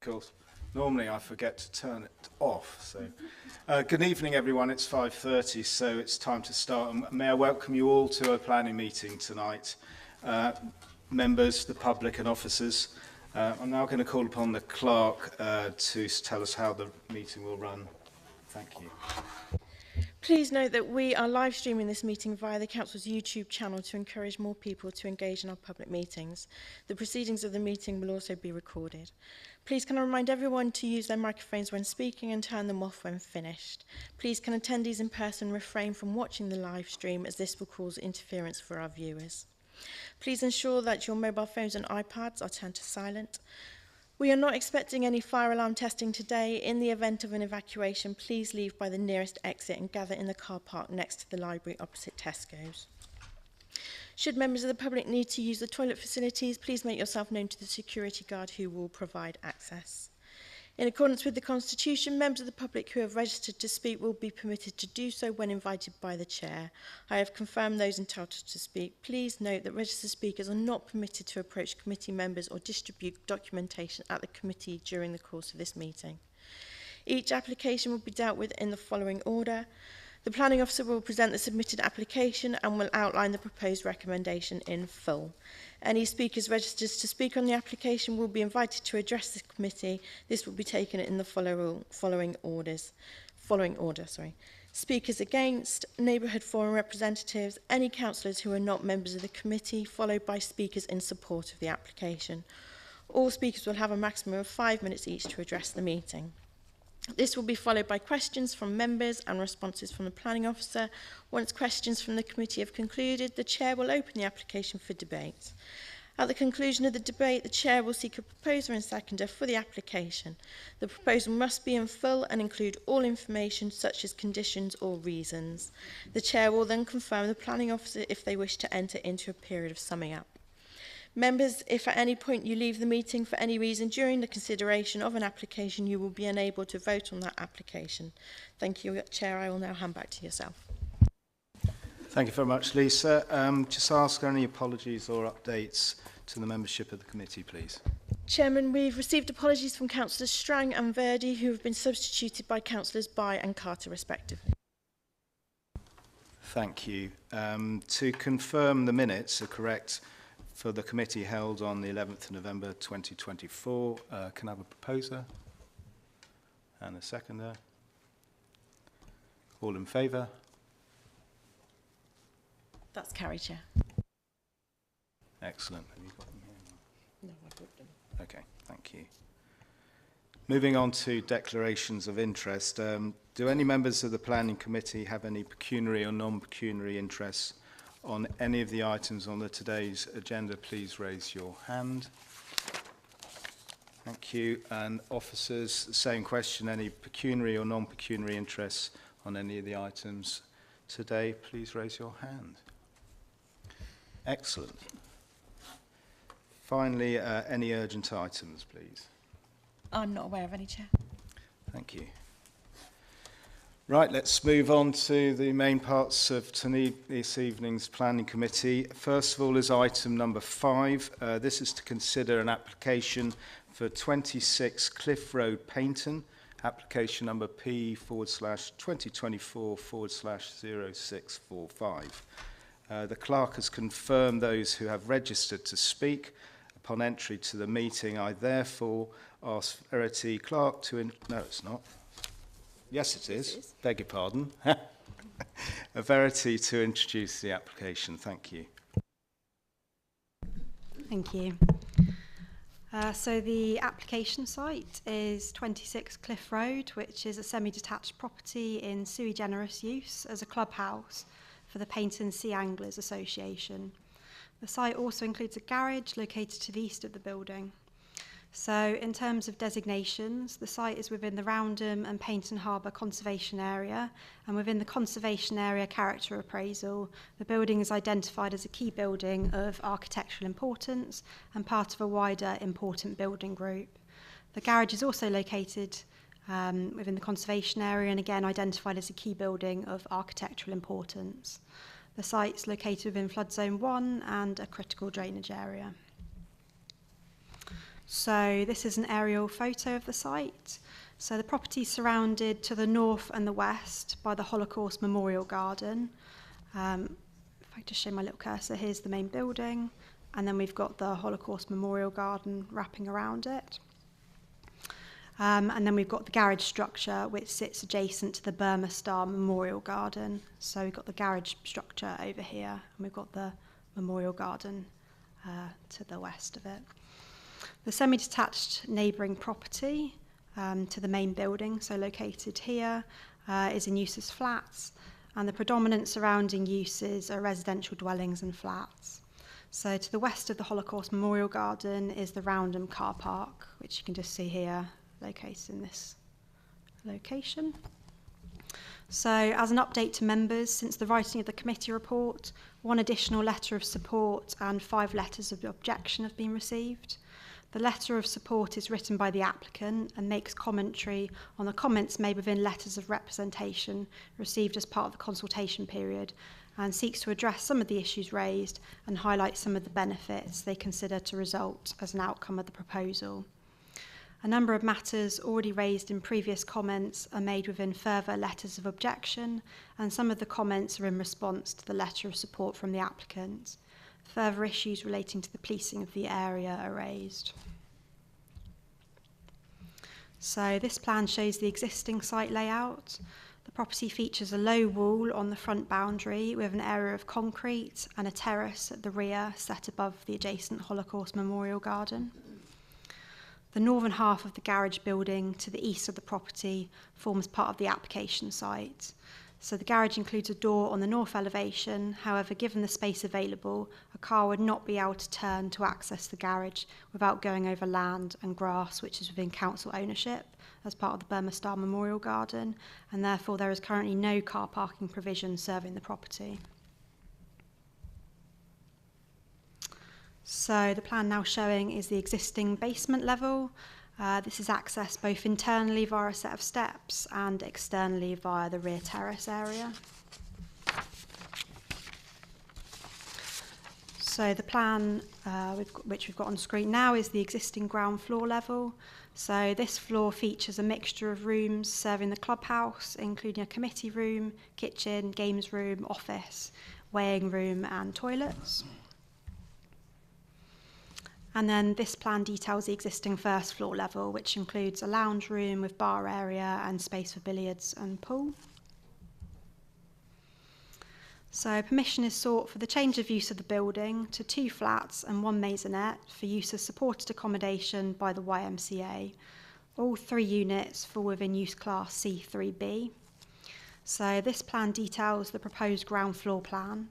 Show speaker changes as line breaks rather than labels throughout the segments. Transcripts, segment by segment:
Of course. Normally I forget to turn it off. So, good evening, everyone. It's 5:30, so it's time to start. And may I welcome you all to a planning meeting tonight, members, the public, and officers. I'm now going to call upon the clerk to tell us how the meeting will run. Thank you.
Please note that we are live streaming this meeting via the Council's YouTube channel to encourage more people to engage in our public meetings. The proceedings of the meeting will also be recorded. Please can I remind everyone to use their microphones when speaking and turn them off when finished. Please can attendees in person refrain from watching the live stream, as this will cause interference for our viewers. Please ensure that your mobile phones and iPads are turned to silent. We are not expecting any fire alarm testing today. In the event of an evacuation, please leave by the nearest exit and gather in the car park next to the library opposite Tesco's. Should members of the public need to use the toilet facilities, please make yourself known to the security guard who will provide access. In accordance with the Constitution, members of the public who have registered to speak will be permitted to do so when invited by the Chair. I have confirmed those entitled to speak. Please note that registered speakers are not permitted to approach committee members or distribute documentation at the committee during the course of this meeting. Each application will be dealt with in the following order. The Planning Officer will present the submitted application and will outline the proposed recommendation in full. Any speakers registered to speak on the application will be invited to address the committee. This will be taken in the following order. Speakers against, neighbourhood forum representatives, any councillors who are not members of the committee, followed by speakers in support of the application. All speakers will have a maximum of 5 minutes each to address the meeting. This will be followed by questions from members and responses from the Planning Officer. Once questions from the committee have concluded, the Chair will open the application for debate. At the conclusion of the debate, the Chair will seek a proposer and seconder for the application. The proposal must be in full and include all information such as conditions or reasons. The Chair will then confirm the Planning Officer if they wish to enter into a period of summing up. Members, if at any point you leave the meeting for any reason during the consideration of an application, you will be unable to vote on that application. Thank you, Chair. I will now hand back to yourself.
Thank you very much, Lisa. Just ask any apologies or updates to the membership of the committee, please.
Chairman, we've received apologies from Councillors Strang and Verdi, who have been substituted by Councillors Bye and Carter, respectively.
Thank you. To confirm the minutes are correct for the committee held on the 11th of November 2024, can I have a proposer and a seconder? All in favour?
That's carried, Chair.
Excellent. Have you got them here?
No, I've got them.
Okay, thank you. Moving on to declarations of interest. Do any members of the Planning Committee have any pecuniary or non-pecuniary interests on any of the items on today's agenda? Please raise your hand. Thank you. And officers, same question. Any pecuniary or non-pecuniary interests on any of the items today? Please raise your hand. Excellent. Finally, any urgent items, please?
I'm not aware of any, Chair.
Thank you. Right, let's move on to the main parts of this evening's Planning Committee. First of all is item number 5. This is to consider an application for 26 Cliff Road, Paignton, application number P/2024/0645. The clerk has confirmed those who have registered to speak. Upon entry to the meeting, I therefore ask Verity Clerk to... No, it's not. Yes, it is. Beg your pardon. Verity to introduce the application. Thank you.
Thank you. So the application site is 26 Cliff Road, which is a semi-detached property in sui generis use as a clubhouse for the Paignton Sea Anglers Association. The site also includes a garage located to the east of the building. So in terms of designations, the site is within the Roundham and Paignton Harbour Conservation Area, and within the Conservation Area Character Appraisal, the building is identified as a key building of architectural importance and part of a wider important building group. The garage is also located within the Conservation Area and again identified as a key building of architectural importance. The site's located within Flood Zone 1 and a critical drainage area. So this is an aerial photo of the site. So the property is surrounded to the north and the west by the Holocaust Memorial Garden. If I just show my little cursor, here's the main building, and then we've got the Holocaust Memorial Garden wrapping around it. And then we've got the garage structure, which sits adjacent to the Burma Star Memorial Garden. So we've got the garage structure over here, and we've got the Memorial Garden to the west of it. The semi-detached neighbouring property to the main building, so located here, is in use as flats, and the predominant surrounding uses are residential dwellings and flats. So to the west of the Holocaust Memorial Garden is the Roundham car park, which you can just see here, located in this location. So as an update to members, since the writing of the committee report, 1 additional letter of support and 5 letters of objection have been received. The letter of support is written by the applicant and makes commentary on the comments made within letters of representation received as part of the consultation period, and seeks to address some of the issues raised and highlight some of the benefits they consider to result as an outcome of the proposal. A number of matters already raised in previous comments are made within further letters of objection, and some of the comments are in response to the letter of support from the applicant. Further issues relating to the policing of the area are raised. So this plan shows the existing site layout. The property features a low wall on the front boundary with an area of concrete and a terrace at the rear set above the adjacent Holocaust Memorial Garden. The northern half of the garage building to the east of the property forms part of the application site. So the garage includes a door on the north elevation. However, given the space available, a car would not be able to turn to access the garage without going over land and grass, which is within council ownership as part of the Burma Star Memorial Garden, and therefore there is currently no car parking provision serving the property. So the plan now showing is the existing basement level. This is accessed both internally via a set of steps and externally via the rear terrace area. So the plan, which we've got on screen now, is the existing ground floor level. So this floor features a mixture of rooms serving the clubhouse, including a committee room, kitchen, games room, office, weighing room and toilets. And then this plan details the existing first floor level, which includes a lounge room with bar area and space for billiards and pool. So permission is sought for the change of use of the building to 2 flats and 1 maisonette for use as supported accommodation by the YMCA. All 3 units fall within use class C3B. So this plan details the proposed ground floor plan.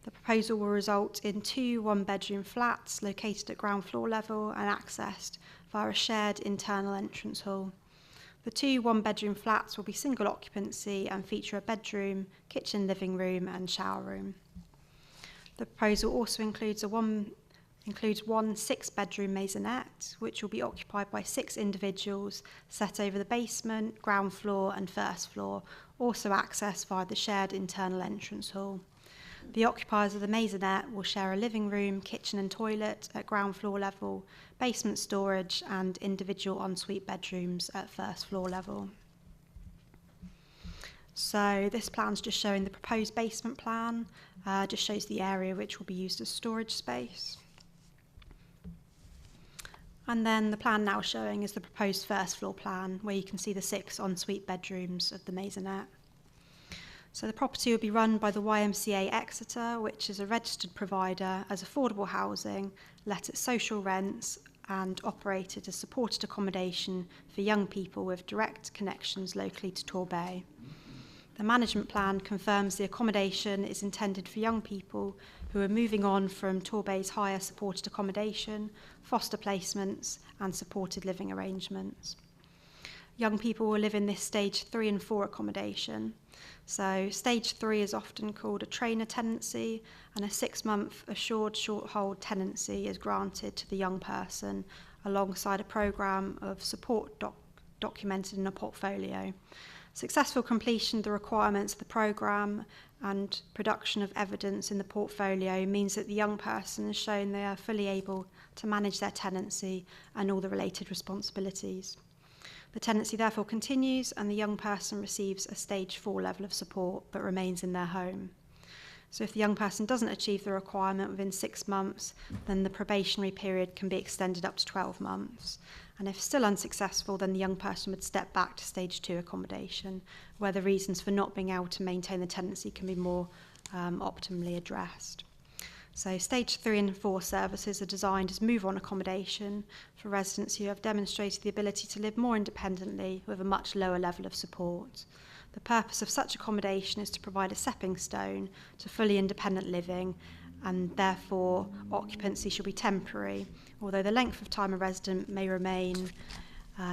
The proposal will result in 2 one-bedroom flats located at ground floor level and accessed via a shared internal entrance hall. The 2 one-bedroom flats will be single occupancy and feature a bedroom, kitchen, living room and shower room. The proposal also includes one 6-bedroom maisonette, which will be occupied by 6 individuals set over the basement, ground floor and first floor, also accessed via the shared internal entrance hall. The occupiers of the maisonette will share a living room, kitchen and toilet at ground floor level, basement storage and individual ensuite bedrooms at first floor level. So this plan's just showing the proposed basement plan, just shows the area which will be used as storage space. And then the plan now showing is the proposed first floor plan, where you can see the 6 ensuite bedrooms of the maisonette. So the property will be run by the YMCA Exeter, which is a registered provider as affordable housing, let at social rents and operated as supported accommodation for young people with direct connections locally to Torbay. The management plan confirms the accommodation is intended for young people who are moving on from Torbay's higher supported accommodation, foster placements and supported living arrangements. Young people will live in this stage 3 and 4 accommodation. So stage 3 is often called a trainer tenancy, and a 6-month assured short hold tenancy is granted to the young person alongside a programme of support documented in a portfolio. Successful completion of the requirements of the programme and production of evidence in the portfolio means that the young person has shown they are fully able to manage their tenancy and all the related responsibilities. The tenancy therefore continues and the young person receives a stage 4 level of support but remains in their home. So if the young person doesn't achieve the requirement within 6 months, then the probationary period can be extended up to 12 months. And if still unsuccessful, then the young person would step back to stage 2 accommodation, where the reasons for not being able to maintain the tenancy can be more optimally addressed. So stage 3 and 4 services are designed as move-on accommodation for residents who have demonstrated the ability to live more independently with a much lower level of support. The purpose of such accommodation is to provide a stepping stone to fully independent living, and therefore occupancy should be temporary, although the length of time a resident may remain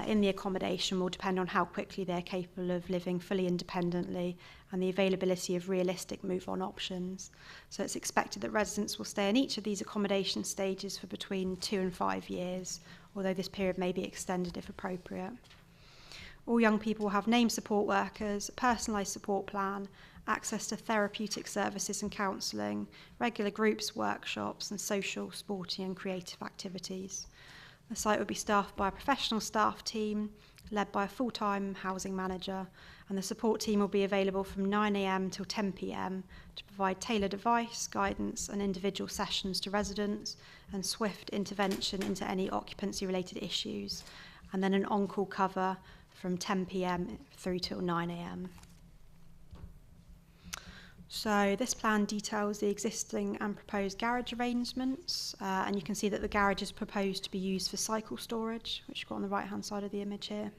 in the accommodation will depend on how quickly they're capable of living fully independently and the availability of realistic move-on options. So it's expected that residents will stay in each of these accommodation stages for between 2 and 5 years, although this period may be extended if appropriate. All young people will have named support workers, a personalised support plan, access to therapeutic services and counselling, regular groups, workshops and social, sporting and creative activities. The site will be staffed by a professional staff team led by a full-time housing manager, and the support team will be available from 9 a.m. till 10 p.m. to provide tailored advice, guidance and individual sessions to residents and swift intervention into any occupancy-related issues, and then an on-call cover from 10 p.m. through till 9 a.m. So this plan details the existing and proposed garage arrangements, and you can see that the garage is proposed to be used for cycle storage, which you've got on the right-hand side of the image here.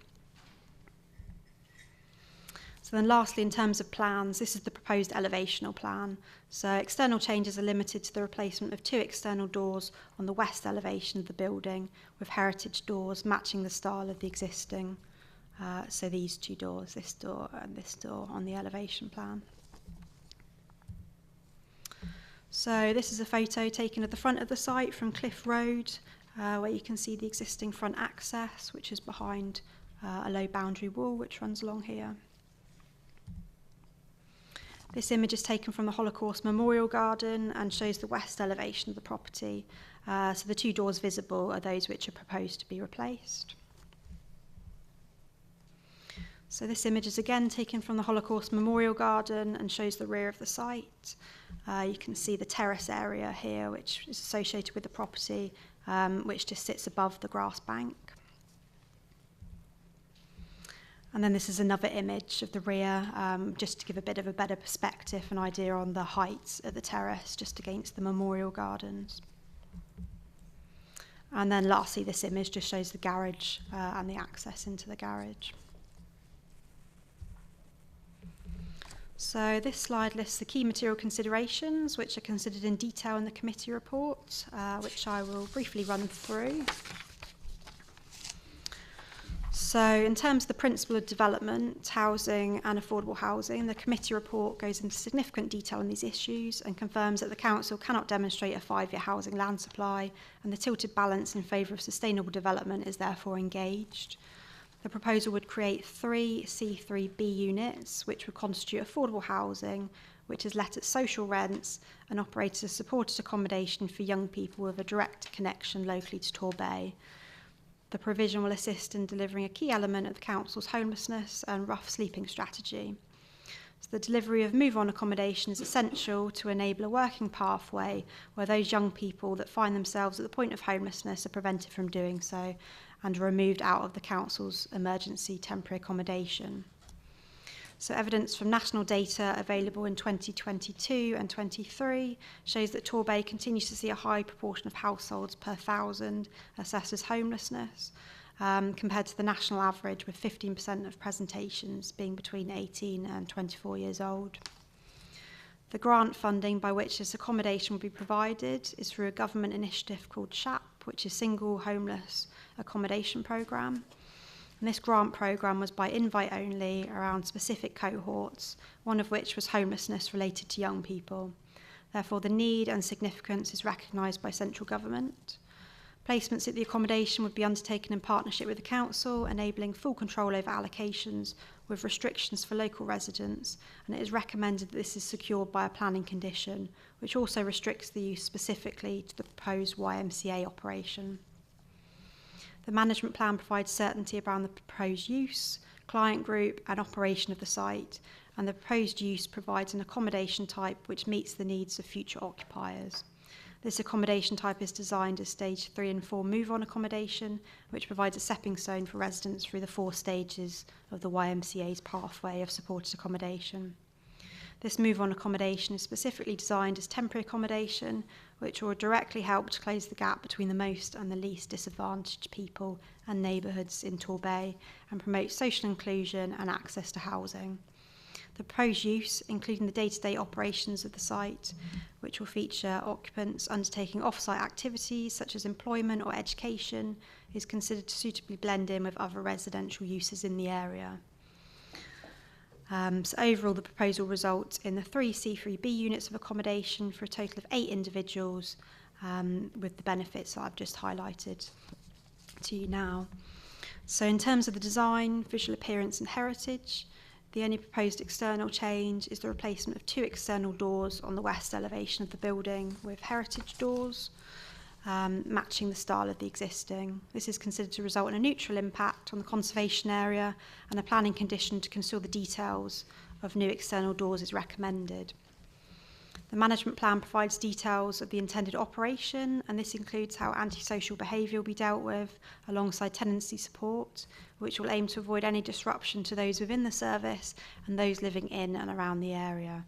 So then lastly, in terms of plans, this is the proposed elevational plan. So external changes are limited to the replacement of 2 external doors on the west elevation of the building, with heritage doors matching the style of the existing. So these 2 doors, this door and this door on the elevation plan. So this is a photo taken at the front of the site from Cliff Road, where you can see the existing front access, which is behind a low boundary wall which runs along here. This image is taken from the Holocaust Memorial Garden and shows the west elevation of the property. So the 2 doors visible are those which are proposed to be replaced. So this image is again taken from the Holocaust Memorial Garden and shows the rear of the site. You can see the terrace area here, which is associated with the property, which just sits above the grass bank. And then this is another image of the rear, just to give a bit of a better perspective, an idea on the height of the terrace, just against the Memorial Gardens. And then lastly, this image just shows the garage and the access into the garage. So this slide lists the key material considerations which are considered in detail in the committee report, which I will briefly run through. So in terms of the principle of development, housing and affordable housing, the committee report goes into significant detail on these issues and confirms that the council cannot demonstrate a 5-year housing land supply, and the tilted balance in favour of sustainable development is therefore engaged. The proposal would create 3 C3B units, which would constitute affordable housing, which is let at social rents and operates as supported accommodation for young people with a direct connection locally to Torbay. The provision will assist in delivering a key element of the council's homelessness and rough sleeping strategy. So the delivery of move-on accommodation is essential to enable a working pathway where those young people that find themselves at the point of homelessness are prevented from doing so and are removed out of the council's emergency temporary accommodation. So evidence from national data available in 2022 and 23 shows that Torbay continues to see a high proportion of households per 1,000 assessed as homelessness, compared to the national average, with 15% of presentations being between 18 and 24 years old. The grant funding by which this accommodation will be provided is through a government initiative called SHAP, which is Single Homeless Accommodation Programme. And this grant programme was by invite only around specific cohorts, one of which was homelessness related to young people. Therefore, the need and significance is recognised by central government. Placements at the accommodation would be undertaken in partnership with the council, enabling full control over allocations with restrictions for local residents, and it is recommended that this is secured by a planning condition, which also restricts the use specifically to the proposed YMCA operation. The management plan provides certainty around the proposed use, client group and operation of the site, and the proposed use provides an accommodation type which meets the needs of future occupiers. This accommodation type is designed as stage 3 and 4 move-on accommodation, which provides a stepping stone for residents through the 4 stages of the YMCA's pathway of supported accommodation. This move-on accommodation is specifically designed as temporary accommodation, which will directly help to close the gap between the most and the least disadvantaged people and neighbourhoods in Torbay and promote social inclusion and access to housing. The proposed use, including the day-to-day operations of the site, which will feature occupants undertaking off-site activities such as employment or education, is considered to suitably blend in with other residential uses in the area. So overall, the proposal results in the 3 C3B units of accommodation for a total of 8 individuals, with the benefits that I've just highlighted to you now. So in terms of the design, visual appearance and heritage, the only proposed external change is the replacement of 2 external doors on the west elevation of the building with heritage doors, matching the style of the existing. This is considered to result in a neutral impact on the conservation area, and a planning condition to conceal the details of new external doors is recommended. The management plan provides details of the intended operation, and this includes how antisocial behaviour will be dealt with alongside tenancy support, which will aim to avoid any disruption to those within the service and those living in and around the area.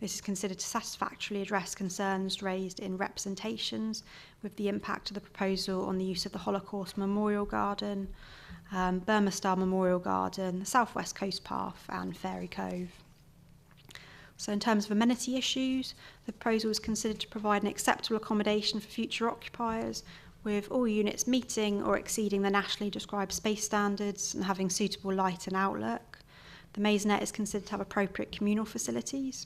This is considered to satisfactorily address concerns raised in representations with the impact of the proposal on the use of the Holocaust Memorial Garden, Burma Star Memorial Garden, the South West Coast Path and Fairy Cove. So in terms of amenity issues, the proposal is considered to provide an acceptable accommodation for future occupiers, with all units meeting or exceeding the nationally described space standards and having suitable light and outlook. The maisonette is considered to have appropriate communal facilities.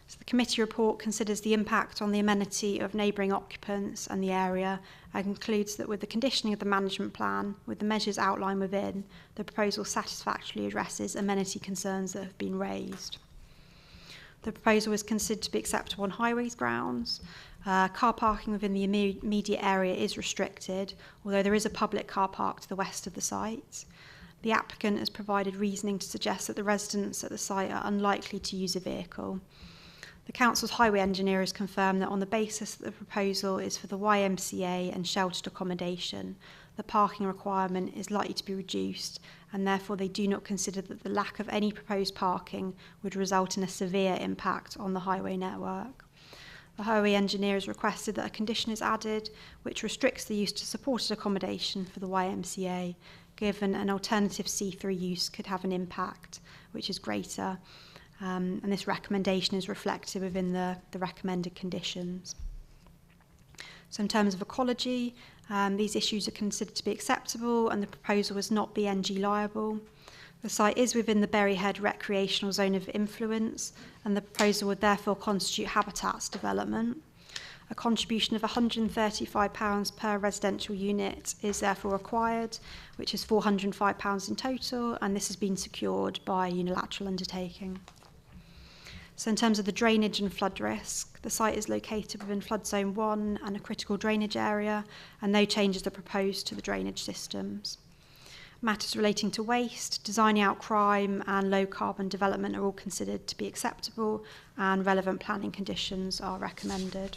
So the committee report considers the impact on the amenity of neighbouring occupants and the area and concludes that with the conditioning of the management plan, with the measures outlined within, the proposal satisfactorily addresses amenity concerns that have been raised. The proposal is considered to be acceptable on highways grounds. Car parking within the immediate area is restricted, although there is a public car park to the west of the site. The applicant has provided reasoning to suggest that the residents at the site are unlikely to use a vehicle. The council's highway engineer has confirmed that on the basis that the proposal is for the YMCA and sheltered accommodation, the parking requirement is likely to be reduced, and therefore they do not consider that the lack of any proposed parking would result in a severe impact on the highway network. The highway engineer has requested that a condition is added which restricts the use to supported accommodation for the YMCA, given an alternative C3 use could have an impact which is greater. And this recommendation is reflected within the recommended conditions. So in terms of ecology, these issues are considered to be acceptable and the proposal is not BNG liable. The site is within the Berryhead recreational zone of influence and the proposal would therefore constitute habitats development. A contribution of £135 per residential unit is therefore required, which is £405 in total, and this has been secured by unilateral undertaking. So in terms of the drainage and flood risk, the site is located within flood zone 1 and a critical drainage area, and no changes are proposed to the drainage systems. Matters relating to waste, designing out crime and low carbon development are all considered to be acceptable, and relevant planning conditions are recommended.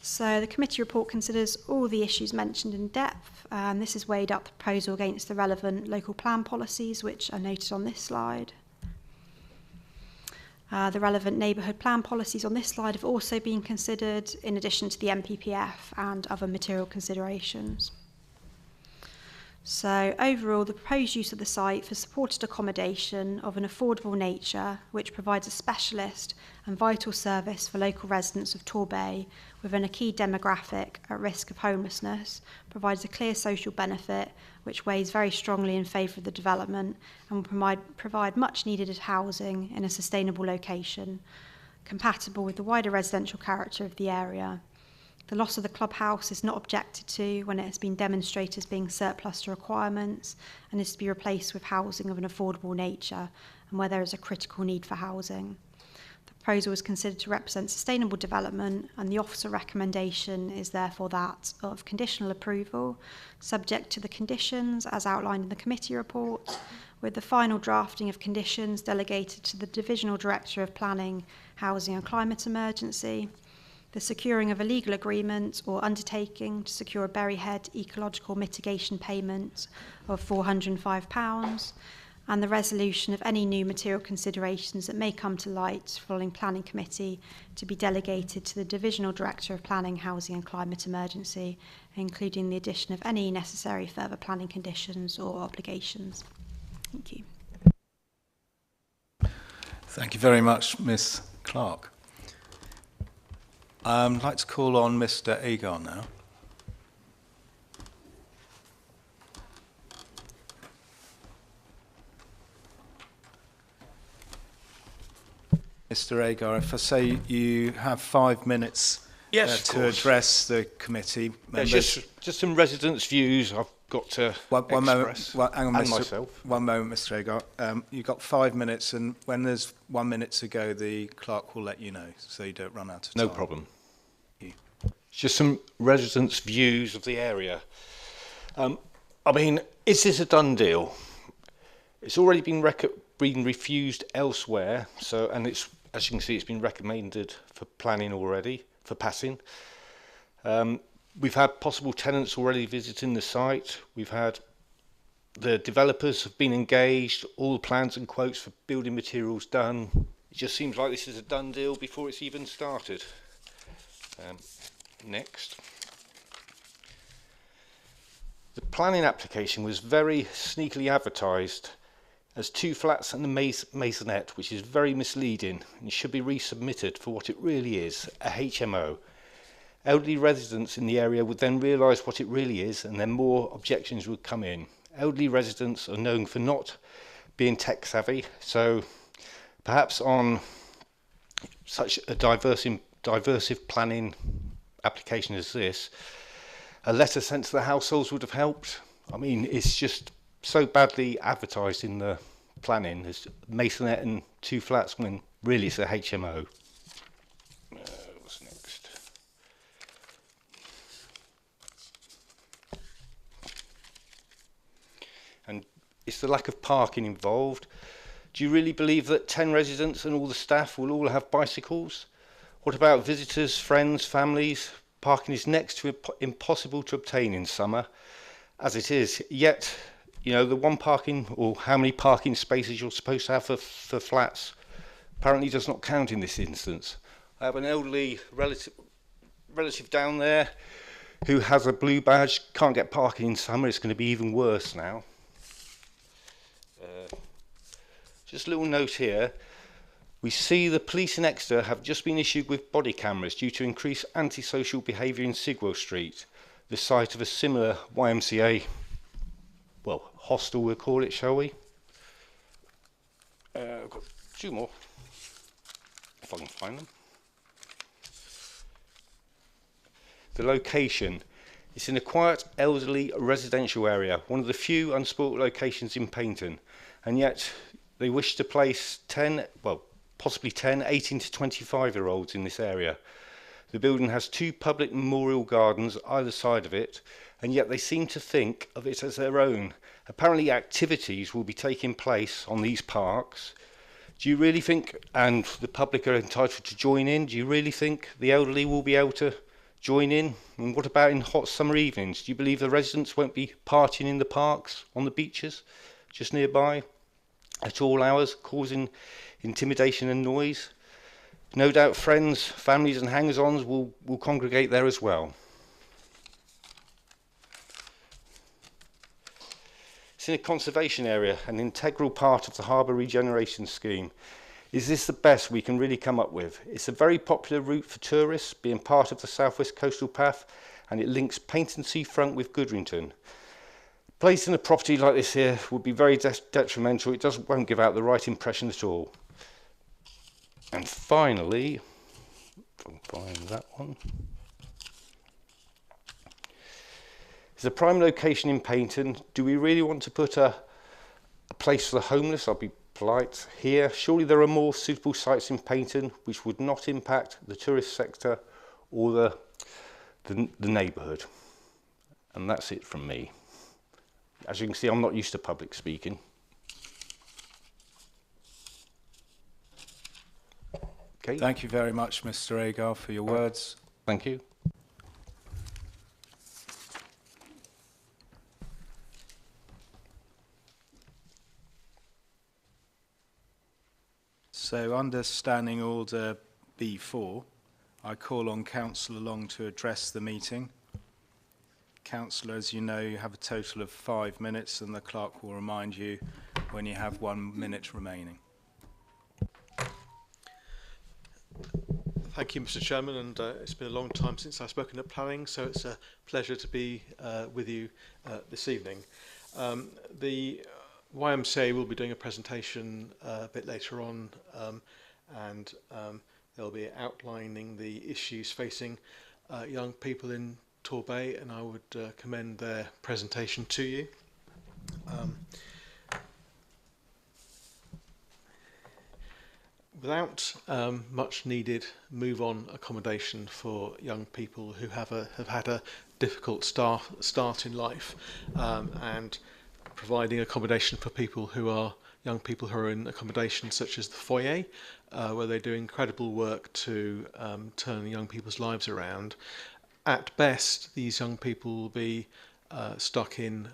So the committee report considers all the issues mentioned in depth, and this is weighed up the proposal against the relevant local plan policies, which are noted on this slide. The relevant neighbourhood plan policies on this slide have also been considered, in addition to the MPPF and other material considerations. So overall, the proposed use of the site for supported accommodation of an affordable nature, which provides a specialist and vital service for local residents of Torbay within a key demographic at risk of homelessness, provides a clear social benefit which weighs very strongly in favour of the development and will provide much needed housing in a sustainable location, compatible with the wider residential character of the area. The loss of the clubhouse is not objected to when it has been demonstrated as being surplus to requirements and is to be replaced with housing of an affordable nature and where there is a critical need for housing. The proposal is considered to represent sustainable development, and the officer recommendation is therefore that of conditional approval, subject to the conditions as outlined in the committee report, with the final drafting of conditions delegated to the Divisional Director of Planning, Housing and Climate Emergency, the securing of a legal agreement or undertaking to secure a Berryhead ecological mitigation payment of £405, and the resolution of any new material considerations that may come to light following Planning Committee to be delegated to the Divisional Director of Planning, Housing and Climate Emergency, including the addition of any necessary further planning conditions or obligations. Thank you.
Thank you very much, Miss Clark. I'd like to call on Mr. Agar now. Mr. Agar, if I say you have 5 minutes to address the committee members.
Just some residents' views I've got to express.
Hang on,
and myself.
One moment, Mr. Agar. You've got 5 minutes, and when there's 1 minute to go, the clerk will let you know, so you don't run out of time.
No problem. Just some residents' views of the area. I mean, is this a done deal? It's already been refused elsewhere, so, and it's, as you can see, it's been recommended for planning already, for passing. We've had possible tenants already visiting the site. We've had the developers have been engaged, all the plans and quotes for building materials done. It just seems like this is a done deal before it's even started. Next. The planning application was very sneakily advertised as 2 flats and a maisonette, which is very misleading and should be resubmitted for what it really is, a HMO. Elderly residents in the area would then realise what it really is, and then more objections would come in. Elderly residents are known for not being tech savvy, so perhaps on such a diversive planning application as this, a letter sent to the households would have helped. I mean, it's just so badly advertised in the planning as maisonette and 2 flats when really it's a HMO. What's next? And it's the lack of parking involved. Do you really believe that 10 residents and all the staff will all have bicycles? What about visitors, friends, families? Parking is next to impossible to obtain in summer, as it is. Yet, you know, the one parking, or how many parking spaces you're supposed to have for flats, apparently does not count in this instance. I have an elderly relative down there who has a blue badge, can't get parking in summer. It's going to be even worse now. Just a little note here. We see the police in Exeter have just been issued with body cameras due to increased antisocial behaviour in Sigwell Street, the site of a similar YMCA, well, hostel we'll call it, shall we? I've got 2 more, if I can find them. The location. It's in a quiet, elderly residential area, one of the few unspoilt locations in Paignton, and yet they wish to place 10, well, possibly 10 18 to 25-year-olds in this area. The building has 2 public memorial gardens either side of it, and yet they seem to think of it as their own. Apparently activities will be taking place on these parks. Do you really think, and the public are entitled to join in, do you really think the elderly will be able to join in? And what about in hot summer evenings? Do you believe the residents won't be partying in the parks, on the beaches, just nearby, at all hours, causing intimidation and noise? No doubt friends, families and hangers-ons will congregate there as well. It's in a conservation area, an integral part of the harbour regeneration scheme. Is this the best we can really come up with? It's a very popular route for tourists, being part of the South West Coastal Path, and it links Paignton seafront with Goodrington. Placing a property like this here would be very detrimental. It won't give out the right impression at all. And finally, if I can find that one. It's a prime location in Paignton. Do we really want to put a place for the homeless? I'll be polite here. Surely there are more suitable sites in Paignton which would not impact the tourist sector or the neighbourhood. And that's it from me. As you can see, I'm not used to public speaking. Okay.
Thank you very much, Mr. Agar, for your words.
Thank you.
So, under Standing Order B4, I call on Councillor Long to address the meeting. Councillor, as you know, you have a total of 5 minutes, and the clerk will remind you when you have 1 minute remaining.
Thank you, Mr. Chairman, and it's been a long time since I've spoken at planning, so it's a pleasure to be with you this evening. The YMCA will be doing a presentation a bit later on, and they'll be outlining the issues facing young people in Torbay, and I would commend their presentation to you. Without much needed move-on accommodation for young people who have had a difficult start in life, and providing accommodation for young people who are in accommodation such as the Fore, where they do incredible work to turn young people's lives around. At best, these young people will be stuck in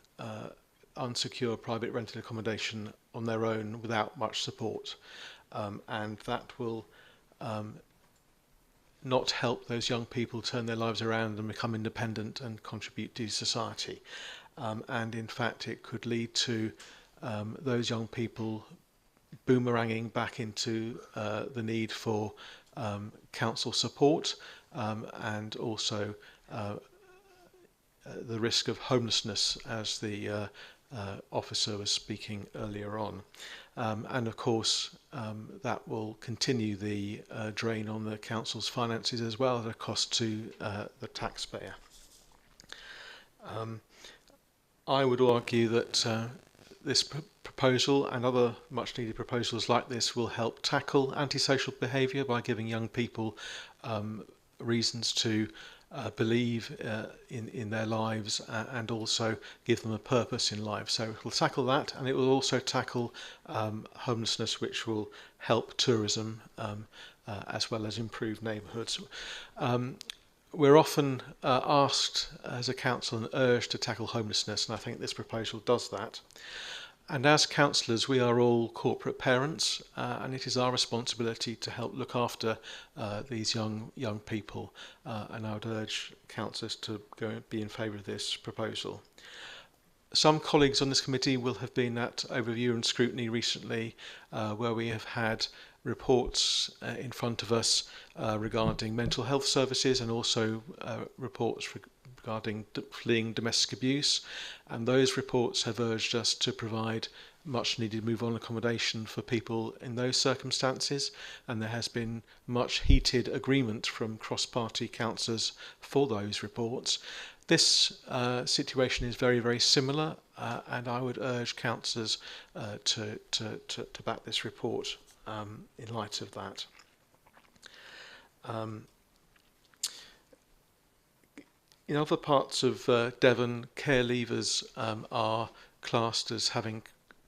unsecure private rented accommodation on their own without much support. And that will not help those young people turn their lives around and become independent and contribute to society. And in fact, it could lead to those young people boomeranging back into the need for council support, and also the risk of homelessness, as the officer was speaking earlier on. And of course, that will continue the drain on the council's finances as well, at a cost to the taxpayer. I would argue that this proposal and other much needed proposals like this will help tackle antisocial behaviour by giving young people reasons to believe in their lives, and also give them a purpose in life. So it will tackle that, and it will also tackle homelessness, which will help tourism as well as improve neighbourhoods. We're often asked as a council and urged to tackle homelessness, and I think this proposal does that. And as councillors, we are all corporate parents, and it is our responsibility to help look after these young people. And I would urge councillors to go and be in favour of this proposal. Some colleagues on this committee will have been at overview and scrutiny recently, where we have had reports in front of us regarding mental health services, and also reports regarding fleeing domestic abuse, and those reports have urged us to provide much needed move-on accommodation for people in those circumstances, and there has been much heated agreement from cross-party councillors for those reports. This situation is very, very similar, and I would urge councillors to back this report in light of that. In other parts of Devon, care leavers are classed as having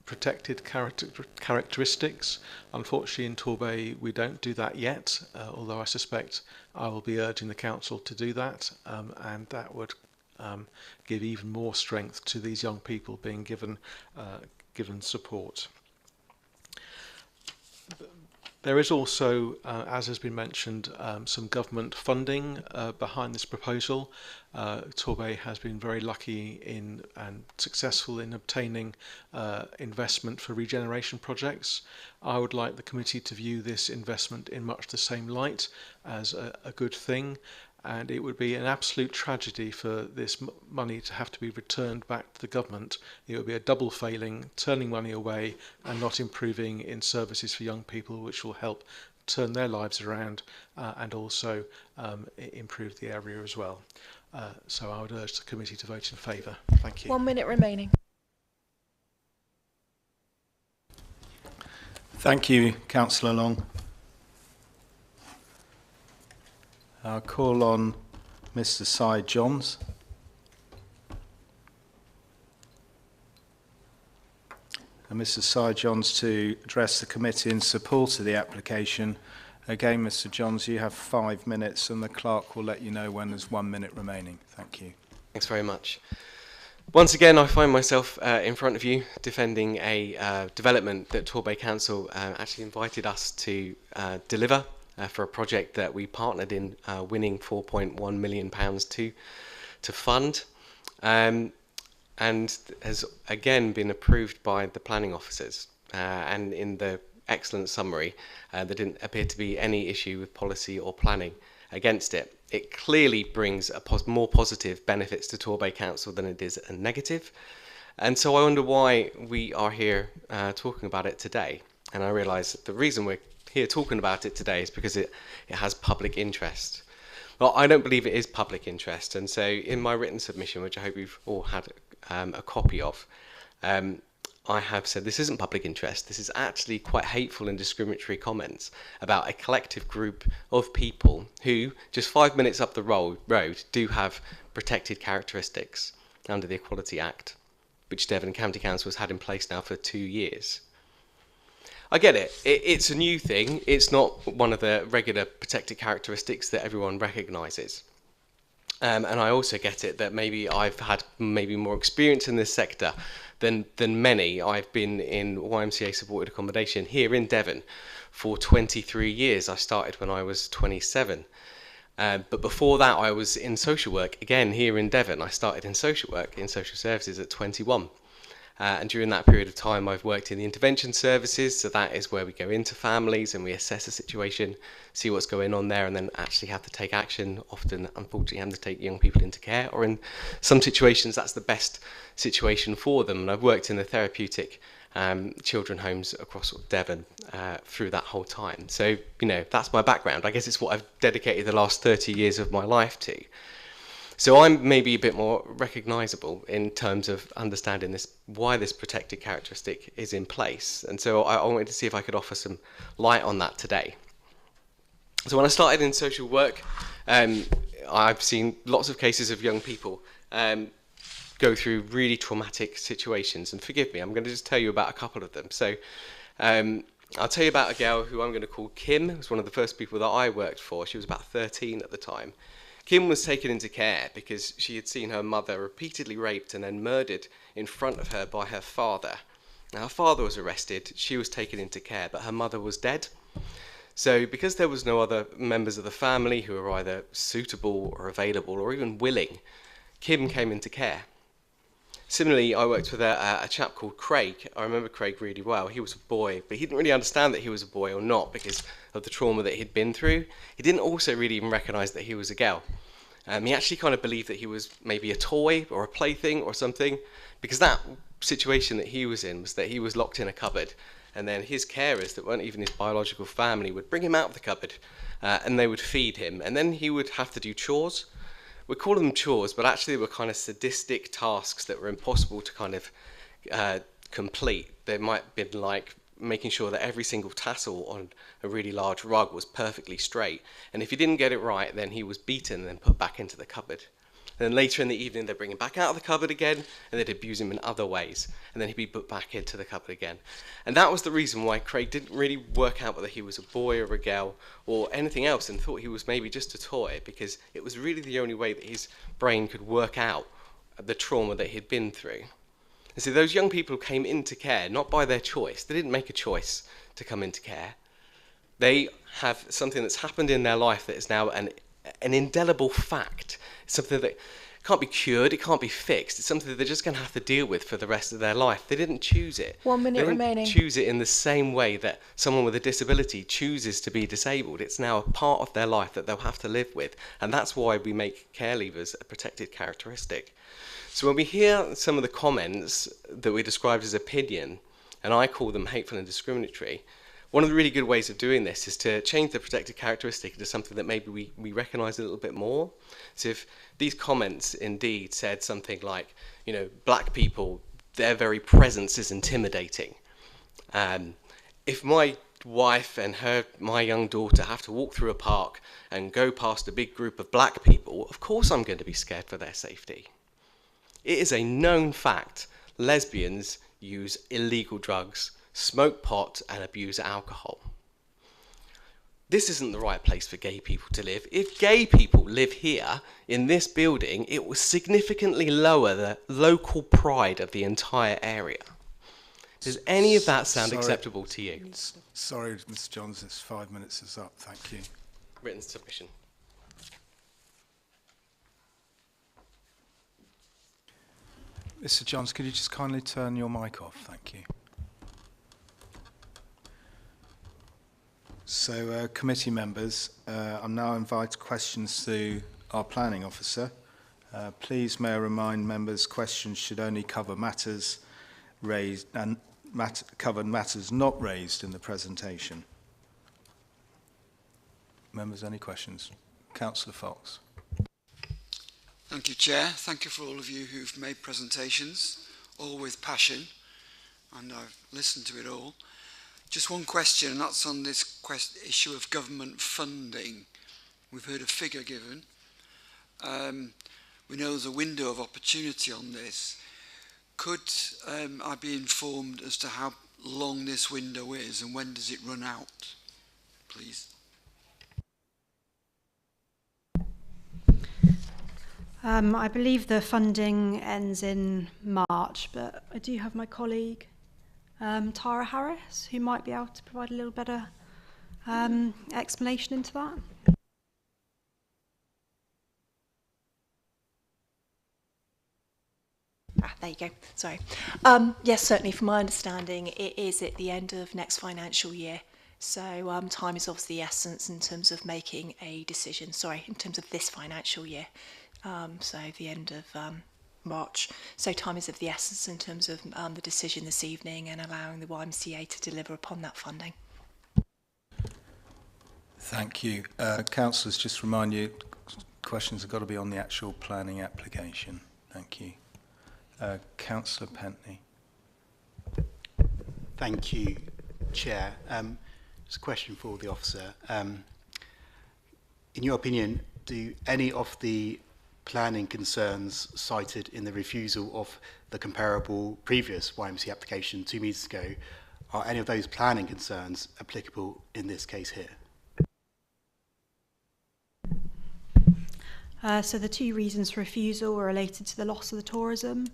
protected characteristics. Unfortunately, in Torbay, we don't do that yet, although I suspect I will be urging the council to do that, and that would give even more strength to these young people being given support. There is also, as has been mentioned, some government funding behind this proposal. Torbay has been very lucky in and successful in obtaining investment for regeneration projects. I would like the committee to view this investment in much the same light as a good thing, and it would be an absolute tragedy for this money to have to be returned back to the government. It would be a double failing, turning money away and not improving in services for young people, which will help turn their lives around and also improve the area as well. So I would urge the committee to vote in favour. Thank you.
1 minute remaining.
Thank you, Councillor Long. I'll call on Mr. Cy Johns. And Mr. Cy Johns to address the committee in support of the application. Again, Mr. Johns, you have 5 minutes and the clerk will let you know when there's 1 minute remaining. Thank you.
Thanks very much. Once again, I find myself in front of you defending a development that Torbay Council actually invited us to deliver for a project that we partnered in winning £4.1 million to fund, and has again been approved by the planning officers. And in the excellent summary, there didn't appear to be any issue with policy or planning against it. It clearly brings a more positive benefits to Torbay Council than it is a negative. And so I wonder why we are here talking about it today. And I realise that the reason we're here talking about it today is because it has public interest. Well, I don't believe it is public interest. And so in my written submission, which I hope you've all had a copy of, I have said this isn't public interest. This is actually quite hateful and discriminatory comments about a collective group of people who, just 5 minutes up the road, do have protected characteristics under the Equality Act, which Devon County Council has had in place now for 2 years. I get it. It's a new thing. It's not one of the regular protected characteristics that everyone recognises. And I also get it that maybe I've had more experience in this sector than many. I've been in YMCA supported accommodation here in Devon for 23 years. I started when I was 27. But before that, I was in social work, again, here in Devon. I started in social work, in social services at 21. And during that period of time, I've worked in the intervention services. So that is where we go into families and we assess the situation, see what's going on there, and then actually have to take action. Often, unfortunately, have to take young people into care, or in some situations, that's the best situation for them. And I've worked in the therapeutic children homes across Devon through that whole time. So, you know, that's my background. I guess it's what I've dedicated the last 30 years of my life to. So I'm maybe a bit more recognisable in terms of understanding this, why this protected characteristic is in place. And so I wanted to see if I could offer some light on that today. So when I started in social work, I've seen lots of cases of young people go through really traumatic situations. And forgive me, I'm going to just tell you about a couple of them. So I'll tell you about a girl who I'm going to call Kim. It was one of the first people that I worked for. She was about 13 at the time. Kim was taken into care because she had seen her mother repeatedly raped and then murdered in front of her by her father. Now, her father was arrested, she was taken into care, but her mother was dead. So because there was no other members of the family who were either suitable or available or even willing, Kim came into care. Similarly, I worked with a chap called Craig. I remember Craig really well. He was a boy, but he didn't really understand that he was a boy or not because of the trauma that he'd been through. He didn't also really even recognise that he was a girl. He actually kind of believed that he was maybe a toy or a plaything or something, because that situation that he was in was that he was locked in a cupboard, and then his carers, that weren't even his biological family, would bring him out of the cupboard and they would feed him, and then he would have to do chores. We call them chores, but actually they were kind of sadistic tasks that were impossible to kind of complete. They might have been like making sure that every single tassel on a really large rug was perfectly straight. And if he didn't get it right, then he was beaten and then put back into the cupboard. And then later in the evening, they'd bring him back out of the cupboard again, and they'd abuse him in other ways. And then he'd be put back into the cupboard again. And that was the reason why Craig didn't really work out whether he was a boy or a girl or anything else, and thought he was maybe just a toy, because it was really the only way that his brain could work out the trauma that he'd been through. And so those young people came into care not by their choice. They didn't make a choice to come into care. They have something that's happened in their life that is now an indelible fact. It's something that can't be cured, it can't be fixed. It's something that they're just going to have to deal with for the rest of their life. They didn't choose it.
1 minute remaining.
They didn't choose it in the same way that someone with a disability chooses to be disabled. It's now a part of their life that they'll have to live with. And that's why we make care leavers a protected characteristic. So when we hear some of the comments that we described as opinion, and I call them hateful and discriminatory, One of the really good ways of doing this is to change the protected characteristic into something that maybe we recognise a little bit more. So if these comments indeed said something like, you know, black people, their very presence is intimidating. If my wife and my young daughter have to walk through a park and go past a big group of black people, of course I'm going to be scared for their safety. It is a known fact lesbians use illegal drugs, smoke pot and abuse alcohol. This isn't the right place for gay people to live. If gay people live here in this building, it will significantly lower the local pride of the entire area. Does any of that sound acceptable to you?
Sorry, Mr. Johns, it's 5 minutes is up. Thank you.
Written submission.
Mr. Johns, could you just kindly turn your mic off? Thank you. So, committee members, I'm now inviting questions to our planning officer. Please may I remind members questions should only cover matters raised and cover matters not raised in the presentation. Members, any questions? Councillor Fox.
Thank you, Chair. Thank you for all of you who've made presentations, all with passion, and I've listened to it all. Just one question, and that's on this issue of government funding. We've heard a figure given. We know there's a window of opportunity on this. Could I be informed as to how long this window is and when does it run out, please?
I believe the funding ends in March, but I do have my colleague Tara Harris, who might be able to provide a little better explanation into that.
There you go. Sorry. Yes, certainly from my understanding, it is at the end of next financial year. So time is of the essence in terms of making a decision. Sorry, in terms of this financial year. So the end of March. So time is of the essence in terms of the decision this evening and allowing the YMCA to deliver upon that funding.
Thank you. Councillors, just remind you, questions have got to be on the actual planning application. Thank you. Councillor Pentney.
Thank you, Chair. Just a question for the officer. In your opinion, do any of the planning concerns cited in the refusal of the comparable previous YMCA application 2 metres ago, are any of those planning concerns applicable in this case here?
So the two reasons for refusal were related to the loss of the tourism.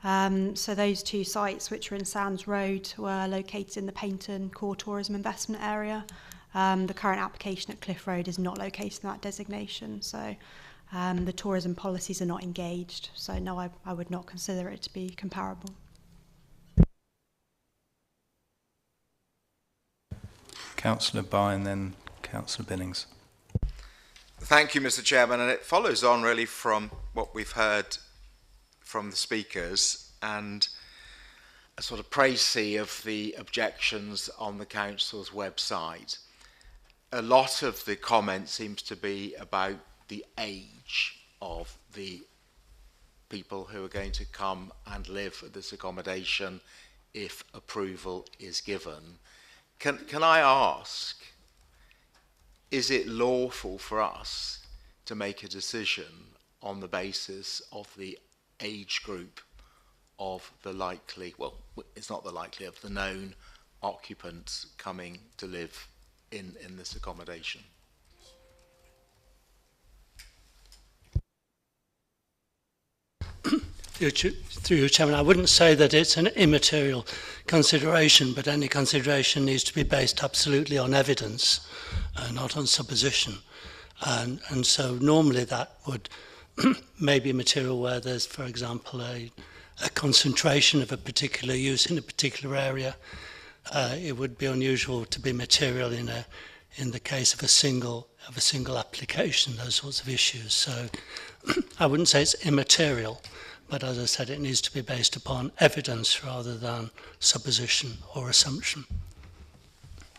So those two sites, which were in Sands Road, were located in the Paignton core tourism investment area. The current application at Cliff Road is not located in that designation. So the tourism policies are not engaged. So no, I would not consider it to be comparable.
Councillor Bye and then Councillor Binnings.
Thank you, Mr. Chairman, and it follows on really from what we've heard from the speakers and a sort of précis of the objections on the council's website. A lot of the comment seems to be about the age of the people who are going to come and live at this accommodation if approval is given. Can I ask, is it lawful for us to make a decision on the basis of the age group of the likely, well, it's not the likely, of the known occupants coming to live in this accommodation?
Through you, Chairman, I wouldn't say that it's an immaterial consideration, but any consideration needs to be based absolutely on evidence, not on supposition. And so normally that would may be material where there's, for example, a concentration of a particular use in a particular area. It would be unusual to be material in the case of a single application, those sorts of issues. So I wouldn't say it's immaterial, but as I said, it needs to be based upon evidence rather than supposition or assumption.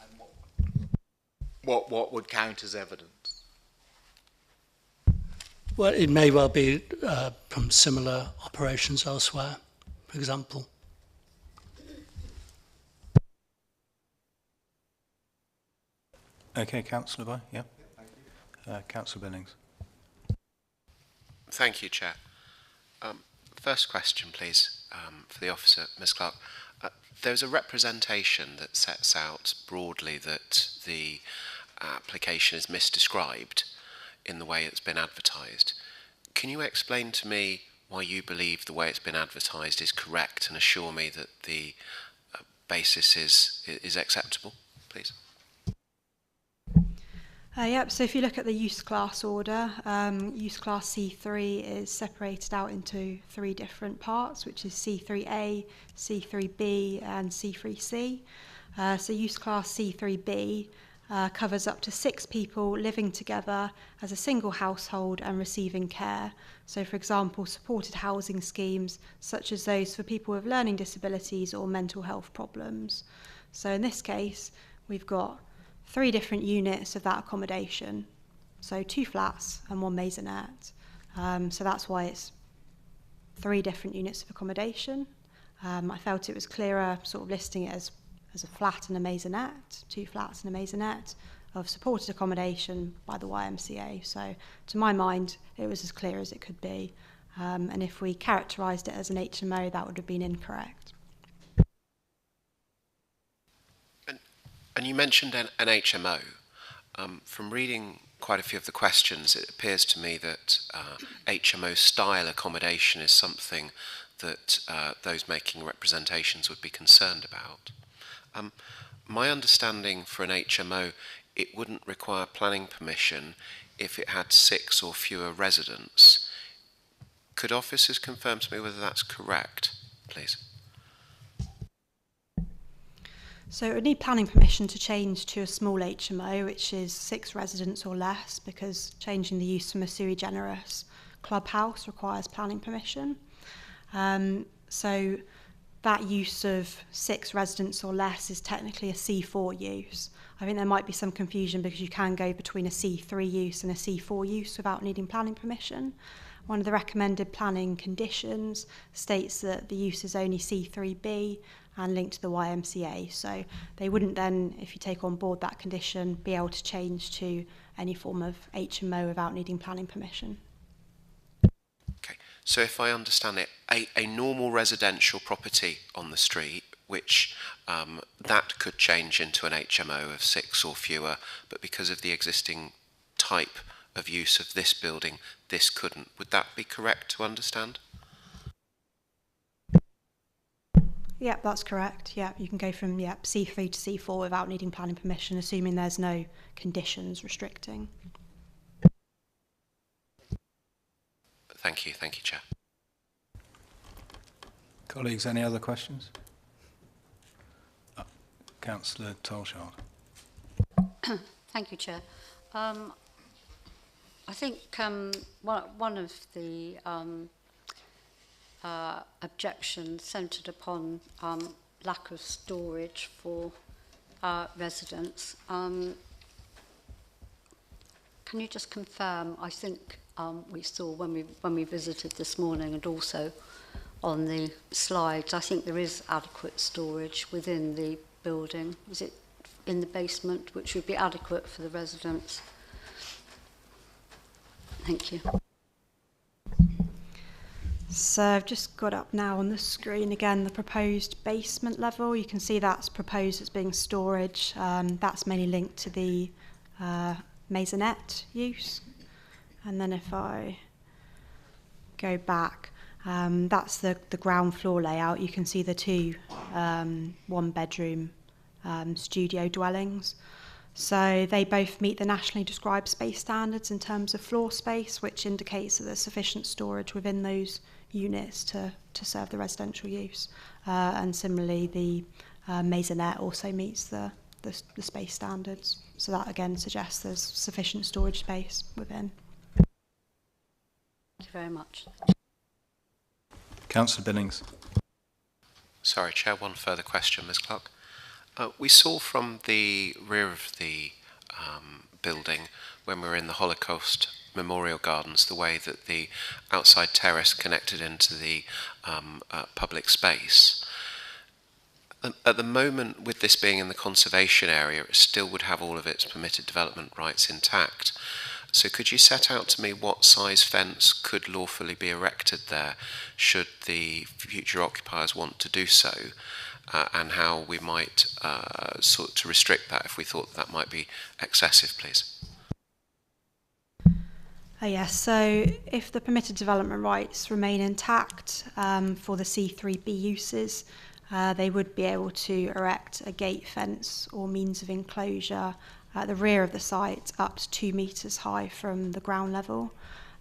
And What would count as evidence?
Well, it may well be from similar operations elsewhere, for example.
Okay, Councillor Boy, yeah. Councillor Billings.
Thank you, Chair. First question, please, for the officer, Ms Clark. There's a representation that sets out broadly that the application is misdescribed in the way it's been advertised. Can you explain to me why you believe the way it's been advertised is correct and assure me that the basis is acceptable, please?
Yep, so if you look at the use class order, use class C3 is separated out into 3 different parts, which is C3A, C3B and C3C. So use class C3B covers up to 6 people living together as a single household and receiving care. So for example, supported housing schemes such as those for people with learning disabilities or mental health problems. So in this case, we've got 3 different units of that accommodation, so 2 flats and 1 maisonette. So that's why it's 3 different units of accommodation. I felt it was clearer sort of listing it as a flat and a maisonette, 2 flats and a maisonette of supported accommodation by the YMCA. So to my mind, it was as clear as it could be. And if we characterised it as an HMO, that would have been incorrect.
And you mentioned an HMO. From reading quite a few of the questions, it appears to me that HMO style accommodation is something that those making representations would be concerned about. My understanding for an HMO, it wouldn't require planning permission if it had 6 or fewer residents. Could officers confirm to me whether that's correct, please?
So it would need planning permission to change to a small HMO, which is 6 residents or less, because changing the use from a sui generis clubhouse requires planning permission. So that use of 6 residents or less is technically a C4 use. I think there might be some confusion because you can go between a C3 use and a C4 use without needing planning permission. One of the recommended planning conditions states that the use is only C3B and linked to the YMCA. So they wouldn't then, if you take on board that condition, be able to change to any form of HMO without needing planning permission.
Okay, so if I understand it, a normal residential property on the street, which that could change into an HMO of 6 or fewer, but because of the existing type of use of this building, this couldn't. Would that be correct to understand?
Yep, that's correct. Yeah, you can go from C3 to C4 without needing planning permission, assuming there's no conditions restricting.
Thank you, Chair.
Colleagues, any other questions? Councillor Tolshard.
Thank you, Chair. I think one of the objections centred upon lack of storage for residents. Can you just confirm? I think we saw when we visited this morning, and also on the slides, I think there is adequate storage within the building. Is it in the basement, which would be adequate for the residents? Thank you.
So I've just got up now on the screen again the proposed basement level. You can see that's proposed as being storage. That's mainly linked to the maisonette use. And then if I go back, that's the ground floor layout. You can see the 2 one-bedroom studio dwellings. So they both meet the nationally described space standards in terms of floor space, which indicates that there's sufficient storage within those units to serve the residential use. And similarly, the maisonette also meets the space standards. So that again suggests there's sufficient storage space within.
Thank you very much.
Councillor Billings.
Sorry, Chair, one further question, Ms Clark. We saw from the rear of the building when we were in the Holocaust Memorial Gardens, the way that the outside terrace connected into the public space. At the moment, with this being in the conservation area, it still would have all of its permitted development rights intact. So could you set out to me what size fence could lawfully be erected there, should the future occupiers want to do so, and how we might sort to restrict that if we thought that might be excessive, please?
Yes, so if the permitted development rights remain intact for the C3B uses, they would be able to erect a gate fence or means of enclosure at the rear of the site up to 2 metres high from the ground level.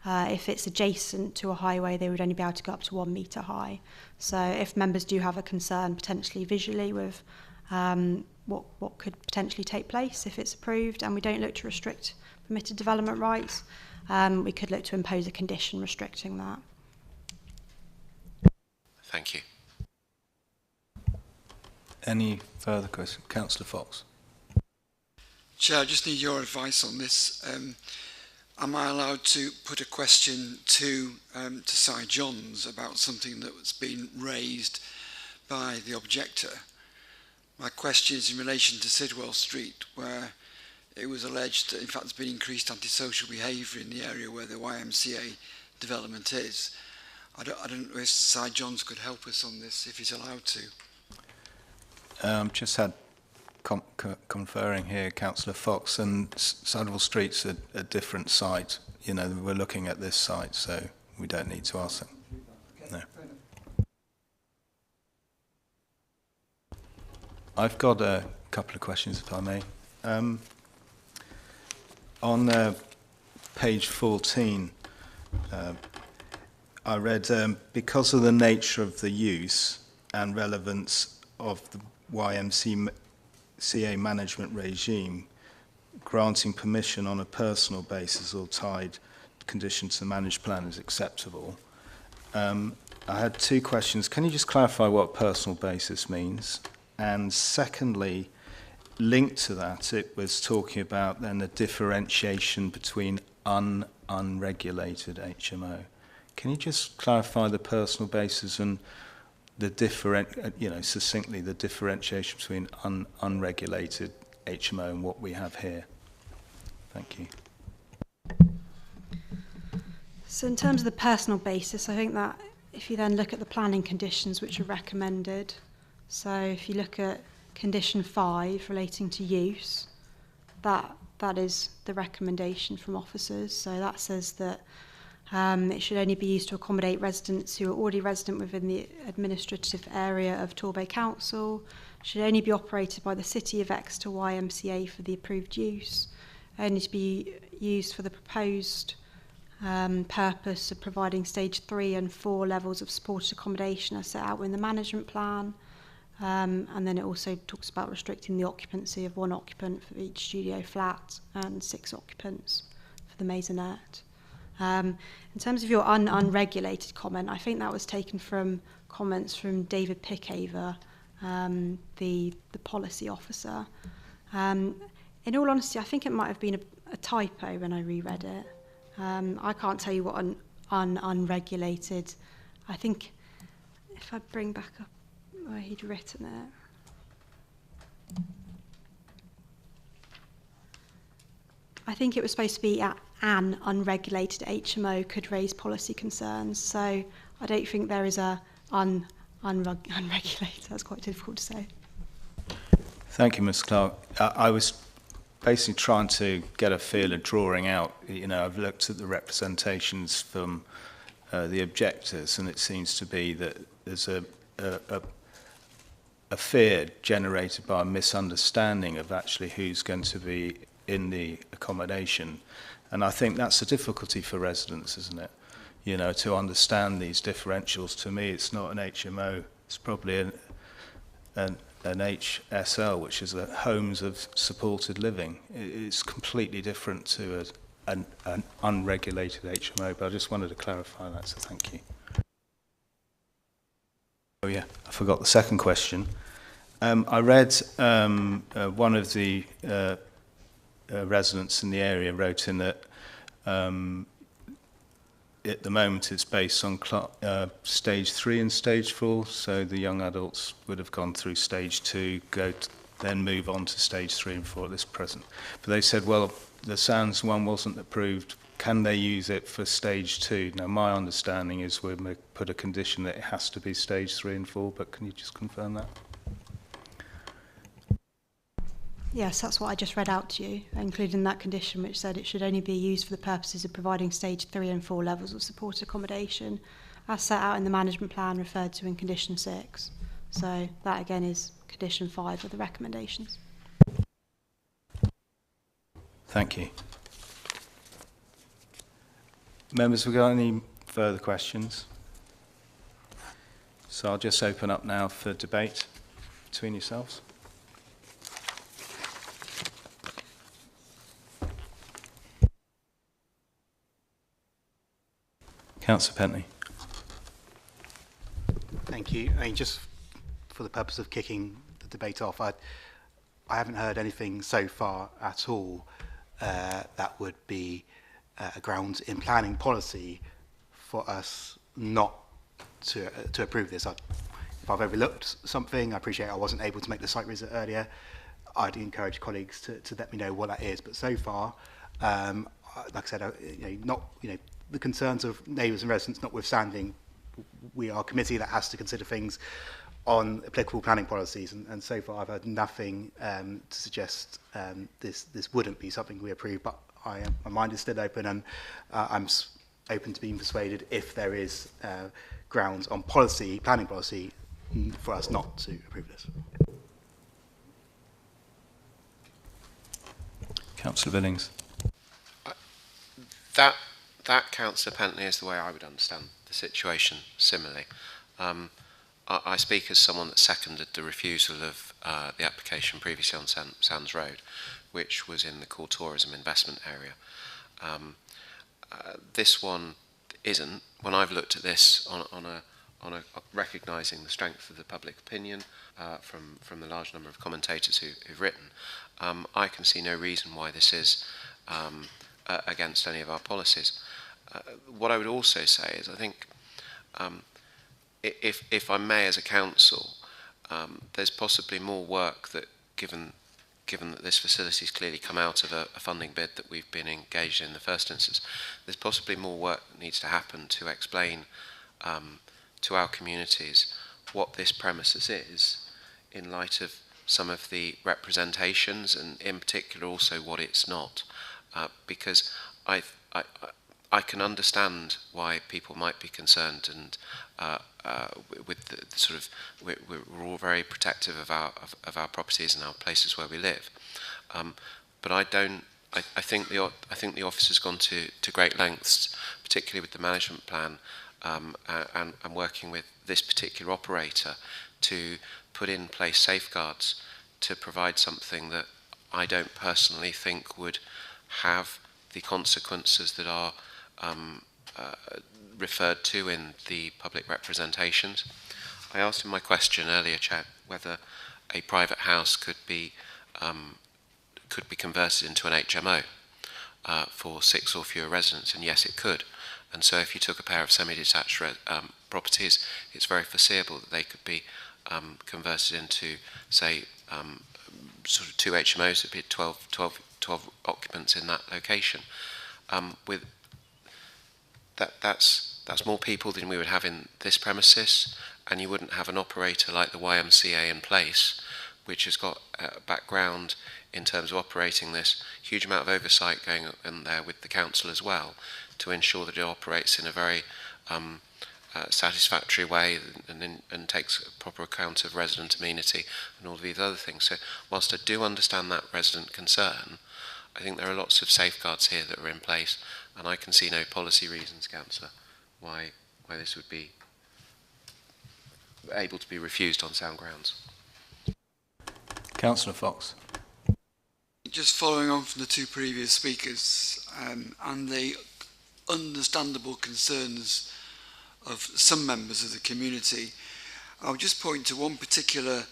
If it's adjacent to a highway, they would only be able to go up to 1 metre high. So if members do have a concern potentially visually with what could potentially take place if it's approved, and we don't look to restrict permitted development rights, we could look to impose a condition restricting that.
Thank you.
Any further questions? Councillor Fox.
Chair, I just need your advice on this. Am I allowed to put a question to Sir Johns about something that was being raised by the objector? My question is in relation to Sidwell Street, where it was alleged that in fact there's been increased antisocial behaviour in the area where the YMCA development is. I don't know if Sir Johns could help us on this, if he's allowed to.
Just had conferring here, Councillor Fox, and Sidwell Street's a different site. You know, we're looking at this site, so we don't need to ask them. No. I've got a couple of questions, if I may. On page 14, I read, because of the nature of the use and relevance of the YMCA management regime, granting permission on a personal basis or tied condition to the managed plan is acceptable. I had two questions. Can you just clarify what personal basis means? And secondly, linked to that, it was talking about then the differentiation between unregulated HMO. Can you just clarify the personal basis and the succinctly the differentiation between unregulated HMO and what we have here? Thank you.
So in terms of the personal basis, I think that if you then look at the planning conditions which are recommended, so if you look at condition 5 relating to use, that is the recommendation from officers. So that says that it should only be used to accommodate residents who are already resident within the administrative area of Torbay Council, should only be operated by the City of Exeter YMCA for the approved use, only to be used for the proposed purpose of providing stage 3 and 4 levels of supported accommodation as set out in the management plan. And then it also talks about restricting the occupancy of 1 occupant for each studio flat and 6 occupants for the maisonette. In terms of your unregulated comment, I think that was taken from comments from David Pickaver, the policy officer. In all honesty, I think it might have been a typo when I reread it. I can't tell you what unregulated. I think if I bring back up where he'd written it, I think it was supposed to be an unregulated HMO could raise policy concerns. So I don't think there is a unregulated. That's quite difficult to say.
Thank you, Ms. Clark. I was basically trying to get a feel of drawing out. You know, I've looked at the representations from the objectors, and it seems to be that there's a fear generated by a misunderstanding of actually who's going to be in the accommodation. And I think that's a difficulty for residents, isn't it? You know, to understand these differentials. To me, it's not an HMO, it's probably an HSL, which is the homes of supported living. It's completely different to an unregulated HMO, but I just wanted to clarify that, so thank you. Oh yeah, I forgot the second question. I read one of the residents in the area wrote in that at the moment it's based on stage 3 and stage 4, so the young adults would have gone through stage 2, then move on to stage 3 and 4 at this present. But they said, well, the Sands one wasn't approved, can they use it for stage 2? Now my understanding is we're going to put a condition that it has to be stage 3 and 4, but can you just confirm that?
Yes, that's what I just read out to you, including that condition which said it should only be used for the purposes of providing stage 3 and 4 levels of supported accommodation, as set out in the management plan referred to in condition 6. So that again is condition 5 of the recommendations.
Thank you. Members, have we got any further questions? So I'll just open up now for debate between yourselves. Councillor Pentley.
Thank you. I mean, just for the purpose of kicking the debate off, I haven't heard anything so far at all that would be a grounds in planning policy for us not to approve this. If I've overlooked something, I appreciate I wasn't able to make the site visit earlier. I'd encourage colleagues to let me know what that is. But so far, like I said, the concerns of neighbours and residents notwithstanding, we are a committee that has to consider things on applicable planning policies, and so far I've heard nothing to suggest this wouldn't be something we approve, but my mind is still open, and I'm open to being persuaded if there is grounds on planning policy, for us not to approve this.
Councillor Billings.
That, Councillor Pentley, is the way I would understand the situation similarly. I speak as someone that seconded the refusal of the application previously on Sands Road, which was in the core tourism investment area. This one isn't. When I've looked at this on a recognising the strength of the public opinion from the large number of commentators who've written, I can see no reason why this is against any of our policies. What I would also say is, I think, if I may, as a council, there's possibly more work that, given that this facility's clearly come out of a funding bid that we've been engaged in the first instance, there's possibly more work that needs to happen to explain to our communities what this premises is, in light of some of the representations, and in particular also what it's not, because I can understand why people might be concerned, and with the sort of we're all very protective of our properties and our places where we live, but I think the office has gone to great lengths, particularly with the management plan, and working with this particular operator to put in place safeguards to provide something that I don't personally think would have the consequences that are referred to in the public representations. I asked in my question earlier, Chair, whether a private house could be converted into an HMO for 6 or fewer residents, and yes, it could. And so if you took a pair of semi-detached properties, it's very foreseeable that they could be converted into, say, sort of 2 HMOs. It'd be 12 occupants in that location. With that's more people than we would have in this premises, and you wouldn't have an operator like the YMCA in place, which has got a background in terms of operating this, huge amount of oversight going in there with the council as well, to ensure that it operates in a very satisfactory way, and takes proper account of resident amenity and all of these other things. So whilst I do understand that resident concern, I think there are lots of safeguards here that are in place, and I can see no policy reasons, Councillor, why this would be able to be refused on sound grounds.
Councillor Fox.
Just following on from the 2 previous speakers, and the understandable concerns of some members of the community, I'll just point to one particular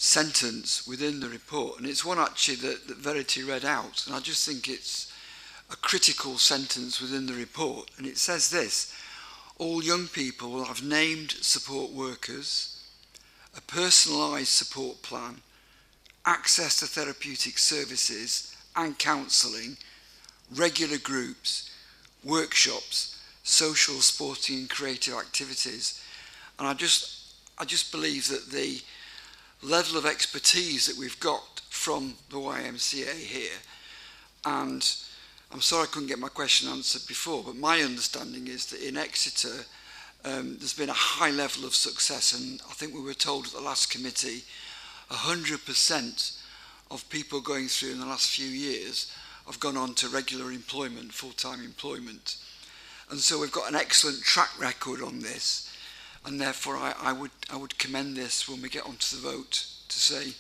sentence within the report, and it's one actually that Verity read out, and I just think it's a critical sentence within the report, and it says this: all young people will have named support workers, a personalised support plan, access to therapeutic services and counselling, regular groups, workshops, social, sporting and creative activities. And I just believe that the level of expertise that we've got from the YMCA here, and I'm sorry I couldn't get my question answered before, but my understanding is that in Exeter there's been a high level of success, and I think we were told at the last committee 100% of people going through in the last few years have gone on to regular employment, full-time employment. And so we've got an excellent track record on this, and therefore I would commend this when we get onto the vote to say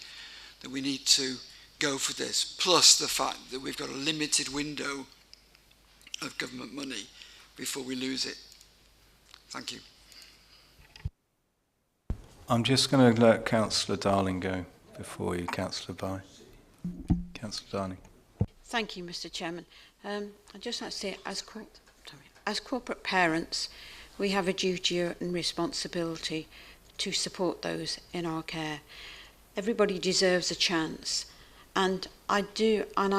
that we need to go for this, plus the fact that we've got a limited window of government money before we lose it. Thank you.
I'm just going to let Councillor Darling go before you, Councillor Bye. Councillor Darling.
Thank you, Mr. Chairman. I'd just like to say, as corporate parents, we have a duty and responsibility to support those in our care. Everybody deserves a chance, and I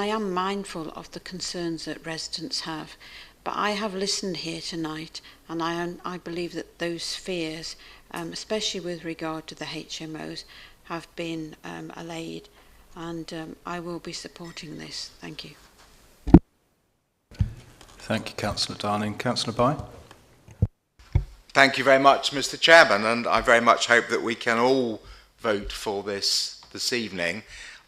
am mindful of the concerns that residents have, but I have listened here tonight, and I believe that those fears, especially with regard to the HMOs, have been allayed, and I will be supporting this. Thank you.
Thank you, Councillor Darling. Councillor Bye.
Thank you very much, Mr. Chairman, and I very much hope that we can all vote for this evening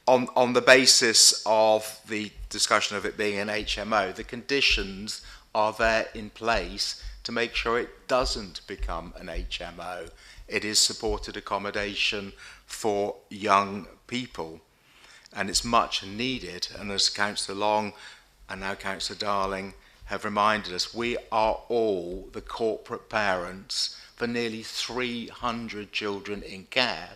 on the basis of the discussion of it being an HMO. The conditions are there in place to make sure it doesn't become an HMO. It is supported accommodation for young people, and it's much needed. And as Councillor Long and now Councillor Darling have reminded us, we are all the corporate parents for nearly 300 children in care,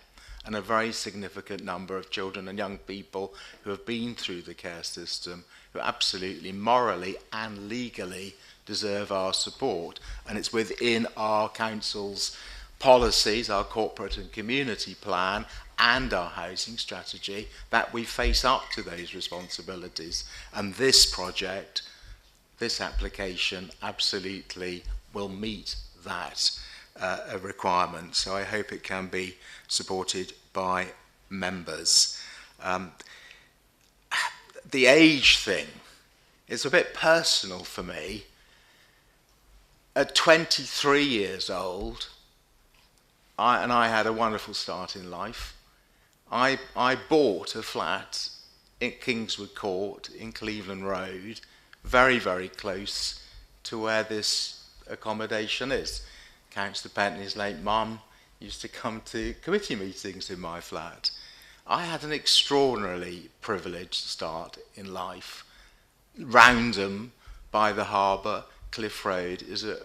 and a very significant number of children and young people who have been through the care system, who absolutely morally and legally deserve our support. And it's within our council's policies, our corporate and community plan and our housing strategy, that we face up to those responsibilities. And this project, this application, absolutely will meet that requirement. So I hope it can be supported by members. The age thing is a bit personal for me. At 23 years old, I had a wonderful start in life. I bought a flat in Kingswood Court in Cleveland Road, very, very close to where this accommodation is. Councillor Paignton's late mum used to come to committee meetings in my flat. I had an extraordinarily privileged start in life. Roundham by the harbour, Cliff Road, is a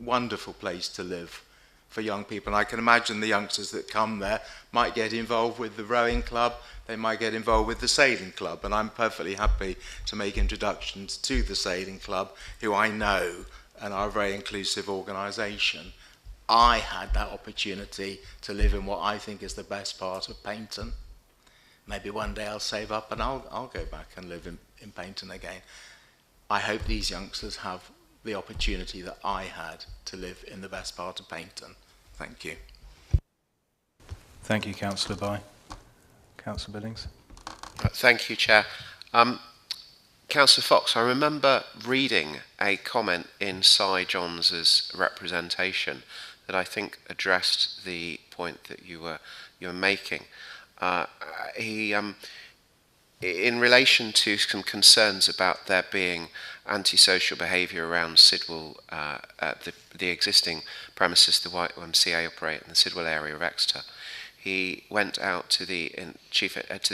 wonderful place to live for young people. And I can imagine the youngsters that come there might get involved with the rowing club, they might get involved with the sailing club, and I'm perfectly happy to make introductions to the sailing club, who I know and are a very inclusive organisation. I had that opportunity to live in what I think is the best part of Paignton. Maybe one day I'll save up and I'll go back and live in Paignton again. I hope these youngsters have the opportunity that I had to live in the best part of Paignton. Thank you.
Thank you, Councillor Bye. Councillor Billings.
Thank you, Chair. Councillor Fox, I remember reading a comment in Cy Johns' representation that I think addressed the point that you were making. In relation to some concerns about there being antisocial behaviour around Sidwell, the existing premises the YMCA operate in the Sidwell area of Exeter, he went out to the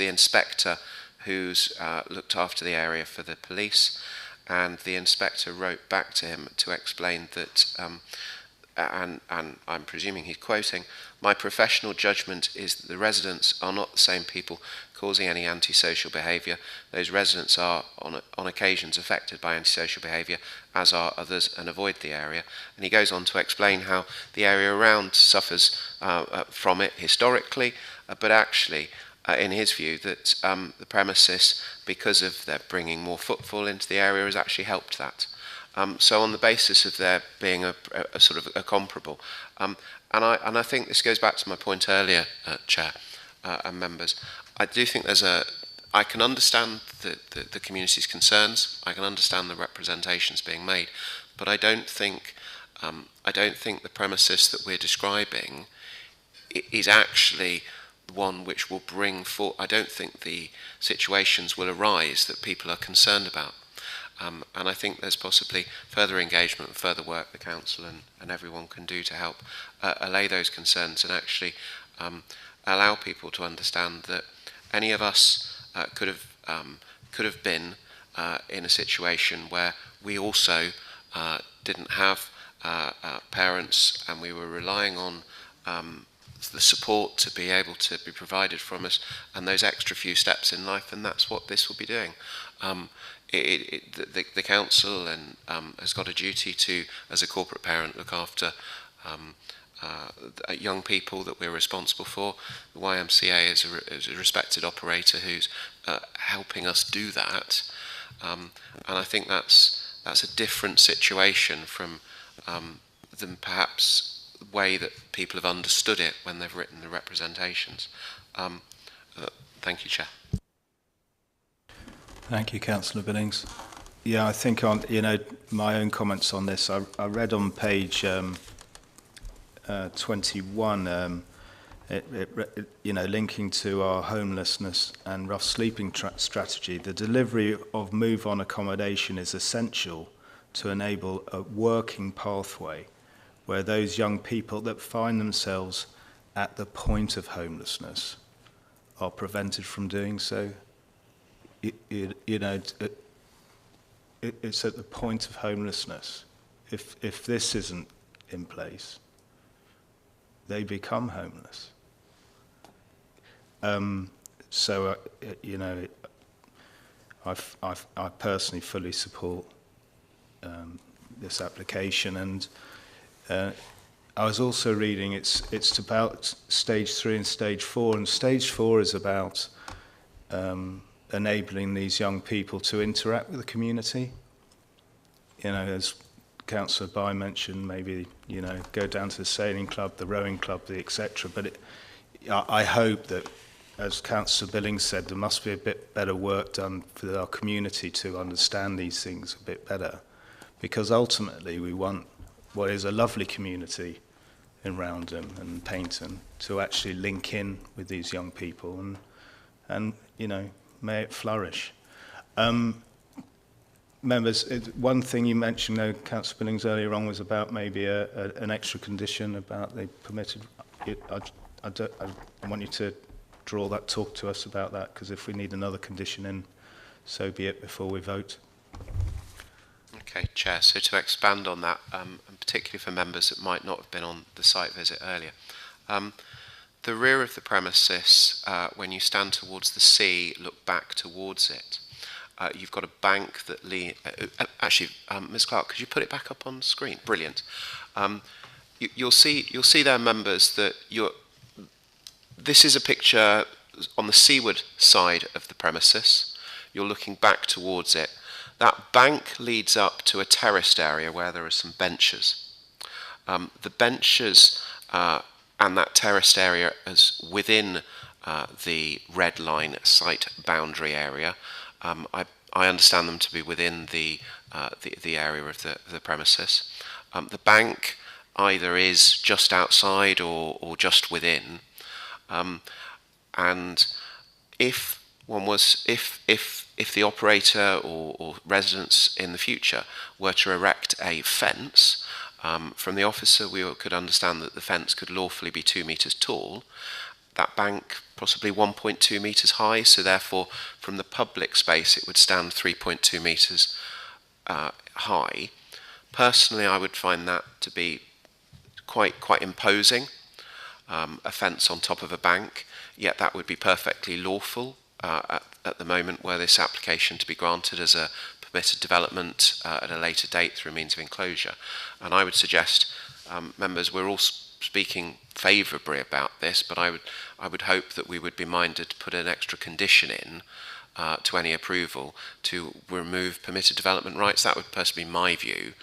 inspector who's looked after the area for the police, and the inspector wrote back to him to explain that and I'm presuming he's quoting, "My professional judgment is that the residents are not the same people causing any antisocial behaviour. Those residents are on occasions affected by antisocial behaviour, as are others, and avoid the area." And he goes on to explain how the area around suffers from it historically, but actually, in his view, that the premises, because of their bringing more footfall into the area, has actually helped that. So on the basis of there being a sort of a comparable, and I think this goes back to my point earlier, Chair and members. I do think I can understand the community's concerns. I can understand the representations being made, but I don't think the premises that we're describing is actually one which will bring forth. I don't think the situations will arise that people are concerned about. And I think there's possibly further engagement and further work the Council and everyone can do to help allay those concerns and actually allow people to understand that any of us could have been in a situation where we also didn't have parents and we were relying on the support to be able to be provided from us and those extra few steps in life, and that's what this will be doing. The council has got a duty to, as a corporate parent, look after young people that we're responsible for. The YMCA is a respected operator who's helping us do that, and I think that's a different situation from than perhaps the way that people have understood it when they've written the representations. Thank you, Chair.
Thank you, Councillor Billings. Yeah, I think on my own comments on this, I read on page 21, linking to our homelessness and rough sleeping strategy. The delivery of move-on accommodation is essential to enable a working pathway where those young people that find themselves at the point of homelessness are prevented from doing so. It's at the point of homelessness. If this isn't in place, they become homeless. I personally fully support this application, and I was also reading it's about stage 3 and stage 4, and stage 4 is about enabling these young people to interact with the community. As Councillor By mentioned, maybe go down to the sailing club, the rowing club, etc. But I hope that, as Councillor Billings said, there must be a bit better work done for our community to understand these things a bit better, because ultimately we want what is a lovely community in Roundham and Paignton to actually link in with these young people and may it flourish. Members, one thing you mentioned, though, Councillor Billings, earlier on was about maybe an extra condition about the permitted. I want you to talk to us about that, because if we need another condition in, so be it before we vote.
Okay, Chair. So to expand on that, and particularly for members that might not have been on the site visit earlier, the rear of the premises, when you stand towards the sea, look back towards it. You've got a bank that actually, Ms. Clark, could you put it back up on screen? Brilliant. You'll see there, members, that this is a picture on the seaward side of the premises. You're looking back towards it. That bank leads up to a terraced area where there are some benches. The benches and that terraced area is within the red line site boundary area. I understand them to be within the area of the premises. The bank either is just outside or just within. And if the operator or residents in the future were to erect a fence, from the officer we could understand that the fence could lawfully be 2 metres tall. That bank possibly 1.2 metres high, so therefore from the public space it would stand 3.2 metres high. Personally, I would find that to be quite imposing, a fence on top of a bank, yet that would be perfectly lawful at the moment were this application to be granted as a permitted development at a later date through means of enclosure. And I would suggest, members, we're all speaking favourably about this, but I would hope that we would be minded to put an extra condition in to any approval to remove permitted development rights. That would personally be my view,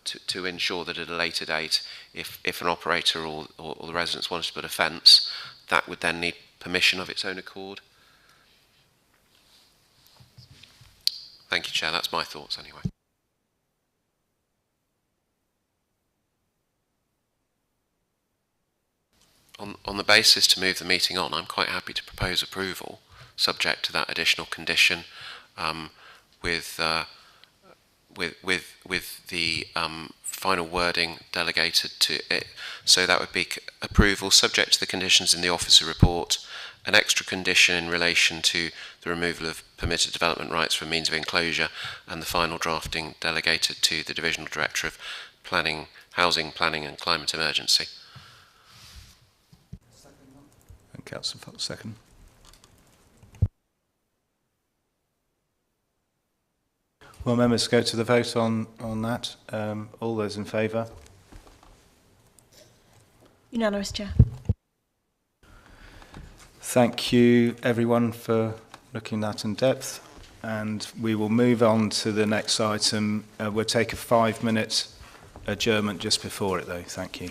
to ensure that at a later date, if an operator or the residents wanted to put a fence, that would then need permission of its own accord. Thank you, Chair. That's my thoughts anyway. On the basis to move the meeting on, I'm quite happy to propose approval, subject to that additional condition, with the final wording delegated to it. So that would be approval subject to the conditions in the officer report, an extra condition in relation to the removal of permitted development rights for means of enclosure, and the final drafting delegated to the Divisional Director of Planning, Housing, Planning and Climate Emergency.
And Councillor Fox, second. Well, members, go to the vote on that. All those in favour?
Unanimous, Chair.
Thank you, everyone, for looking at that in depth. And we will move on to the next item. We'll take a 5-minute adjournment just before it, though. Thank you.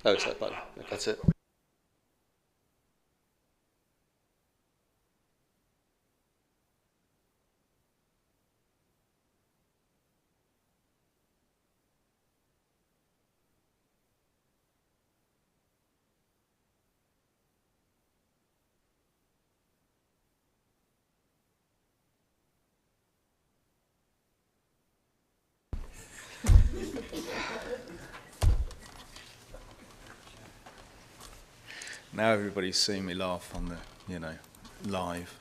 Oh, it's that button. That's it.
Now everybody's seeing me laugh on the, live.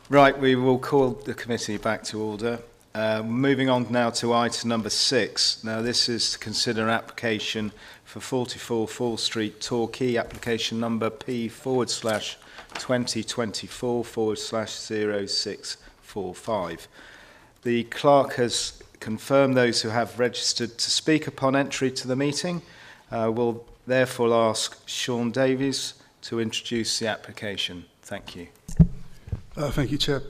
Right, we will call the committee back to order. Moving on now to item number 6. Now this is to consider an application for 44 Fore Street, Torquay, application number P/2024/0645. The clerk has confirmed those who have registered to speak upon entry to the meeting. Will therefore ask Sean Davies to introduce the application. Thank you.
Thank you, Chair.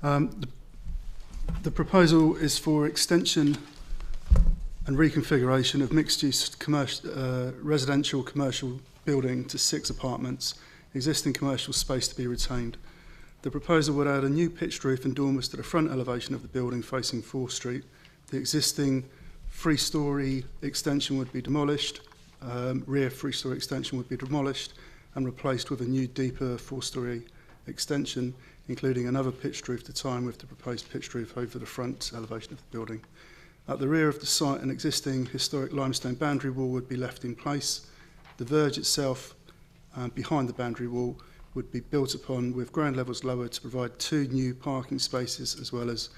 The proposal is for extension and reconfiguration of mixed-use residential commercial building to 6 apartments, existing commercial space to be retained. The proposal would add a new pitched roof and dormers to the front elevation of the building facing Fore Street. The existing 3-storey extension would be demolished. Rear 3-storey extension would be demolished and replaced with a new deeper 4-storey extension, including another pitched roof to tie in with the proposed pitched roof over the front elevation of the building. At the rear of the site, an existing historic limestone boundary wall would be left in place. The verge itself behind the boundary wall would be built upon with ground levels lowered to provide 2 new parking spaces, as well as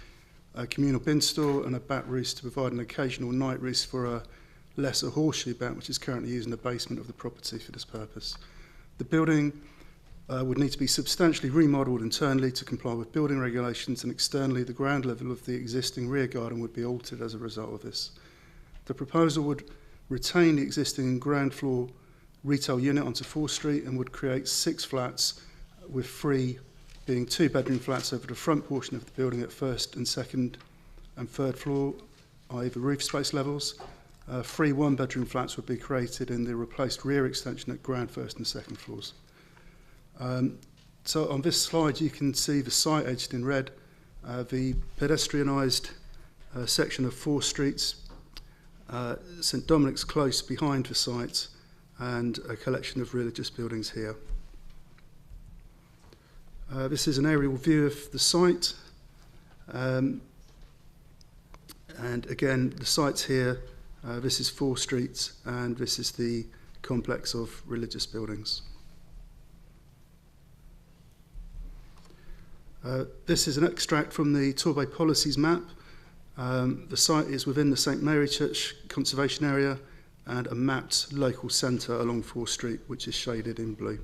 a communal bin store and a bat roost to provide an occasional night roost for a lesser horseshoe bat, which is currently used in the basement of the property for this purpose. The building would need to be substantially remodelled internally to comply with building regulations, and externally the ground level of the existing rear garden would be altered as a result of this. The proposal would retain the existing ground floor retail unit onto Fore Street and would create 6 flats, with 3 being 2-bedroom flats over the front portion of the building at 1st and 2nd and 3rd floor, i.e. the roof space levels. 3 1-bedroom flats would be created in the replaced rear extension at ground 1st and 2nd floors. So on this slide you can see the site edged in red, the pedestrianised section of Fore Street, St Dominic's Close behind the site, and a collection of religious buildings here. This is an aerial view of the site, and again the site's here. This is Fore Street, and this is the complex of religious buildings. This is an extract from the Torbay Policies map. The site is within the St Mary Church conservation area and a mapped local centre along Fore Street, which is shaded in blue.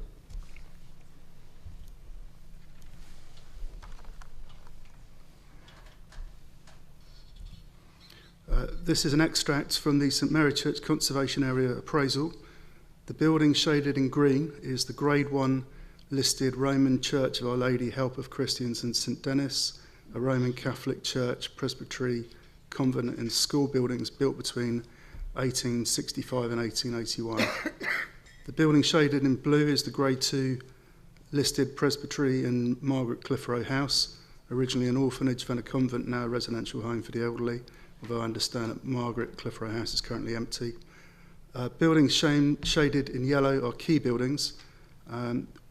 This is an extract from the St Mary Church conservation area appraisal. The building shaded in green is the Grade 1 listed Roman Church of Our Lady Help of Christians in St Denis, a Roman Catholic church, presbytery, convent and school buildings built between 1865 and 1881. The building shaded in blue is the Grade 2 listed presbytery in Margaret Clitheroe House, originally an orphanage, then a convent, now a residential home for the elderly, although I understand that Margaret Clitheroe House is currently empty. Buildings shaded in yellow are key buildings,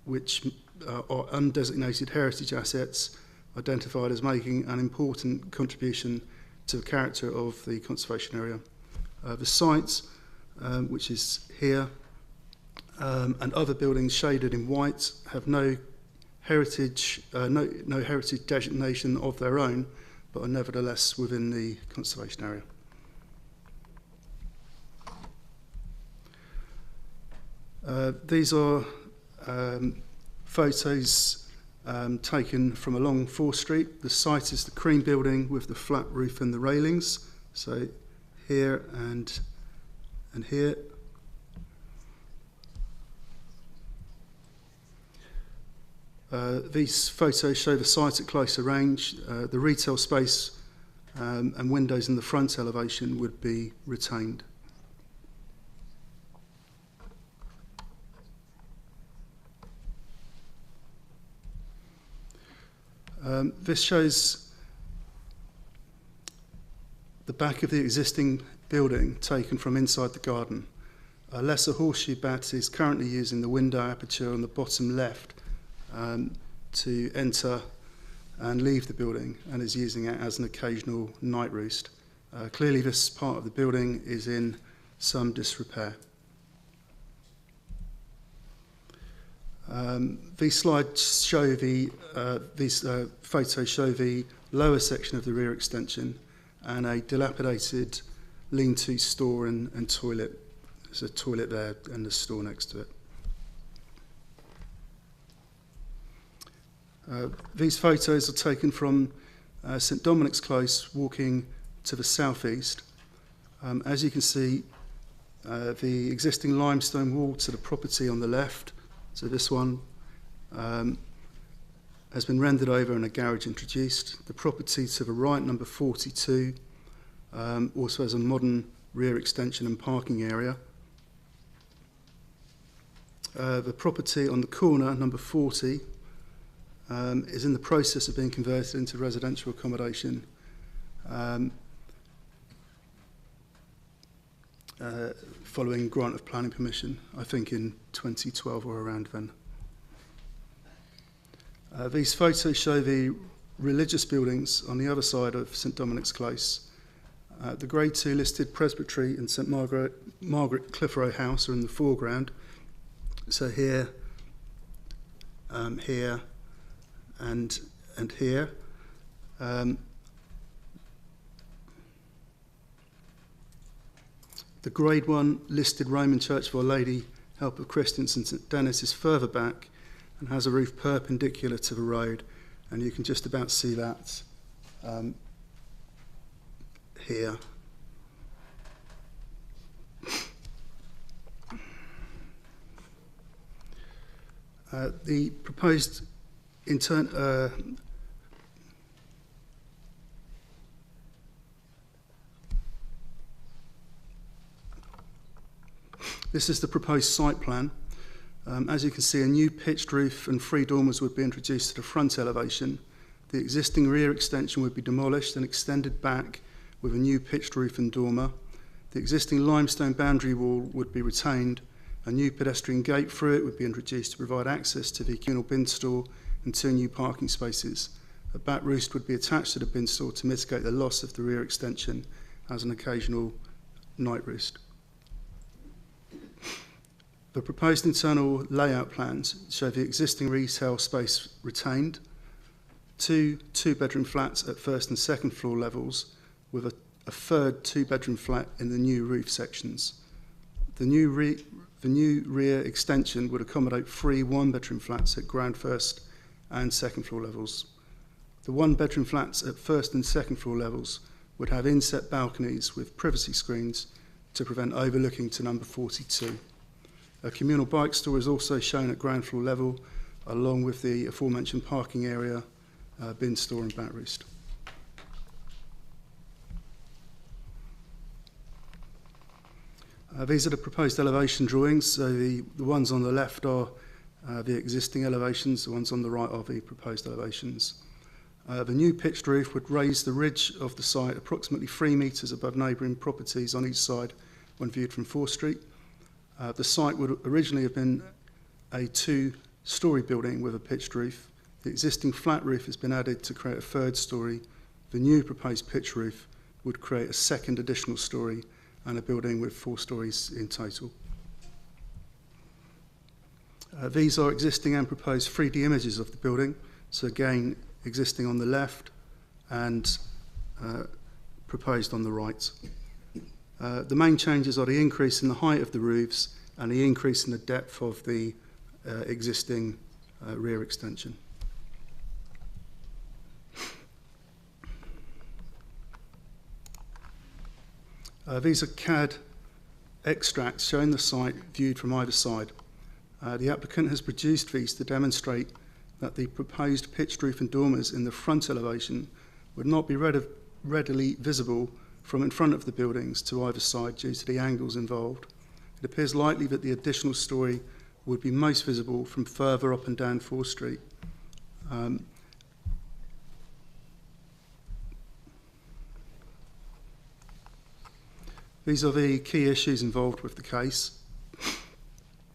which are undesignated heritage assets identified as making an important contribution to the character of the conservation area. The site, which is here, and other buildings shaded in white have no heritage designation of their own, but are nevertheless within the conservation area. These are photos taken from along Fore Street. The site is the cream building with the flat roof and the railings. So here and here. These photos show the site at closer range. The retail space and windows in the front elevation would be retained. This shows the back of the existing building taken from inside the garden. A lesser horseshoe bat is currently using the window aperture on the bottom left to enter and leave the building, and is using it as an occasional night roost. Clearly this part of the building is in some disrepair. These slides show these photos show the lower section of the rear extension and a dilapidated lean-to store and toilet. There's a toilet there and a store next to it. These photos are taken from St Dominic's Close, walking to the southeast. As you can see, the existing limestone wall to the property on the left, so this one, has been rendered over and a garage introduced. The property to the right, number 42, also has a modern rear extension and parking area. The property on the corner, number 40, is in the process of being converted into residential accommodation. Following grant of planning permission, I think in 2012 or around then. These photos show the religious buildings on the other side of St Dominic's Close. The Grade 2 listed presbytery and St Margaret Clitheroe House are in the foreground. So here, here, and here. The Grade 1 listed Roman Church of Our Lady, Help of Christians in St Dennis is further back and has a roof perpendicular to the road, and you can just about see that here. The proposed this is the proposed site plan. As you can see, a new pitched roof and 3 dormers would be introduced to the front elevation. The existing rear extension would be demolished and extended back with a new pitched roof and dormer. The existing limestone boundary wall would be retained. A new pedestrian gate through it would be introduced to provide access to the communal bin store and 2 new parking spaces. A bat roost would be attached to the bin store to mitigate the loss of the rear extension as an occasional night roost. The proposed internal layout plans show the existing retail space retained, 2 two-bedroom flats at first and second floor levels, with a third 2-bedroom flat in the new roof sections. The new rear extension would accommodate 3 one-bedroom flats at ground first and second floor levels. The 1-bedroom flats at first and second floor levels would have inset balconies with privacy screens to prevent overlooking to number 42. A communal bike store is also shown at ground floor level, along with the aforementioned parking area, bin store and bat roost. These are the proposed elevation drawings. So the ones on the left are the existing elevations, the ones on the right are the proposed elevations. The new pitched roof would raise the ridge of the site approximately 3 metres above neighbouring properties on each side when viewed from Fore Street. The site would originally have been a 2-storey building with a pitched roof. The existing flat roof has been added to create a 3rd storey. The new proposed pitch roof would create a 2nd additional storey and a building with 4 storeys in total. These are existing and proposed 3D images of the building. So again, existing on the left and proposed on the right. The main changes are the increase in the height of the roofs and the increase in the depth of the existing rear extension. These are CAD extracts showing the site viewed from either side. The applicant has produced these to demonstrate that the proposed pitched roof and dormers in the front elevation would not be readily visible from in front of the buildings to either side due to the angles involved. It appears likely that the additional storey would be most visible from further up and down Fore Street. vis-à-vis key issues involved with the case.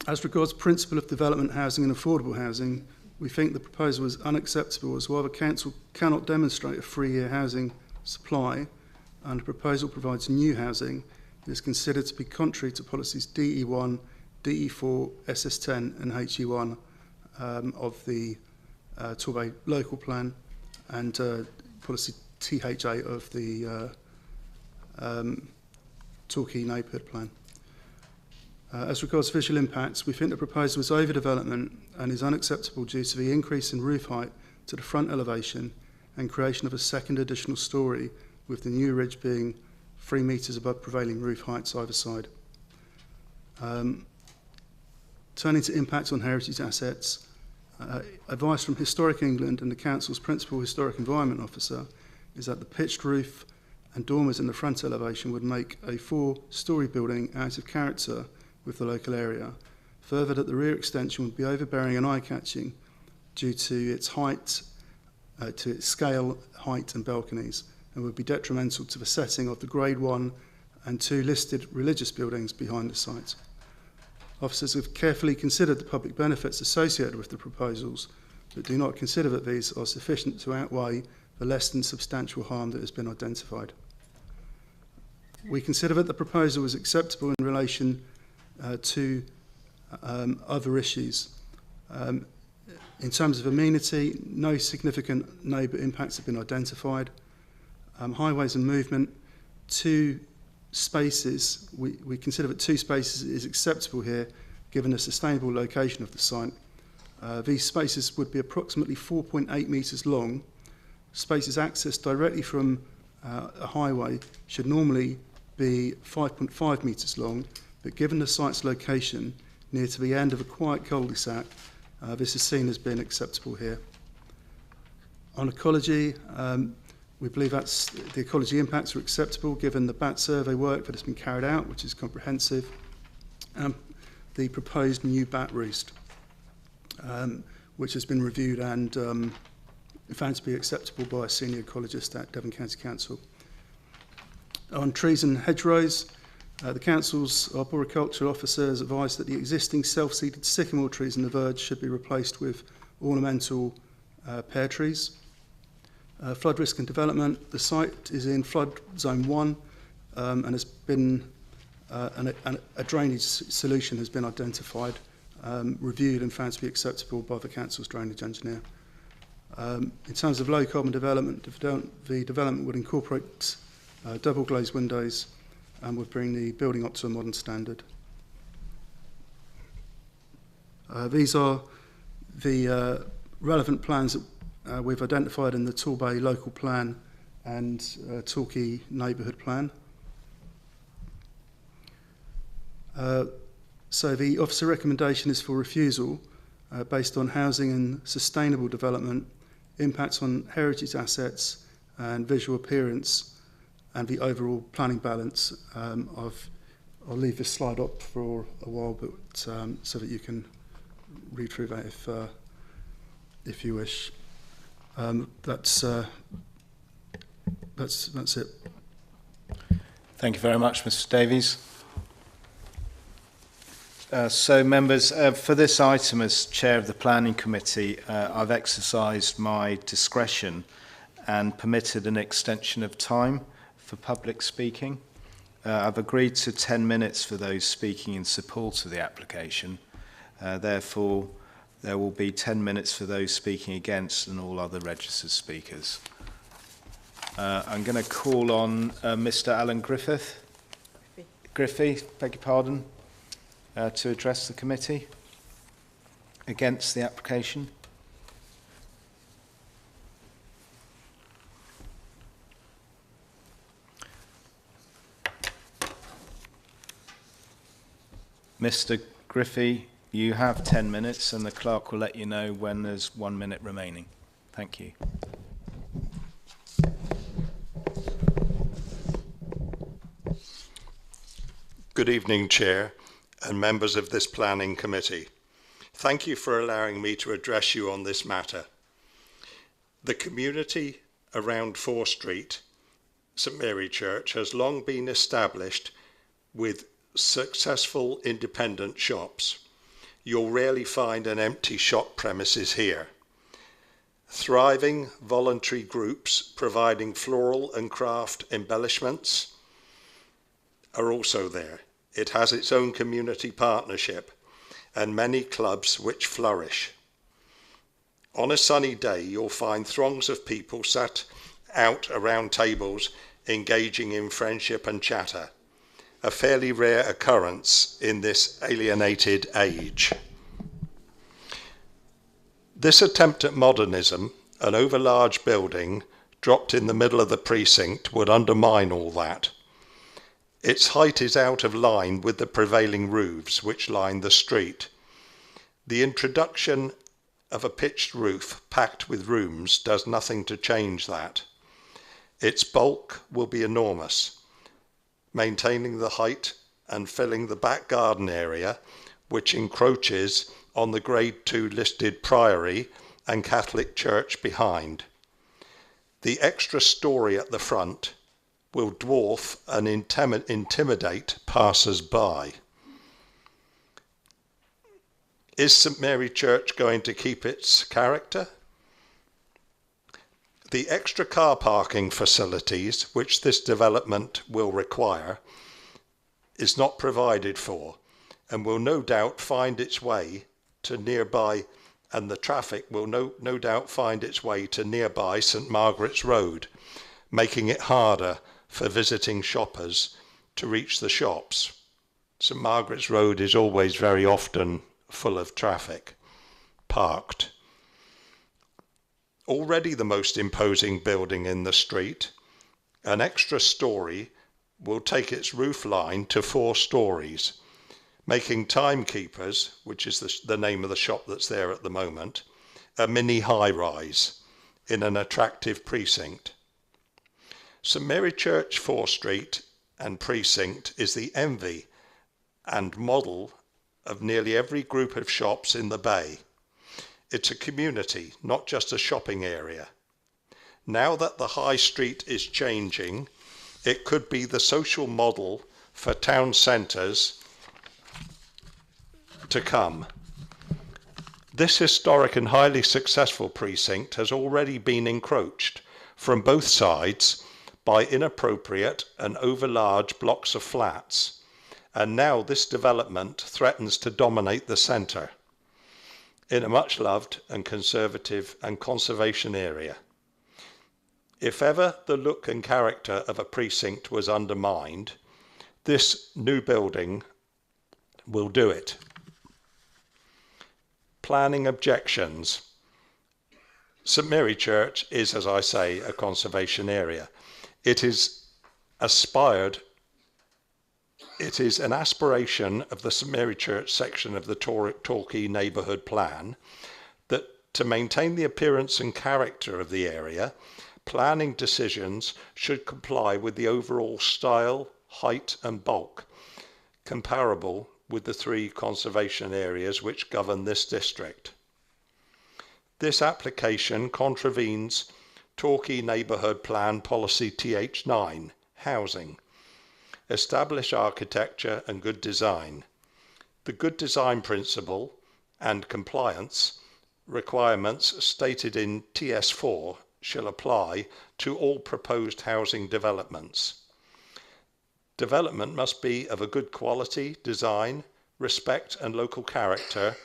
As regards principle of development housing and affordable housing, we think the proposal is unacceptable as while the council cannot demonstrate a 3-year housing supply and the proposal provides new housing, it is considered to be contrary to policies DE1, DE4, SS10 and HE1 of the Torbay local plan and policy TH8 of the Torquay neighbourhood plan. As regards visual impacts, we think the proposal is overdevelopment and is unacceptable due to the increase in roof height to the front elevation and creation of a second additional storey, with the new ridge being 3 metres above prevailing roof heights either side. Turning to impacts on heritage assets, advice from Historic England and the Council's Principal Historic Environment Officer is that the pitched roof and dormers in the front elevation would make a 4-storey building out of character with the local area. Further, that the rear extension would be overbearing and eye-catching due to its height, to its scale, height and balconies, and would be detrimental to the setting of the Grade 1 and 2 listed religious buildings behind the site. Officers have carefully considered the public benefits associated with the proposals, but do not consider that these are sufficient to outweigh the less than substantial harm that has been identified. We consider that the proposal is acceptable in relation to other issues. In terms of amenity, no significant neighbour impacts have been identified. Highways and movement, 2 spaces, we consider that 2 spaces is acceptable here given the sustainable location of the site. These spaces would be approximately 4.8 metres long. Spaces accessed directly from a highway should normally be 5.5 metres long, but given the site's location near to the end of a quiet cul-de-sac, this is seen as being acceptable here. On ecology, we believe that's the ecology impacts are acceptable given the bat survey work that has been carried out, which is comprehensive, and the proposed new bat roost, which has been reviewed and found to be acceptable by a senior ecologist at Devon County Council. On trees and hedgerows, the Council's arboriculture officers advised that the existing self-seeded sycamore trees in the verge should be replaced with ornamental pear trees. Flood risk and development, the site is in flood zone 1 and has been a drainage solution has been identified, reviewed and found to be acceptable by the Council's drainage engineer. In terms of low carbon development, the development would incorporate double glazed windows and would bring the building up to a modern standard. These are the relevant plans that we've identified in the Torbay local plan and Torquay neighbourhood plan. So the officer recommendation is for refusal based on housing and sustainable development, impacts on heritage assets and visual appearance, and the overall planning balance. I'll leave this slide up for a while, but so that you can read through that if you wish. That's it.
Thank you very much, Mr. Davies. So, members, for this item, as chair of the planning committee, I've exercised my discretion and permitted an extension of time for public speaking. I've agreed to 10 minutes for those speaking in support of the application. Therefore, there will be 10 minutes for those speaking against and all other registered speakers. I'm going to call on Mr. Alan Griffith, beg your pardon, to address the committee against the application. Mr. Griffey, you have 10 minutes and the clerk will let you know when there's 1 minute remaining. Thank you.
Good evening, Chair and members of this planning committee. Thank you for allowing me to address you on this matter. The community around Fore Street, St Mary Church, has long been established with successful independent shops. You'll rarely find an empty shop premises here. Thriving voluntary groups providing floral and craft embellishments are also there. It has its own community partnership and many clubs which flourish. On a sunny day, you'll find throngs of people sat out around tables engaging in friendship and chatter, a fairly rare occurrence in this alienated age. This attempt at modernism, an overlarge building dropped in the middle of the precinct, would undermine all that. Its height is out of line with the prevailing roofs which line the street. The introduction of a pitched roof packed with rooms does nothing to change that. Its bulk will be enormous, maintaining the height and filling the back garden area, which encroaches on the Grade 2 listed priory and Catholic church behind. The extra story at the front will dwarf and intimidate passers-by. Is St Mary Church going to keep its character? The extra car parking facilities which this development will require is not provided for and will no doubt find its way to nearby, and the traffic will no doubt find its way to nearby St Margaret's Road, making it harder for visiting shoppers to reach the shops. St Margaret's Road is always very often full of traffic, parked. Already the most imposing building in the street, an extra story will take its roof line to 4 stories, making Timekeepers, which is the name of the shop that's there at the moment, a mini high-rise in an attractive precinct. St Mary Church, Fore Street and precinct is the envy and model of nearly every group of shops in the Bay. It's a community, not just a shopping area. Now that the high street is changing, it could be the social model for town centres to come. This historic and highly successful precinct has already been encroached from both sides by inappropriate and overlarge blocks of flats, and now this development threatens to dominate the centre in a much loved and conservative and conservation area. If ever the look and character of a precinct was undermined, this new building will do it. Planning objections. St Mary Church is, as I say, a conservation area. It is an aspiration of the St Mary Church section of the Torquay neighbourhood plan that to maintain the appearance and character of the area, planning decisions should comply with the overall style, height and bulk, comparable with the 3 conservation areas which govern this district. This application contravenes Torquay Neighbourhood Plan Policy TH9, Housing, Establish Architecture and Good Design. The Good Design Principle and compliance requirements stated in TS4 shall apply to all proposed housing developments. Development must be of a good quality, design, respect and local character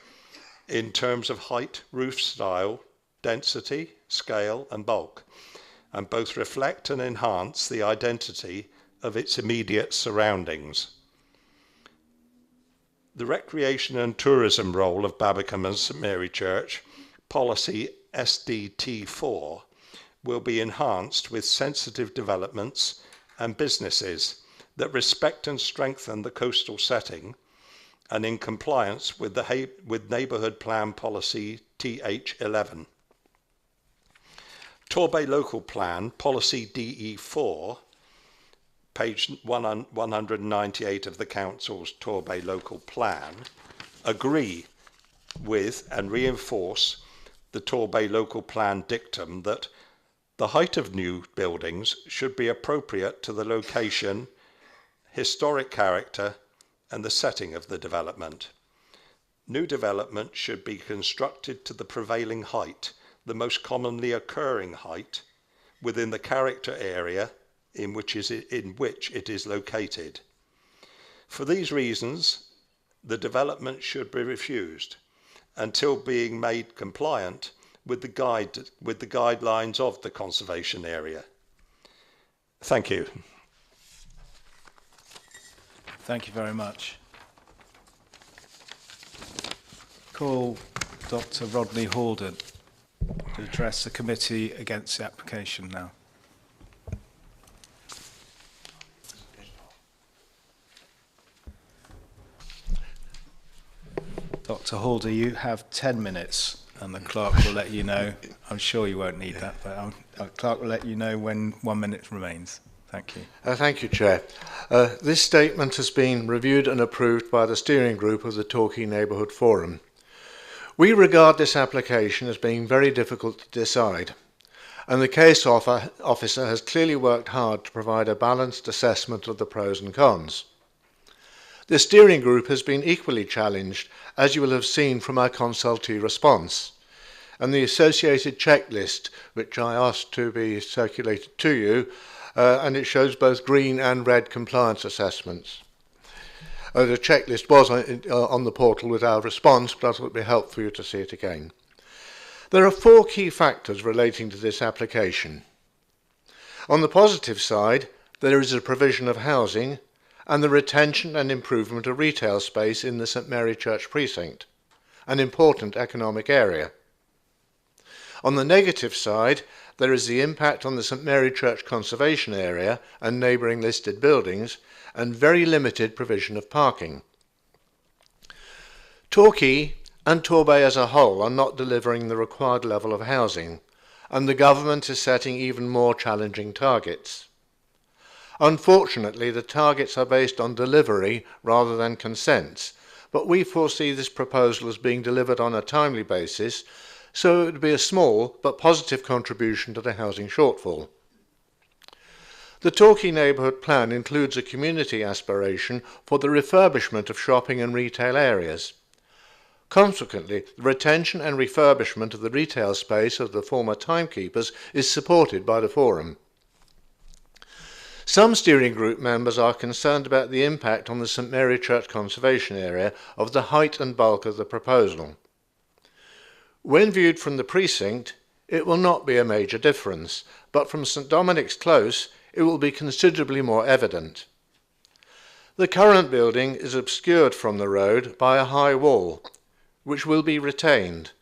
in terms of height, roof style, density, scale and bulk, and both reflect and enhance the identity of its immediate surroundings. The recreation and tourism role of Babbacombe and St Mary Church, policy SDT4, will be enhanced with sensitive developments and businesses that respect and strengthen the coastal setting and in compliance with Neighbourhood Plan Policy TH11. Torbay Local Plan Policy DE4, page 198 of the Council's Torbay Local Plan, agree with and reinforce the Torbay Local Plan dictum that the height of new buildings should be appropriate to the location, historic character, and the setting of the development. New development should be constructed to the prevailing height, the most commonly occurring height, within the character area in which it is located. For these reasons, the development should be refused until being made compliant with the guidelines of the conservation area. Thank you.
Thank you very much. Call Dr. Rodney Haldon to address the committee against the application now. Dr. Halder, you have 10 minutes and the clerk will let you know. I'm sure you won't need that, but our clerk will let you know when 1 minute remains. Thank you.
Thank you, Chair. This statement has been reviewed and approved by the steering group of the Torquay Neighbourhood Forum. We regard this application as being very difficult to decide, and the case officer has clearly worked hard to provide a balanced assessment of the pros and cons. The steering group has been equally challenged, as you will have seen from our consultee response, and the associated checklist, which I asked to be circulated to you, and it shows both green and red compliance assessments. The checklist was on the portal with our response, but I thought it would be helpful for you to see it again. There are 4 key factors relating to this application. On the positive side, there is a provision of housing and the retention and improvement of retail space in the St Mary Church precinct, an important economic area. On the negative side, there is the impact on the St Mary Church conservation area and neighbouring listed buildings, and very limited provision of parking. Torquay and Torbay as a whole are not delivering the required level of housing, and the government is setting even more challenging targets. Unfortunately, the targets are based on delivery rather than consents, but we foresee this proposal as being delivered on a timely basis, so it would be a small but positive contribution to the housing shortfall. The Torquay Neighbourhood Plan includes a community aspiration for the refurbishment of shopping and retail areas. Consequently, the retention and refurbishment of the retail space of the former timekeepers is supported by the Forum. Some steering group members are concerned about the impact on the St Mary Church conservation area of the height and bulk of the proposal. When viewed from the precinct, it will not be a major difference, but from St Dominic's Close, it will be considerably more evident. The current building is obscured from the road by a high wall, which will be retained,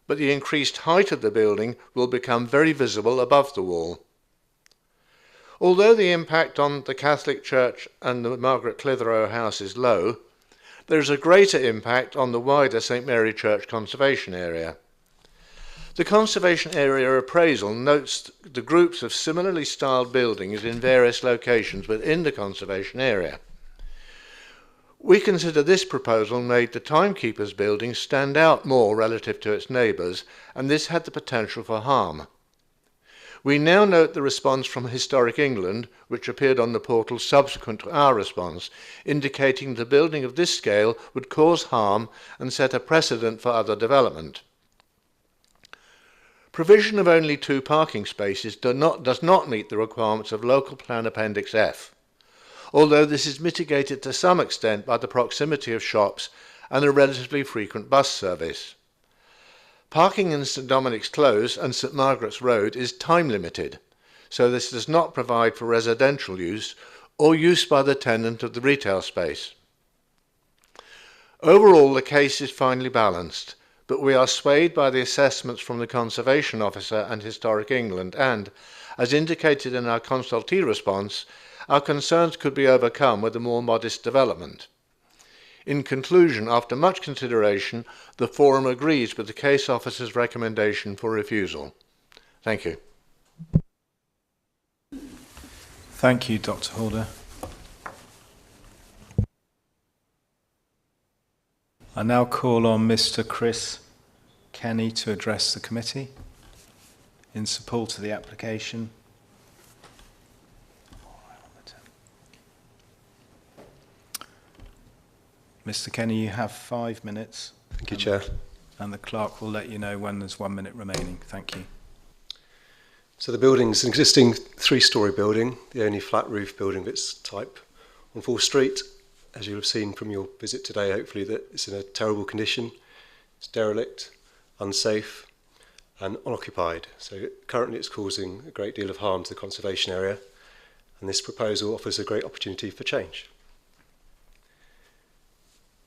but the increased height of the building will become very visible above the wall. Although the impact on the Catholic Church and the Margaret Clitheroe House is low, there is a greater impact on the wider St Mary Church conservation area. The conservation area appraisal notes the groups of similarly styled buildings in various locations within the conservation area. We consider this proposal made the timekeepers building stand out more relative to its neighbours, and this had the potential for harm. We now note the response from Historic England, which appeared on the portal subsequent to our response, indicating the building of this scale would cause harm and set a precedent for other development. Provision of only 2 parking spaces does not meet the requirements of Local Plan Appendix F, although this is mitigated to some extent by the proximity of shops and a relatively frequent bus service. Parking in St Dominic's Close and St Margaret's Road is time limited, so this does not provide for residential use or use by the tenant of the retail space. Overall, the case is finely balanced, but we are swayed by the assessments from the Conservation Officer and Historic England and, as indicated in our consultee response, our concerns could be overcome with a more modest development. In conclusion, after much consideration, the Forum agrees with the case officer's recommendation for refusal. Thank you.
Thank you, Dr. Halder. I now call on Mr. Chris Kenny to address the committee in support of the application. Mr. Kenny, you have 5 minutes.
Thank you, Chair.
And the clerk will let you know when there's 1 minute remaining. Thank you.
So the building is an existing 3-storey building, the only flat roof building of its type on Fore Street. As you'll have seen from your visit today, hopefully, that it's in a terrible condition. It's derelict, unsafe and unoccupied. So currently it's causing a great deal of harm to the conservation area, and this proposal offers a great opportunity for change.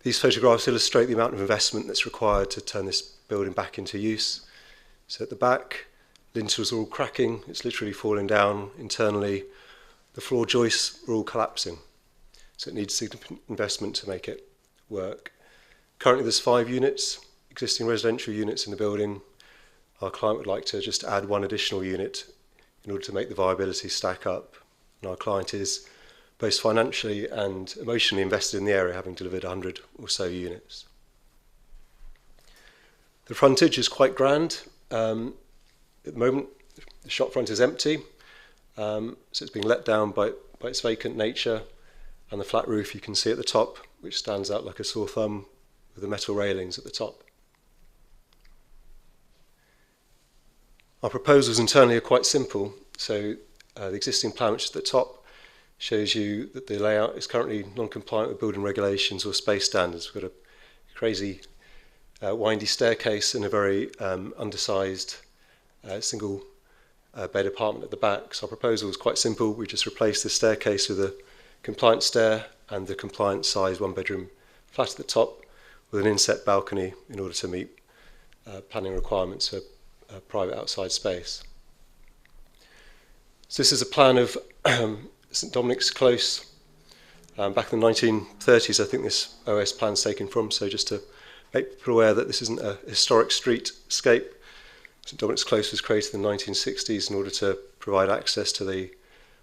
These photographs illustrate the amount of investment that's required to turn this building back into use. So at the back, lintels are all cracking, it's literally falling down internally. The floor joists are all collapsing. So it needs significant investment to make it work. Currently there's 5 units, existing residential units in the building. Our client would like to just add 1 additional unit in order to make the viability stack up. And our client is both financially and emotionally invested in the area, having delivered 100 or so units. The frontage is quite grand. At the moment, the shop front is empty, so it's being let down by its vacant nature, and the flat roof you can see at the top, which stands out like a sore thumb with the metal railings at the top. Our proposals internally are quite simple. So the existing plan, which is at the top, shows you that the layout is currently non-compliant with building regulations or space standards. We've got a crazy windy staircase and a very undersized single bed apartment at the back. So our proposal is quite simple. We just replace the staircase with a compliant stair and the compliant size 1-bedroom flat at the top with an inset balcony in order to meet planning requirements for private outside space. So this is a plan of St Dominic's Close. Back in the 1930s, I think this OS plan's taken from, so just to make people aware that this isn't a historic streetscape. St Dominic's Close was created in the 1960s in order to provide access to the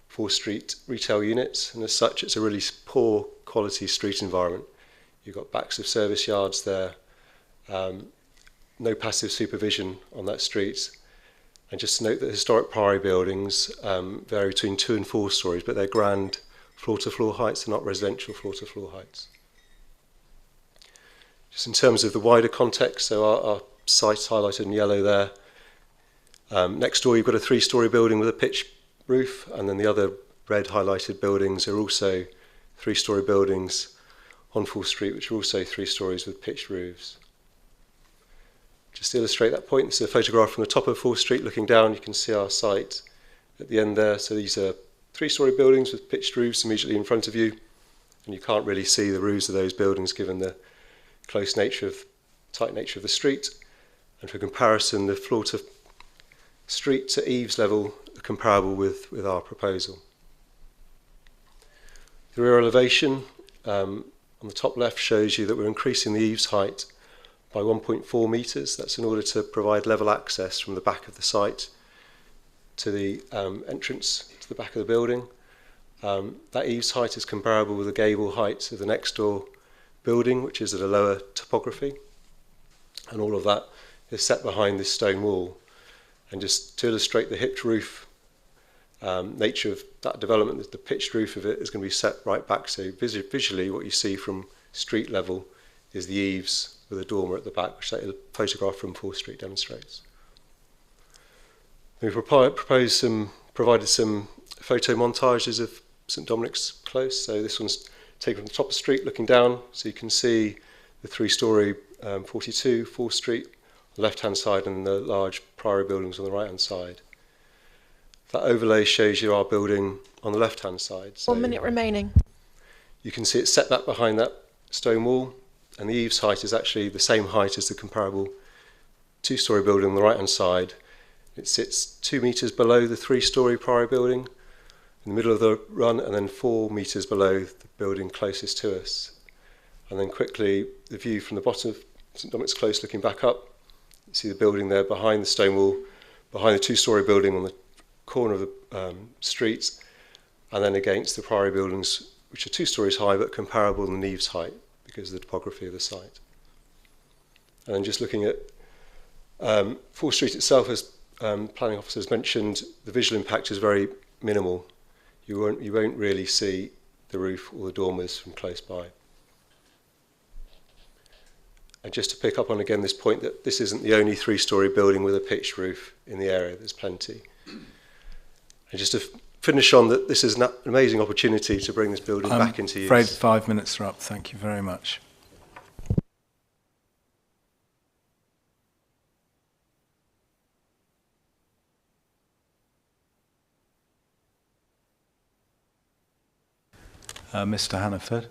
Fore Street retail units, and as such it's a really poor quality street environment. You've got backs of service yards there, no passive supervision on that street. And just to note that historic priory buildings vary between 2 and 4 stories, but they're grand floor-to-floor heights, they're not residential floor-to-floor heights. Just in terms of the wider context, so our site's highlighted in yellow there. Next door you've got a 3-storey building with a pitched roof, and then the other red highlighted buildings are also 3-storey buildings on Fore Street, which are also 3 stories with pitched roofs. Just to illustrate that point, this is a photograph from the top of Fore Street looking down. You can see our site at the end there. So these are 3-storey buildings with pitched roofs immediately in front of you, and you can't really see the roofs of those buildings given the close nature tight nature of the street. And for comparison, the floor to street to eaves level are comparable with our proposal. The rear elevation on the top left shows you that we're increasing the eaves height by 1.4 metres. That's in order to provide level access from the back of the site to the entrance to the back of the building. That eaves height is comparable with the gable height of the next door building, which is at a lower topography. And all of that is set behind this stone wall. And just to illustrate the hipped roof nature of that development, the pitched roof of it is going to be set right back. So visually what you see from street level is the eaves with a dormer at the back, which that photograph from Fore Street demonstrates. We've provided some photo montages of St Dominic's Close. So this one's taken from the top of the street looking down, so you can see the 3-storey 42 Fore Street on the left-hand side and the large priory buildings on the right-hand side. That overlay shows you our building on the left-hand side. So
1 minute remaining.
You can see it's set back behind that stone wall, and the eaves height is actually the same height as the comparable 2-storey building on the right-hand side. It sits 2 metres below the 3-storey priory building in the middle of the run, and then 4 metres below the building closest to us. And then quickly, the view from the bottom of St Dominic's Close looking back up, you see the building there behind the stone wall, behind the 2-storey building on the corner of the street, and then against the priory buildings, which are 2 stories high but comparable in eaves height because of the topography of the site. And then just looking at Fore Street itself, as planning officers mentioned, the visual impact is very minimal. You won't really see the roof or the dormers from close by. And just to pick up on again this point that this isn't the only three-storey building with a pitched roof in the area, there's plenty. And just to finish on that, this is an amazing opportunity to bring this building back into use.
I'm afraid 5 minutes are up. Thank you very much. Mr. Hannaford,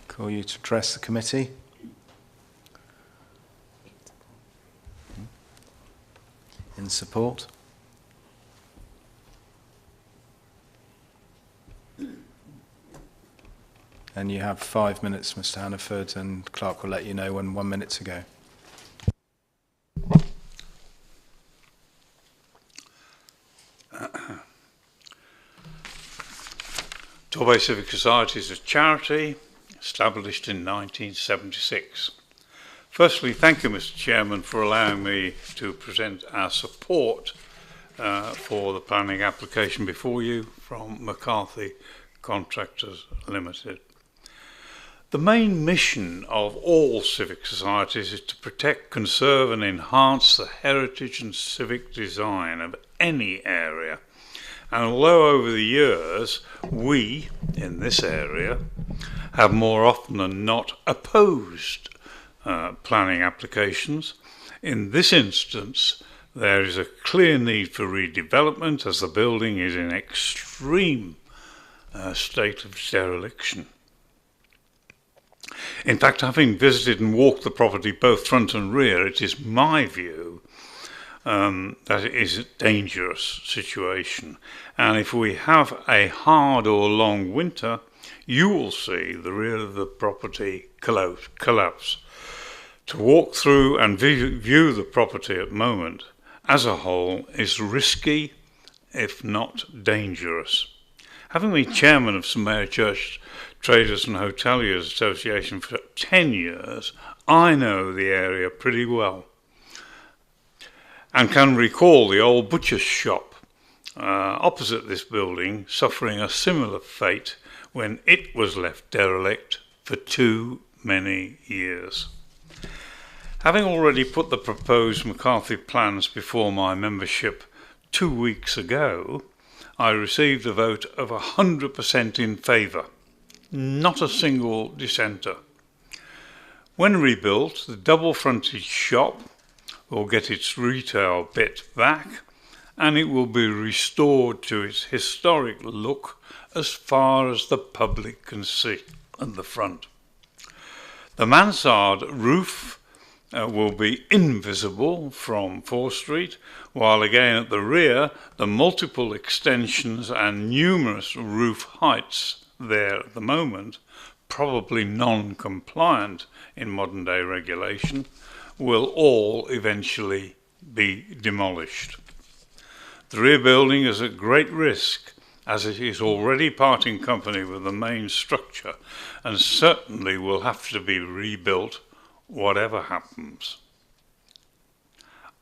call you to address the committee. In support. And you have 5 minutes, Mr. Hannaford, and clerk will let you know when 1 minute to go.
Torbay Civic Society is a charity established in 1976. Firstly, thank you, Mr. Chairman, for allowing me to present our support for the planning application before you from McCarthy Contractors Limited. The main mission of all civic societies is to protect, conserve and enhance the heritage and civic design of any area. And although over the years we, in this area, have more often than not opposed planning applications, in this instance there is a clear need for redevelopment as the building is in extreme state of dereliction. In fact, having visited and walked the property both front and rear, it is my view that it is a dangerous situation. And if we have a hard or long winter, you will see the rear of the property collapse. To walk through and view the property at the moment as a whole is risky, if not dangerous. Having been chairman of St Mary Church Traders and Hoteliers Association for 10 years, I know the area pretty well and can recall the old butcher's shop opposite this building suffering a similar fate when it was left derelict for too many years. Having already put the proposed McCarthy plans before my membership 2 weeks ago, I received a vote of 100% in favour, not a single dissenter. When rebuilt, the double-fronted shop will get its retail bit back and it will be restored to its historic look as far as the public can see at the front. The mansard roof will be invisible from Fore Street, while again at the rear the multiple extensions and numerous roof heights there at the moment, probably non-compliant in modern day regulation, will all eventually be demolished. The rear building is at great risk as it is already parting company with the main structure and certainly will have to be rebuilt whatever happens.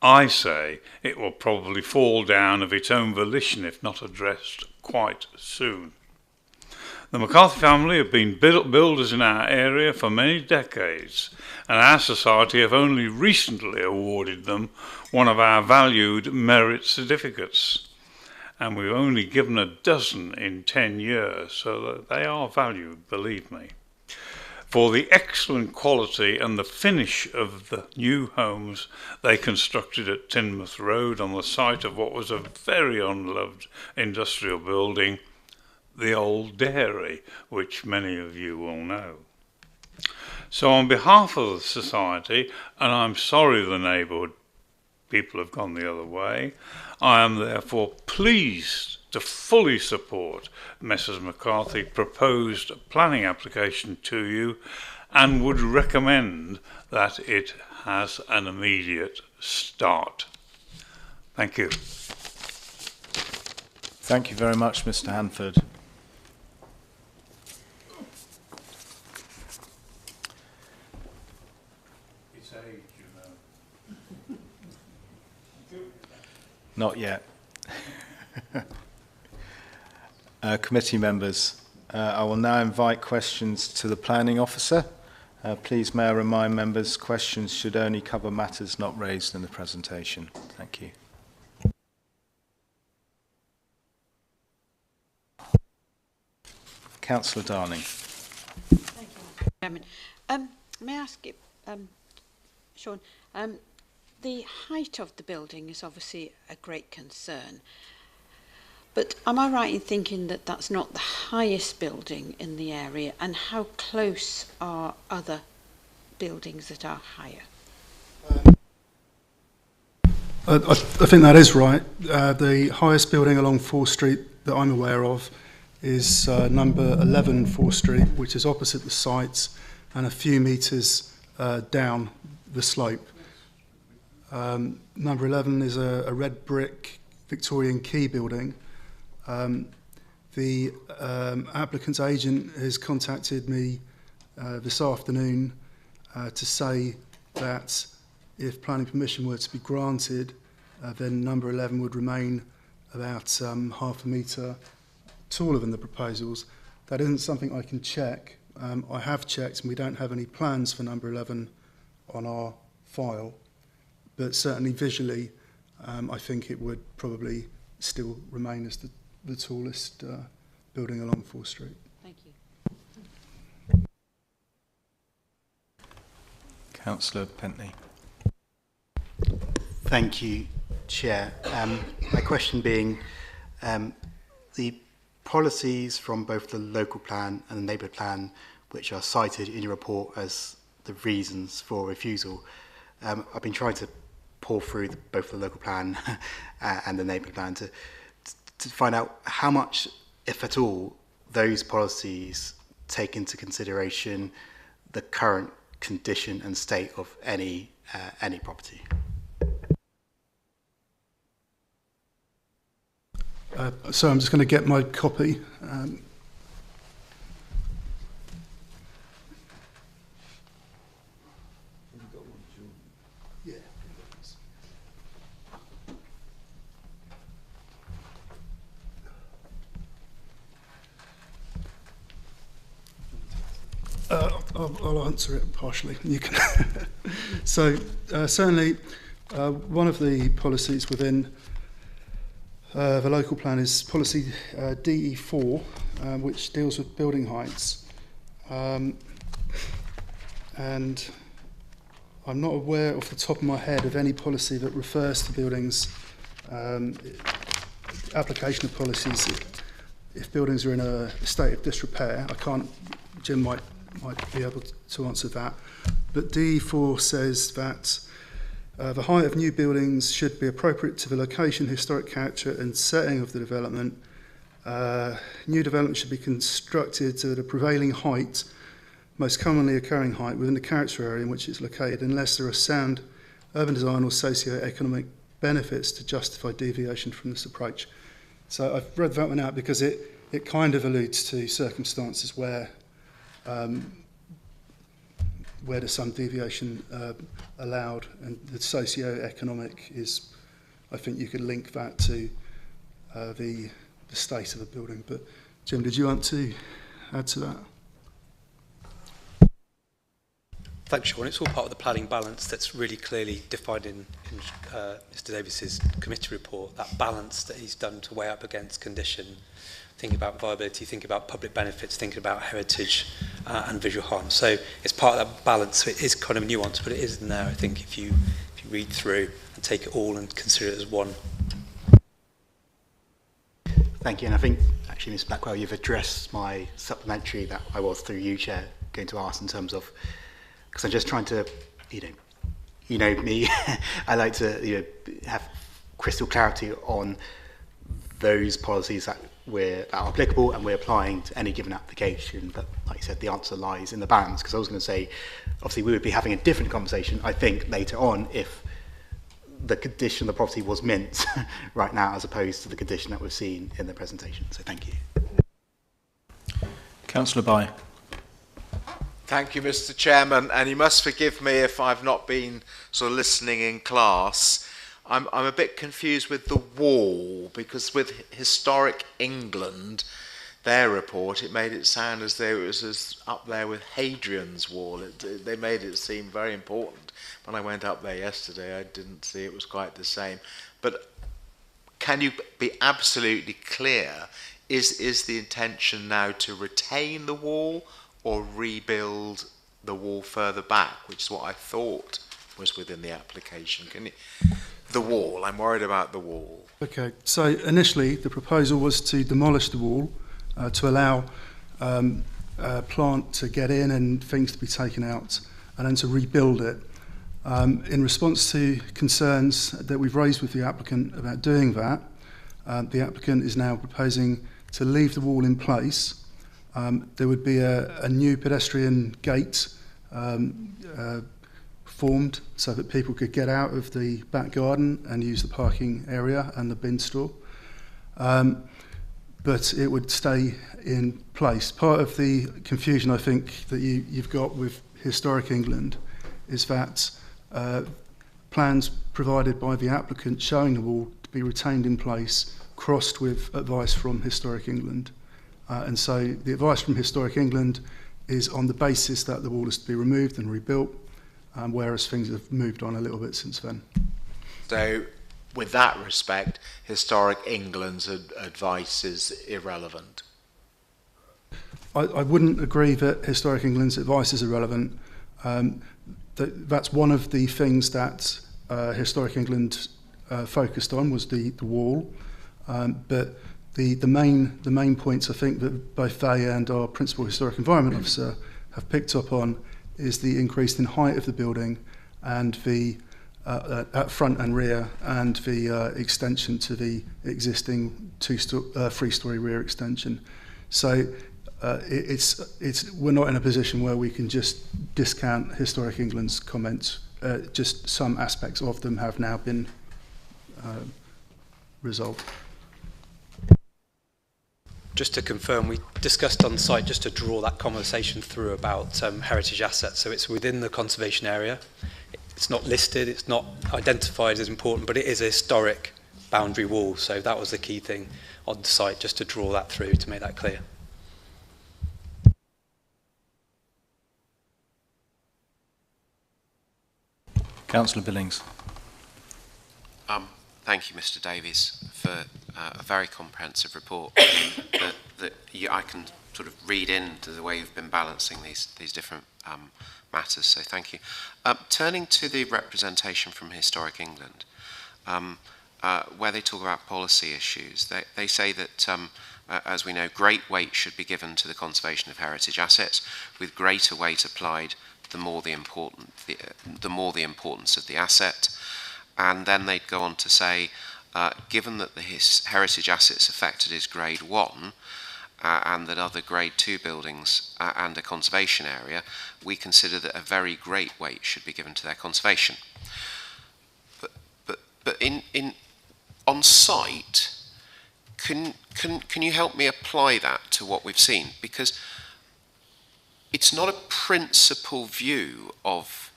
I say it will probably fall down of its own volition if not addressed quite soon. The McCarthy family have been builders in our area for many decades, and our society have only recently awarded them one of our valued merit certificates. And we've only given a dozen in 10 years, so that they are valued, believe me, for the excellent quality and the finish of the new homes they constructed at Teignmouth Road on the site of what was a very unloved industrial building, the old dairy, which many of you will know. So on behalf of the society, and I'm sorry the neighbourhood people have gone the other way, I am therefore pleased to fully support Messrs McCarthy's proposed planning application to you and would recommend that it has an immediate start. Thank you.
Thank you very much, Mr. Hanford.
It's age, you know.
Not yet. Committee members, I will now invite questions to the planning officer Please, may I remind members, questions should only cover matters not raised in the presentation. Thank you. Councillor Darning.
Thank you, Mr. Chairman. May I ask you, Sean, the height of the building is obviously a great concern. But am I right in thinking that that's not the highest building in the area, and how close are other buildings that are higher?
I think that is right. The highest building along Fore Street that I'm aware of is number 11 Fore Street, which is opposite the site and a few metres down the slope. Number 11 is a red brick Victorian quay building. The applicant's agent has contacted me this afternoon to say that if planning permission were to be granted, then number 11 would remain about half a metre taller than the proposals. That isn't something I can check. I have checked and we don't have any plans for number 11 on our file, but certainly visually I think it would probably still remain as the tallest building along Fore Street.
Thank you.
Councillor Pentley.
Thank you, Chair. My question being, the policies from both the local plan and the neighbourhood plan, which are cited in your report as the reasons for refusal, I've been trying to pour through both the local plan and the neighbourhood plan to find out how much, if at all, those policies take into consideration the current condition and state of any property.
So I'm just going to get my copy. I'll answer it partially. You can. So certainly one of the policies within the local plan is policy DE4, which deals with building heights. And I'm not aware off the top of my head of any policy that refers to buildings, application of policies if buildings are in a state of disrepair. I can't, Jim might be able to answer that. But DE4 says that the height of new buildings should be appropriate to the location, historic character and setting of the development. New development should be constructed to the prevailing height, most commonly occurring height, within the character area in which it's located, unless there are sound urban design or socio-economic benefits to justify deviation from this approach. So I've read that one out because it kind of alludes to circumstances where there's some deviation allowed, and the socio-economic is, I think you could link that to the state of a building. But Jim, did you want to add to that?
Thanks, Sean. It's all part of the planning balance that's really clearly defined in Mr Davis's committee report, that balance that he's done to weigh up against condition, thinking about viability, thinking about public benefits, thinking about heritage and visual harm. So it's part of that balance. So it is kind of nuanced, but it is in there, I think, if you read through and take it all and consider it as one.
Thank you. And I think, actually, Ms Blackwell, you've addressed my supplementary that I was, through you, Chair, going to ask in terms of, because I'm just trying to, you know me, I like to have crystal clarity on those policies that are applicable and we're applying to any given application. But like you said, the answer lies in the balance, because I was going to say, obviously we would be having a different conversation, I think, later on if the condition of the property was mint right now as opposed to the condition that we've seen in the presentation. So thank you.
Councillor Bye.
Thank you, Mr. Chairman, and you must forgive me if I've not been sort of listening in class. I'm a bit confused with the wall, because with historic England, their report, it made it sound as though it was as up there with Hadrian's Wall. They made it seem very important. When I went up there yesterday, I didn't see it was quite the same. But can you be absolutely clear, is the intention now to retain the wall or rebuild the wall further back, which is what I thought was within the application? The wall, I'm worried about the wall.
Okay, so initially the proposal was to demolish the wall, to allow plant to get in and things to be taken out, and then to rebuild it. In response to concerns that we've raised with the applicant about doing that, the applicant is now proposing to leave the wall in place. There would be a new pedestrian gate formed so that people could get out of the back garden and use the parking area and the bin store. But it would stay in place. Part of the confusion I think that you've got with Historic England is that plans provided by the applicant showing the wall to be retained in place crossed with advice from Historic England. And so the advice from Historic England is on the basis that the wall is to be removed and rebuilt, whereas things have moved on a little bit since then.
So, with that respect, Historic England's advice is irrelevant?
I wouldn't agree that Historic England's advice is irrelevant. That's one of the things that Historic England focused on, was the wall. But the main points I think that both they and our Principal Historic Environment Officer have picked up on is the increase in height of the building and the at front and rear, and the extension to the existing three-storey rear extension. So we're not in a position where we can just discount Historic England's comments. Just some aspects of them have now been resolved.
Just to confirm, we discussed on site, just to draw that conversation through, about heritage assets. So it's within the conservation area. It's not listed, it's not identified as important, but it is a historic boundary wall. So that was the key thing on site, just to draw that through, to make that clear.
Councillor Billings.
Thank you, Mr. Davies, for a very comprehensive report that I can sort of read into the way you've been balancing these different matters. So thank you. Turning to the representation from Historic England, where they talk about policy issues, they say that, as we know, great weight should be given to the conservation of heritage assets, with greater weight applied the more the importance of the asset. And then they'd go on to say, given that the heritage assets affected is grade 1, and that other grade 2 buildings and a conservation area, we consider that a very great weight should be given to their conservation. But on site, can you help me apply that to what we've seen? Because it's not a principal view of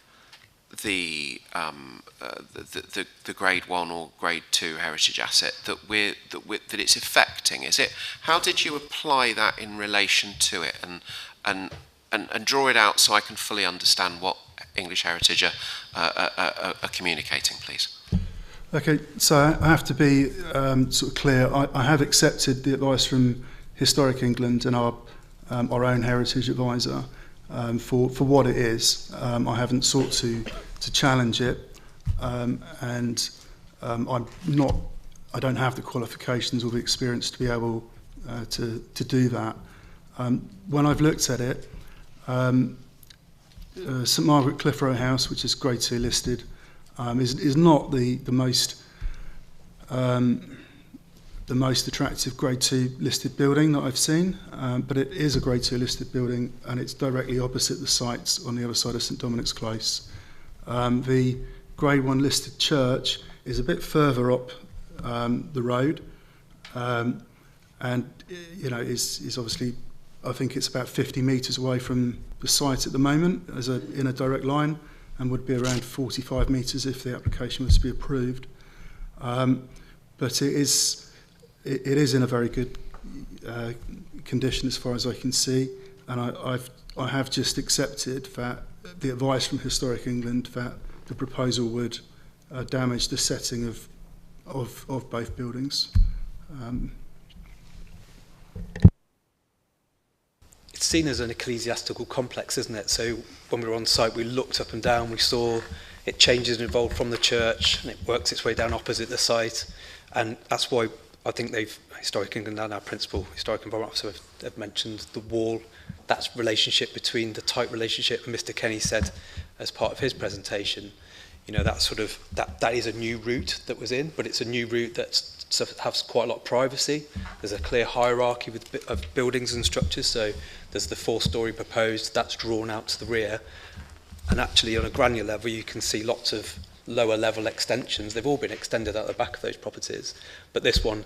the grade 1 or grade 2 heritage asset that it's affecting, is it? How did you apply that in relation to it, and draw it out so I can fully understand what English Heritage are communicating, please?
Okay, so I have to be sort of clear. I have accepted the advice from Historic England and our own heritage advisor for what it is. I haven't sought to challenge it, and I don't have the qualifications or the experience to be able to do that. When I've looked at it, St Margaret Cliffrow House, which is grade 2 listed, is not the most attractive grade 2 listed building that I've seen, but it is a grade 2 listed building, and it's directly opposite the sites on the other side of St Dominic's Close. The grade 1 listed church is a bit further up the road, and is obviously, I think it's about 50 metres away from the site at the moment in a direct line, and would be around 45 metres if the application was to be approved. But it is in a very good condition as far as I can see, and I have just accepted that the advice from Historic England that the proposal would damage the setting of both buildings.
It's seen as an ecclesiastical complex, isn't it? So when we were on site, we looked up and down, we saw it changes and evolved from the church, and it works its way down opposite the site. And that's why I think Historic England and our principal Historic Environment Officer have mentioned the wall, that relationship between the tight relationship, and Mr. Kenny said as part of his presentation, you know, that is a new route that was in, but it's a new route that has quite a lot of privacy. There's a clear hierarchy of buildings and structures, so there's the 4-storey proposed, that's drawn out to the rear, and actually on a granular level you can see lots of lower level extensions. They've all been extended out the back of those properties, but this one,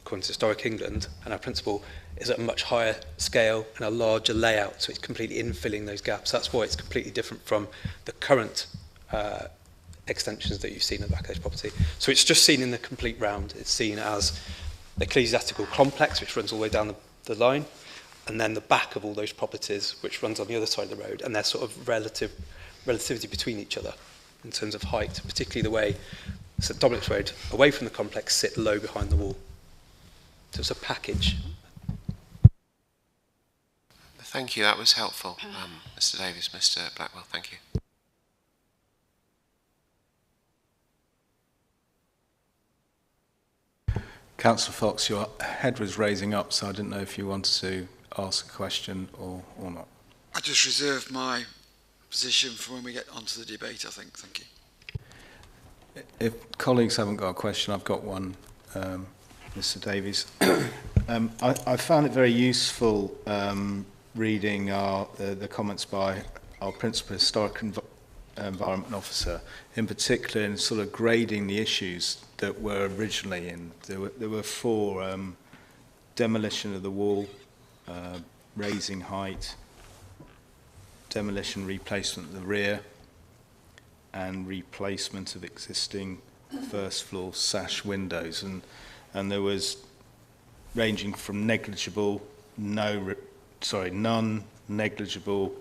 according to Historic England and our principal, is at a much higher scale and a larger layout, so it's completely infilling those gaps. That's why it's completely different from the current extensions that you've seen at the back of this property. So it's just seen in the complete round. It's seen as the ecclesiastical complex, which runs all the way down the line, and then the back of all those properties, which runs on the other side of the road, and there's sort of relativity between each other in terms of height, particularly the way St Dominic's Road, away from the complex, sit low behind the wall. So it's a package.
Thank you, that was helpful. Mr. Davies, Mr. Blackwell, thank you.
Councillor Fox, your head was raising up, so I didn't know if you wanted to ask a question or not.
I just reserve my position for when we get onto the debate, I think. Thank you.
If colleagues haven't got a question, I've got one, Mr. Davies. I found it very useful reading the comments by our Principal Historic Environment Officer, in particular in sort of grading the issues that were originally in. There were 4: demolition of the wall, raising height, demolition replacement of the rear, and replacement of existing first floor sash windows. And there was ranging from negligible, none, negligible,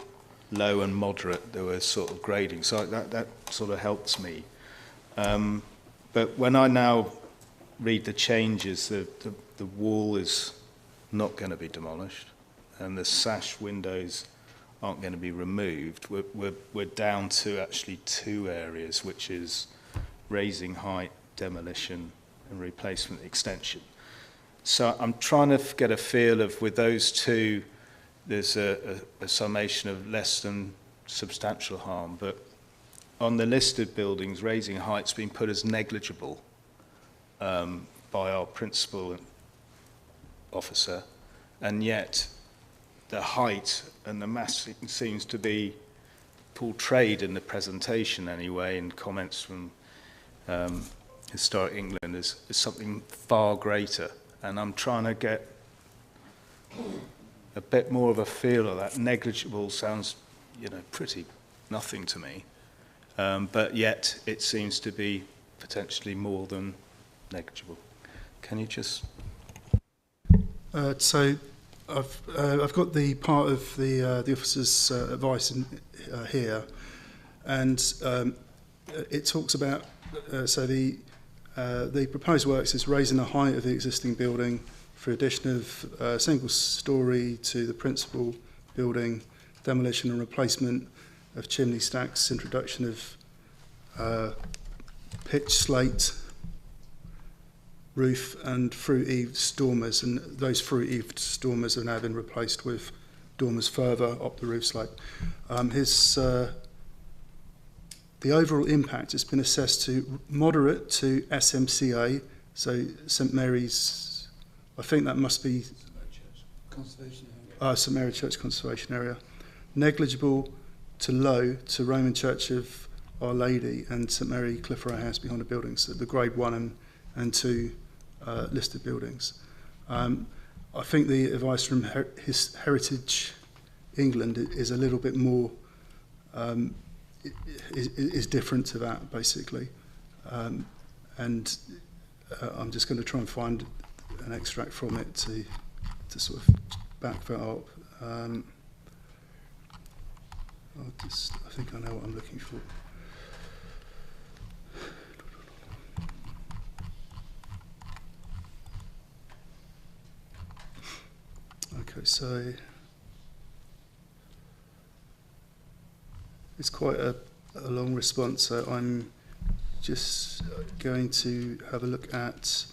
low and moderate. There was sort of grading, so that sort of helps me. But when I now read the changes, the wall is not going to be demolished, and the sash windows aren't going to be removed. We're down to actually 2 areas, which is raising height, demolition, and replacement extension. So I'm trying to get a feel of, with those 2, there's a summation of less than substantial harm, but on the listed buildings, raising height's been put as negligible by our principal officer, and yet the height and the mass seems to be portrayed in the presentation anyway, in comments from Historic England, as something far greater. And I'm trying to get a bit more of a feel of that. Negligible sounds, you know, pretty nothing to me, but yet it seems to be potentially more than negligible. Can you just?
So I've got the part of the officer's advice in here, and it talks about the proposed works is raising the height of the existing building for addition of a single storey to the principal building, demolition and replacement of chimney stacks, introduction of pitch slate roof and fruit-eaved dormers, and those fruit-eaved dormers have now been replaced with dormers further up the roof slope. The overall impact has been assessed to moderate to SMCA, so St Mary's, I think that must be St Mary Church Conservation Area, negligible to low to Roman Church of Our Lady and St Mary Clifford House behind the buildings, so the grade 1 and 2 listed buildings. I think the advice from Heritage England is a little bit more, is different to that, basically. And I'm just going to try and find an extract from it to to sort of back that up. I think I know what I'm looking for. Okay, so it's quite a long response, so I'm just going to have a look at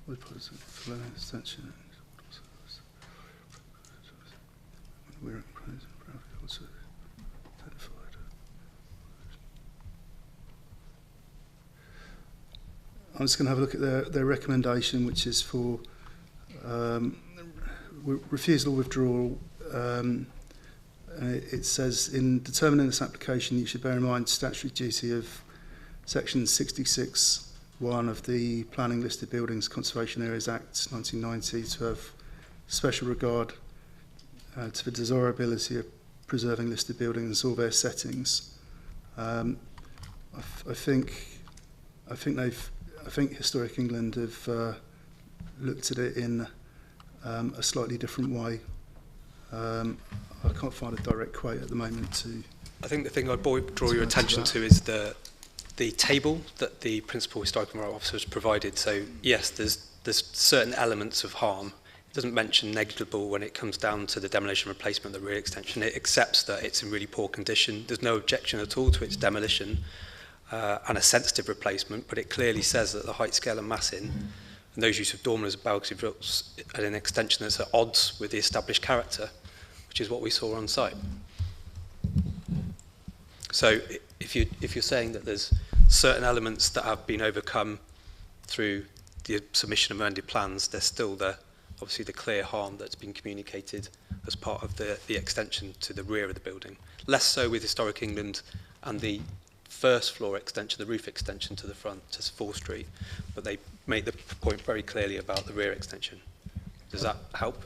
flow extension. I'm just going to have a look at their recommendation, which is for refusal or withdrawal. It says, in determining this application, you should bear in mind statutory duty of Section 66(1) of the Planning Listed Buildings Conservation Areas Act 1990 to have special regard to the desirability of preserving listed buildings in all their settings. I think Historic England have looked at it in a slightly different way. I can't find a direct quote at the moment to...
I think the thing I'd draw your attention to is the table that the Principal Historic Environment Officer has provided. So yes, there's certain elements of harm. It doesn't mention negligible when it comes down to the demolition and replacement of the rear extension. It accepts that it's in really poor condition. There's no objection at all to its demolition and a sensitive replacement, but it clearly says that the height, scale and massing and those use of dormers and balcony roofs at an extension that's at odds with the established character, which is what we saw on site. So if you're saying that there's certain elements that have been overcome through the submission of amended plans, there's still obviously the clear harm that's been communicated as part of the extension to the rear of the building. Less so with Historic England and the first floor extension, the roof extension to the front, to Fore Street, but they make the point very clearly about the rear extension. Does that help?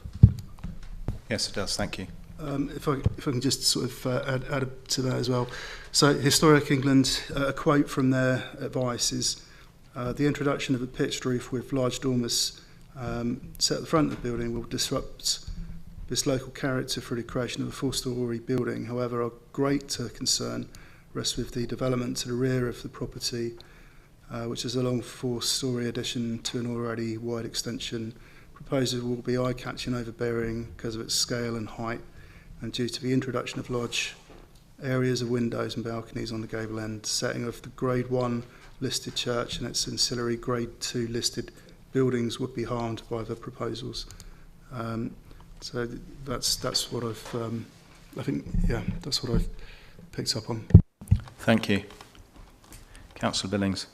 Yes, it does. Thank you.
If I can just sort of add to that as well. So Historic England, a quote from their advice is, the introduction of a pitched roof with large dormers set at the front of the building will disrupt this local character through the creation of a four-storey building. However, our greater concern rests with the development to the rear of the property, which is a long four-storey addition to an already wide extension. Proposal will be eye-catching, overbearing because of its scale and height, and due to the introduction of large areas of windows and balconies on the gable end, setting of the Grade 1 listed church and its ancillary Grade 2 listed buildings would be harmed by the proposals. So that's what I've that's what I've picked up on.
Thank you. Councillor Billings.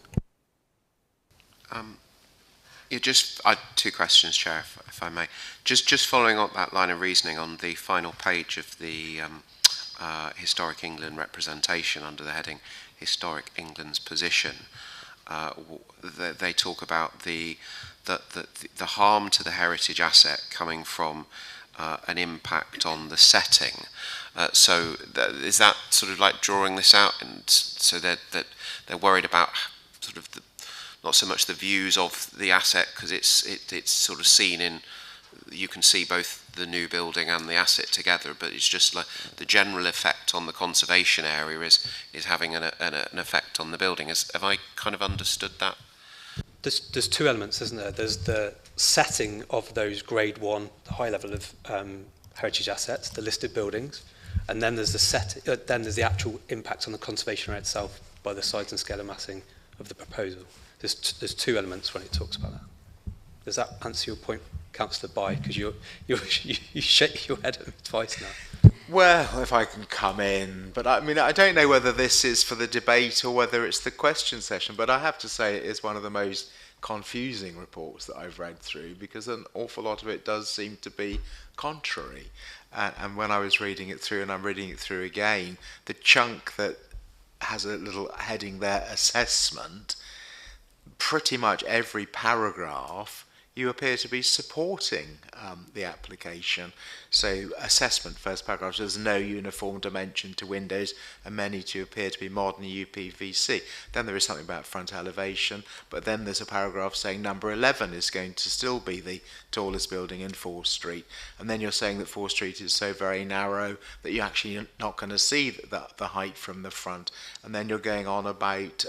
Two questions, Chair, if I may. Just following up that line of reasoning on the final page of the Historic England representation under the heading Historic England's position, they talk about the harm to the heritage asset coming from an impact on the setting. So is that sort of like drawing this out, and so that they're worried about sort of not so much the views of the asset, because it's sort of seen in, you can see both the new building and the asset together, but it's just like the general effect on the conservation area is having an effect on the building. Have I kind of understood that?
There's two elements, isn't there? There's the setting of those Grade 1, the high level of heritage assets, the listed buildings, and then there's the actual impact on the conservation area itself by the size and scale and massing of the proposal. There's two elements when it talks about that. Does that answer your point, Councillor Bye? Because you shake your head at me twice now.
Well, if I can come in, but I mean, I don't know whether this is for the debate or whether it's the question session, but I have to say it is one of the most confusing reports that I've read through, because an awful lot of it does seem to be contrary. And when I was reading it through, and I'm reading it through again, the chunk that has a little heading there, assessment, pretty much every paragraph you appear to be supporting the application. So assessment, first paragraph, there's no uniform dimension to windows and many to appear to be modern UPVC. Then there is something about front elevation, but then there's a paragraph saying number 11 is going to still be the tallest building in Fore Street. And then you're saying that Fore Street is so very narrow that you're actually not going to see the height from the front. And then you're going on about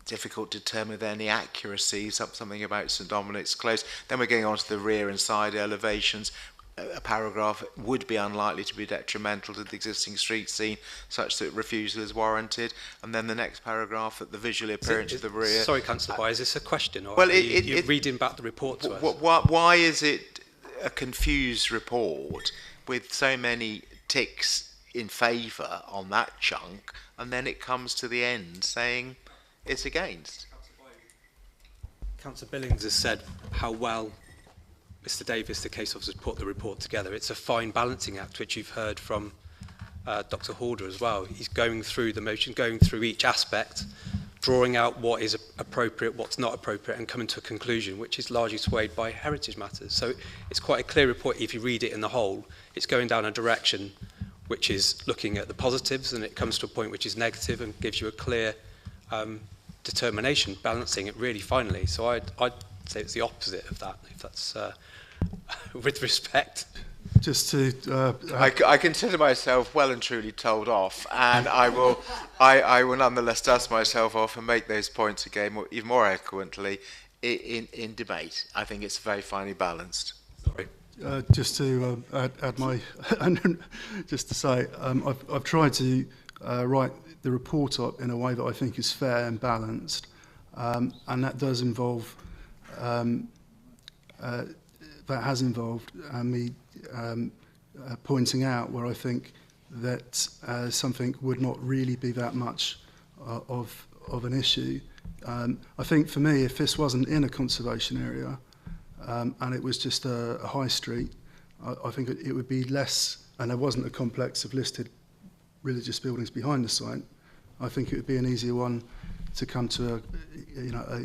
difficult to determine with any accuracy, something about St Dominic's Close. Then we're going on to the rear and side elevations. A paragraph would be unlikely to be detrimental to the existing street scene, such that refusal is warranted. And then the next paragraph, that the visual appearance of the rear.
Sorry, Councillor By, is this a question, or
well,
are you reading back the report to us?
Why is it a confused report with so many ticks in favour on that chunk, and then it comes to the end saying it's against?
Councillor Billings has said how well Mr Davis, the case officer, has put the report together. It's a fine balancing act, which you've heard from Dr Halder as well. He's going through the motion, going through each aspect, drawing out what is appropriate, what's not appropriate, and coming to a conclusion, which is largely swayed by heritage matters. So it's quite a clear report if you read it in the whole. It's going down a direction which is looking at the positives, and it comes to a point which is negative and gives you a clear determination, balancing it really finally. So I'd say it's the opposite of that, if that's with respect.
Just to,
I consider myself well and truly told off, and I will nonetheless dust myself off and make those points again even more eloquently in debate. I think it's very finely balanced.
Sorry.
Just to add my, just to say, I've tried to write the report up in a way that I think is fair and balanced, and that does involve, that has involved me pointing out where I think that something would not really be that much of an issue. I think for me, if this wasn't in a conservation area and it was just a high street, I think it would be less, and there wasn't a complex of listed religious buildings behind the site, I think it would be an easier one to come to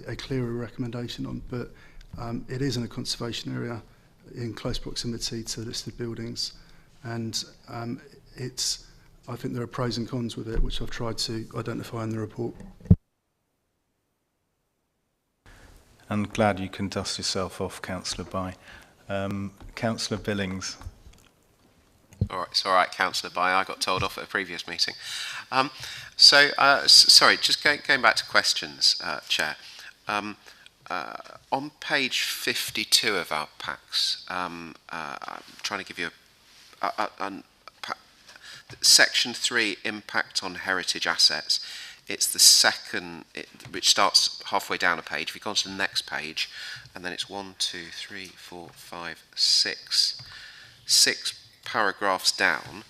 a clearer recommendation on. But it is in a conservation area in close proximity to listed buildings, and I think there are pros and cons with it, which I've tried to identify in the report.
I'm glad you can dust yourself off, Councillor By. Councillor Billings.
All right, it's all right, Councillor By. I got told off at a previous meeting. Sorry, just going back to questions, Chair. On page 52 of our packs, I'm trying to give you section 3, impact on heritage assets. It's the second, which starts halfway down a page. If you go on to the next page, and then it's 1, 2, 3, 4, 5, 6 paragraphs down,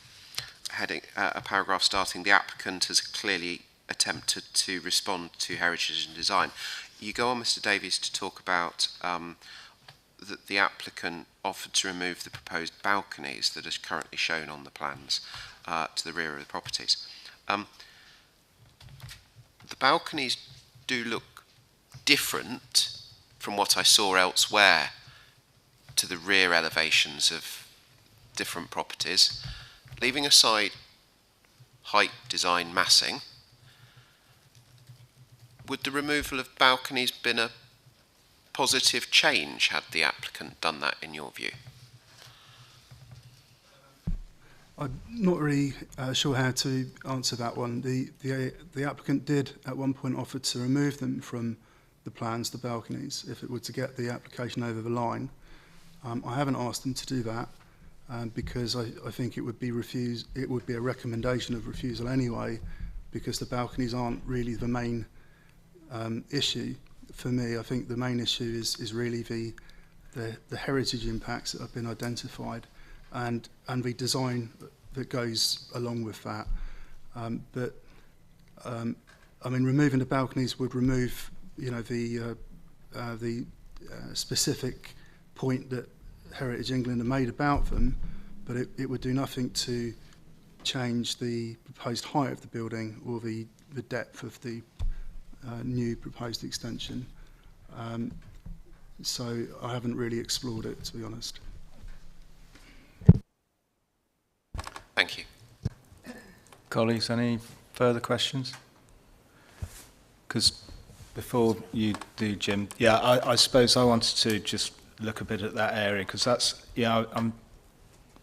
heading a paragraph starting, the applicant has clearly attempted to respond to heritage and design. You go on, Mr Davies, to talk about that the applicant offered to remove the proposed balconies that are currently shown on the plans to the rear of the properties. The balconies do look different from what I saw elsewhere to the rear elevations of different properties. Leaving aside height, design, massing, would the removal of balconies been a positive change had the applicant done that, in your view?
I'm not really sure how to answer that one. The applicant did at one point offer to remove them from the plans, the balconies, if it were to get the application over the line. I haven't asked them to do that because I think it would be refused. It would be a recommendation of refusal anyway, because the balconies aren't really the main issue for me. I think the main issue is really the heritage impacts that have been identified, and the design that goes along with that. I mean, removing the balconies would remove, the specific point that Heritage England have made about them, but it would do nothing to change the proposed height of the building or the depth of the new proposed extension. So I haven't really explored it, to be honest.
Colleagues, any further questions? Because before you do, Jim, yeah, I suppose I wanted to just look a bit at that area, because that's, yeah,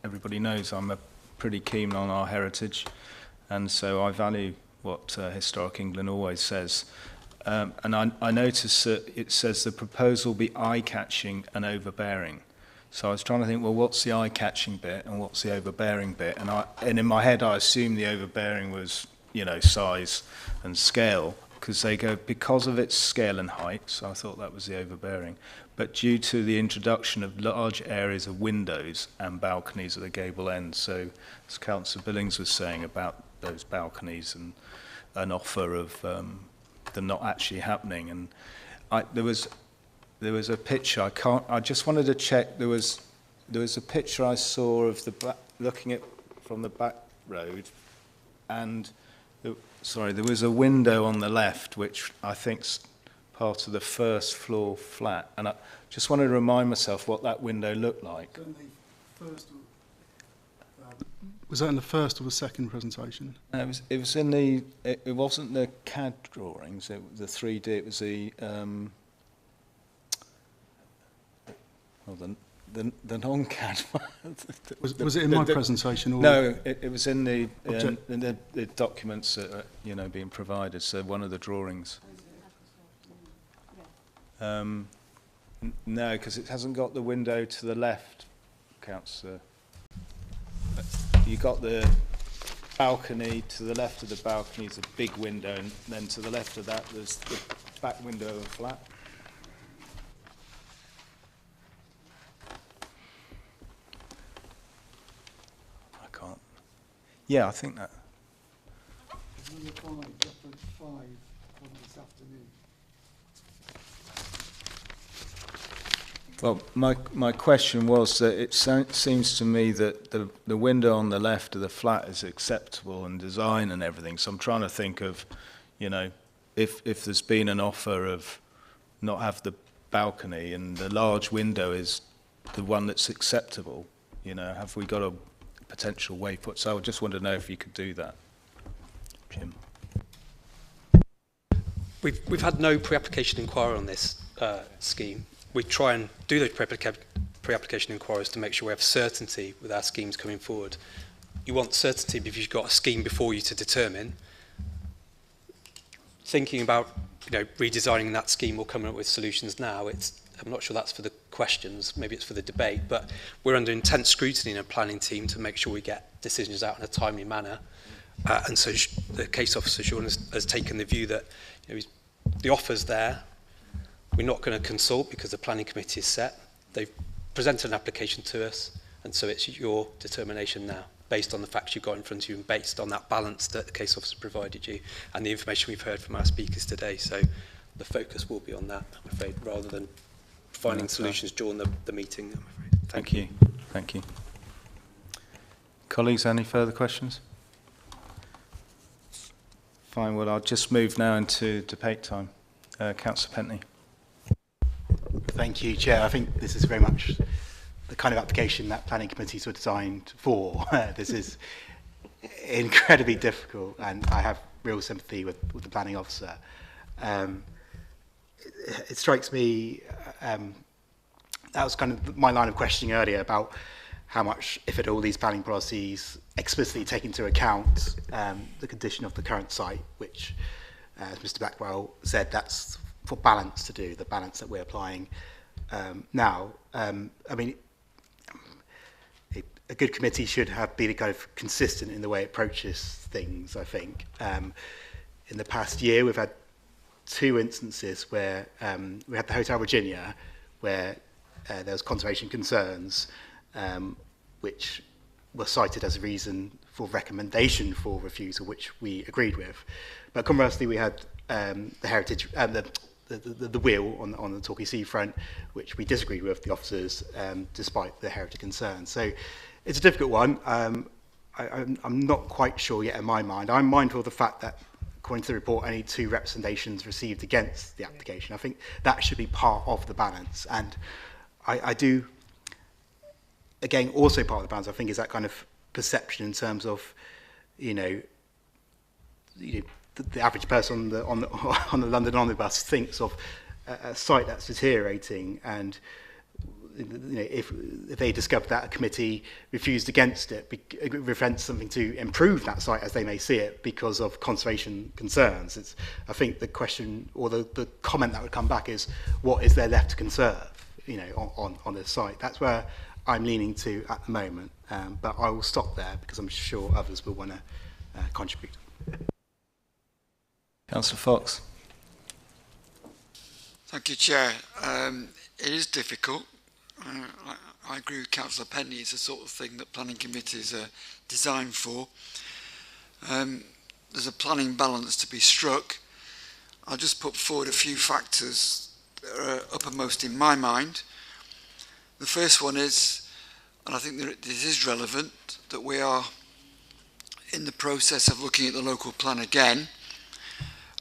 everybody knows I'm pretty keen on our heritage, and so I value what Historic England always says. And I notice that it says the proposal be eye-catching and overbearing. So I was trying to think, well, what's the eye-catching bit and what's the overbearing bit? And in my head, I assumed the overbearing was, you know, size and scale, because they go because of its scale and height. So I thought that was the overbearing. But due to the introduction of large areas of windows and balconies at the gable end, so as Councillor Billings was saying about those balconies and an offer of them not actually happening, and there was a picture. I just wanted to check. There was a picture I saw of the looking at from the back road, and there was a window on the left, which I think's part of the first floor flat, and I just wanted to remind myself what that window looked like.
Was that in the first or the second presentation?
It was in the. It wasn't the CAD drawings. The 3D. It was the. The non-CAD one.
Was it in my presentation? Or
no, it was in the documents that are, you know, being provided. So one of the drawings. No, because it hasn't got the window to the left, Councillor. You got the balcony. To the left of the balcony is a big window, and then to the left of that there's the back window of a flat. Yeah, I think that.
Number 5, reference 5 on this afternoon.
Well, my question was that it seems to me that the window on the left of the flat is acceptable in design and everything. So I'm trying to think of, you know, if there's been an offer of not have the balcony and the large window is the one that's acceptable, you know, have we got a potential way put? So I just wanted to know if you could do that, Jim.
We've had no pre-application inquiry on this scheme. We try and do those pre-application inquiries to make sure we have certainty with our schemes coming forward. You want certainty if you've got a scheme before you to determine. Thinking about, you know, redesigning that scheme or coming up with solutions now, I'm not sure that's for the questions, maybe it's for the debate, but we're under intense scrutiny in a planning team to make sure we get decisions out in a timely manner. And so the case officer, Sean, has taken the view that, you know, the offer's there, we're not going to consult because the planning committee is set. They've presented an application to us, and so it's your determination now, based on the facts you've got in front of you and based on that balance that the case officer provided you and the information we've heard from our speakers today. So the focus will be on that, I'm afraid, rather than finding solutions during the meeting, I'm afraid.
Thank you. Thank you. Colleagues, any further questions? Fine, well, I'll just move now into debate time. Councillor Paignton.
Thank you, Chair. I think this is very much the kind of application that planning committees were designed for. This is incredibly difficult, and I have real sympathy with the planning officer. It strikes me, that was kind of my line of questioning earlier about how much, if at all, these planning policies explicitly take into account the condition of the current site, which, as Mr. Blackwell said, that's for balance to do, the balance that we're applying now. I mean, a good committee should be kind of consistent in the way it approaches things, I think. In the past year, we've had 2 instances where we had the Hotel Virginia, where there was conservation concerns, which were cited as a reason for recommendation for refusal, which we agreed with. But conversely, we had the heritage, the wheel on the Torquay seafront, which we disagreed with the officers, despite the heritage concerns. So it's a difficult one. I'm not quite sure yet in my mind. I'm mindful of the fact that, according to the report, only 2 representations received against the application. I think that should be part of the balance. And I do, again, also part of the balance, I think, is that kind of perception in terms of, you know, the average person on the London Omnibus thinks of a site that's deteriorating, and if they discover that a committee refused against it, it prevents something to improve that site as they may see it because of conservation concerns. I think the question or the comment that would come back is, what is there left to conserve, on this site? That's where I'm leaning to at the moment, but I will stop there because I'm sure others will want to contribute.
Councillor Fox.
Thank you, Chair. It is difficult. I agree with Councillor Penny. It's the sort of thing that planning committees are designed for. There's a planning balance to be struck. I'll just put forward a few factors that are uppermost in my mind. The first one is, and I think that this is relevant, that we are in the process of looking at the local plan again.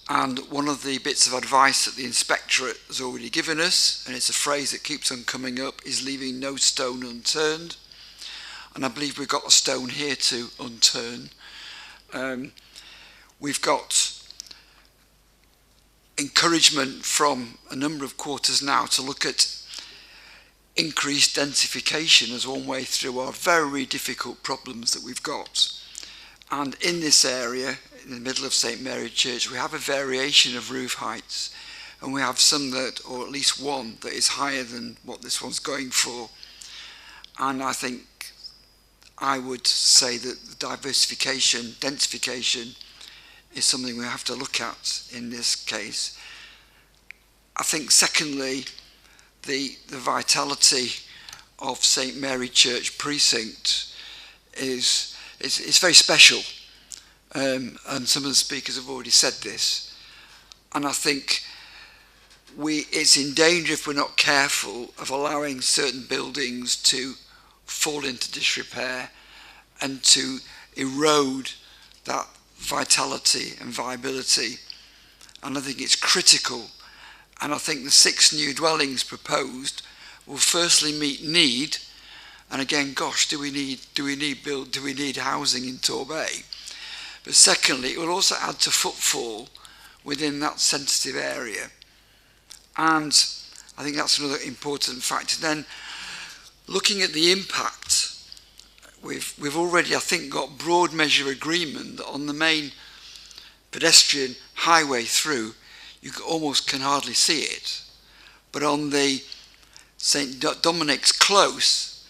And one of the bits of advice that the inspectorate has already given us, and it's a phrase that keeps on coming up, is leaving no stone unturned. And I believe we've got a stone here to unturn. We've got encouragement from a number of quarters now to look at increased densification as one way through our very difficult problems that we've got. And in this area, in the middle of St Mary Church, we have a variation of roof heights, and we have some that, or at least one, that is higher than what this one's going for. And I think I would say that the diversification, densification, is something we have to look at in this case. I think secondly, the vitality of St Mary Church precinct is very special. And some of the speakers have already said this, and I think it's in danger if we're not careful of allowing certain buildings to fall into disrepair and to erode that vitality and viability. And I think it's critical, and I think the 6 new dwellings proposed will firstly meet need. And again, gosh, do we need housing in Torbay? But secondly, it will also add to footfall within that sensitive area. And I think that's another important factor. Then, looking at the impact, we've already, I think, got broad measure agreement that on the main pedestrian highway through, you almost can hardly see it. But on the St Dominic's Close,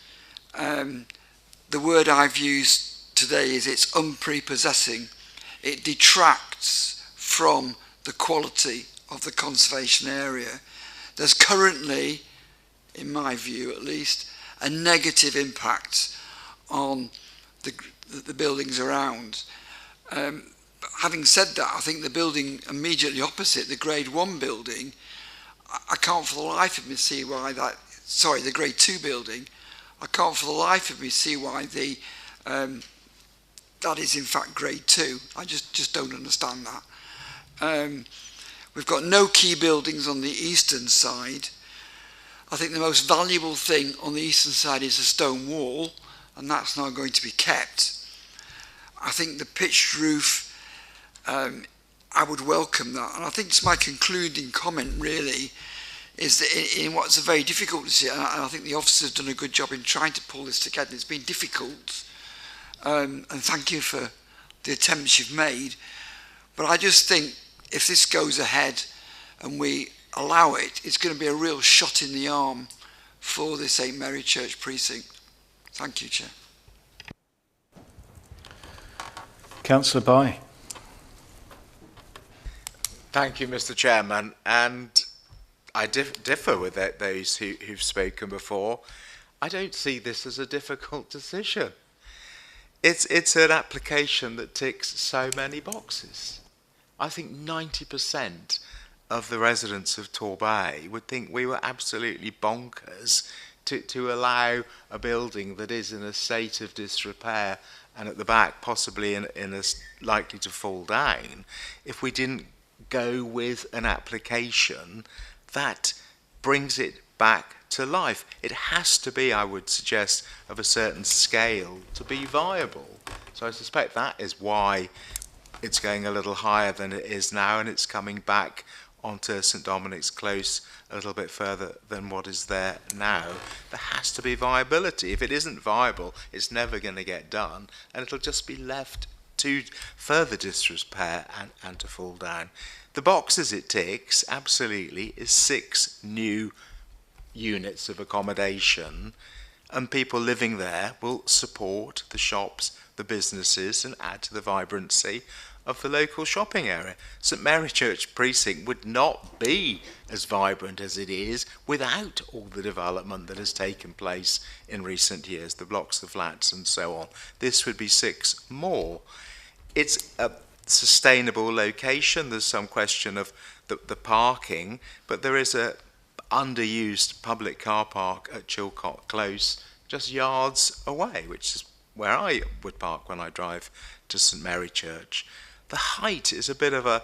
the word I've used today is it's unprepossessing. It detracts from the quality of the conservation area. There's currently, in my view at least, a negative impact on the buildings around. Having said that, I think the building immediately opposite, the Grade 1 building, I can't for the life of me see why the Grade 2 building, I can't for the life of me see why that is in fact Grade 2. I just don't understand that. We've got no key buildings on the eastern side. I think the most valuable thing on the eastern side is a stone wall, and that's not going to be kept. I think the pitched roof, I would welcome that. And I think it's my concluding comment really, is that in what's a very difficult decision, and I think the officers have done a good job in trying to pull this together. It's been difficult, and thank you for the attempts you've made. But I just think if this goes ahead and we allow it, it's going to be a real shot in the arm for the St Mary Church precinct. Thank you, Chair.
Councillor Bye.
Thank you, Mr. Chairman, and I differ with those who've spoken before. I don't see this as a difficult decision. It's an application that ticks so many boxes. I think 90% of the residents of Torbay would think we were absolutely bonkers to allow a building that is in a state of disrepair and at the back possibly in a likely to fall down if we didn't go with an application that brings it back to life. It has to be, I would suggest, of a certain scale to be viable. So I suspect that is why it's going a little higher than it is now, and it's coming back onto St Dominic's Close a little bit further than what is there now. There has to be viability. If it isn't viable, it's never going to get done, and it'll just be left to further disrepair and to fall down. The boxes it ticks, absolutely, is 6 new units of accommodation, and people living there will support the shops, the businesses, and add to the vibrancy of the local shopping area. St Mary Church Precinct would not be as vibrant as it is without all the development that has taken place in recent years, the blocks, the flats, and so on. This would be 6 more. It's a sustainable location. There's some question of the parking, but there is a underused public car park at Chilcot Close, just yards away, which is where I would park when I drive to St Mary Church. The height is a bit of a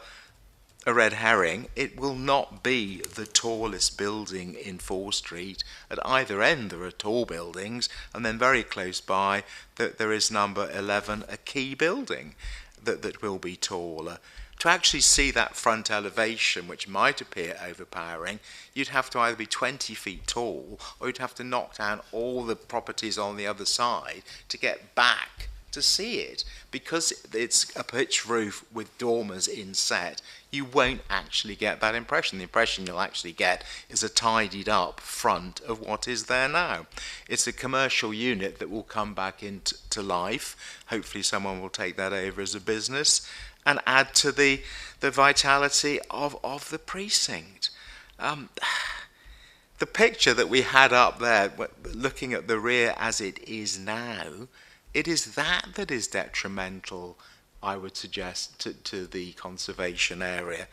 red herring. It will not be the tallest building in Fore Street. At either end there are tall buildings, and then very close by there is number 11, a key building that will be taller. To actually see that front elevation, which might appear overpowering, you'd have to either be 20 feet tall, or you'd have to knock down all the properties on the other side to get back to see it. Because it's a pitched roof with dormers inset, you won't actually get that impression. The impression you'll actually get is a tidied up front of what is there now. It's a commercial unit that will come back into life. Hopefully someone will take that over as a business and add to the vitality of the precinct. The picture that we had up there, looking at the rear as it is now, it is that is detrimental, I would suggest, to the conservation area.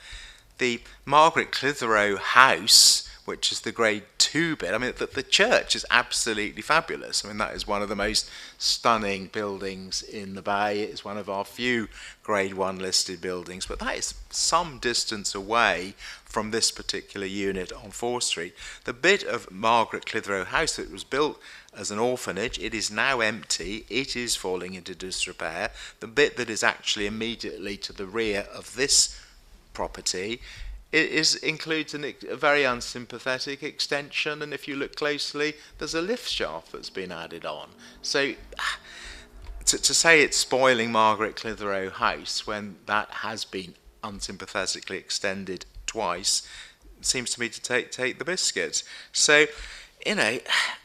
The Margaret Clitheroe house, which is the grade 2 bit, I mean, the church is absolutely fabulous. I mean, that is one of the most stunning buildings in the Bay. It's one of our few grade 1 listed buildings, but that is some distance away from this particular unit on Fore Street. The bit of Margaret Clitheroe house that was built as an orphanage, it is now empty, it is falling into disrepair. The bit that is actually immediately to the rear of this property, includes a very unsympathetic extension, and if you look closely, there's a lift shaft that's been added on. So to say it's spoiling Margaret Clitheroe house when that has been unsympathetically extended twice seems to me to take the biscuit. So, you know,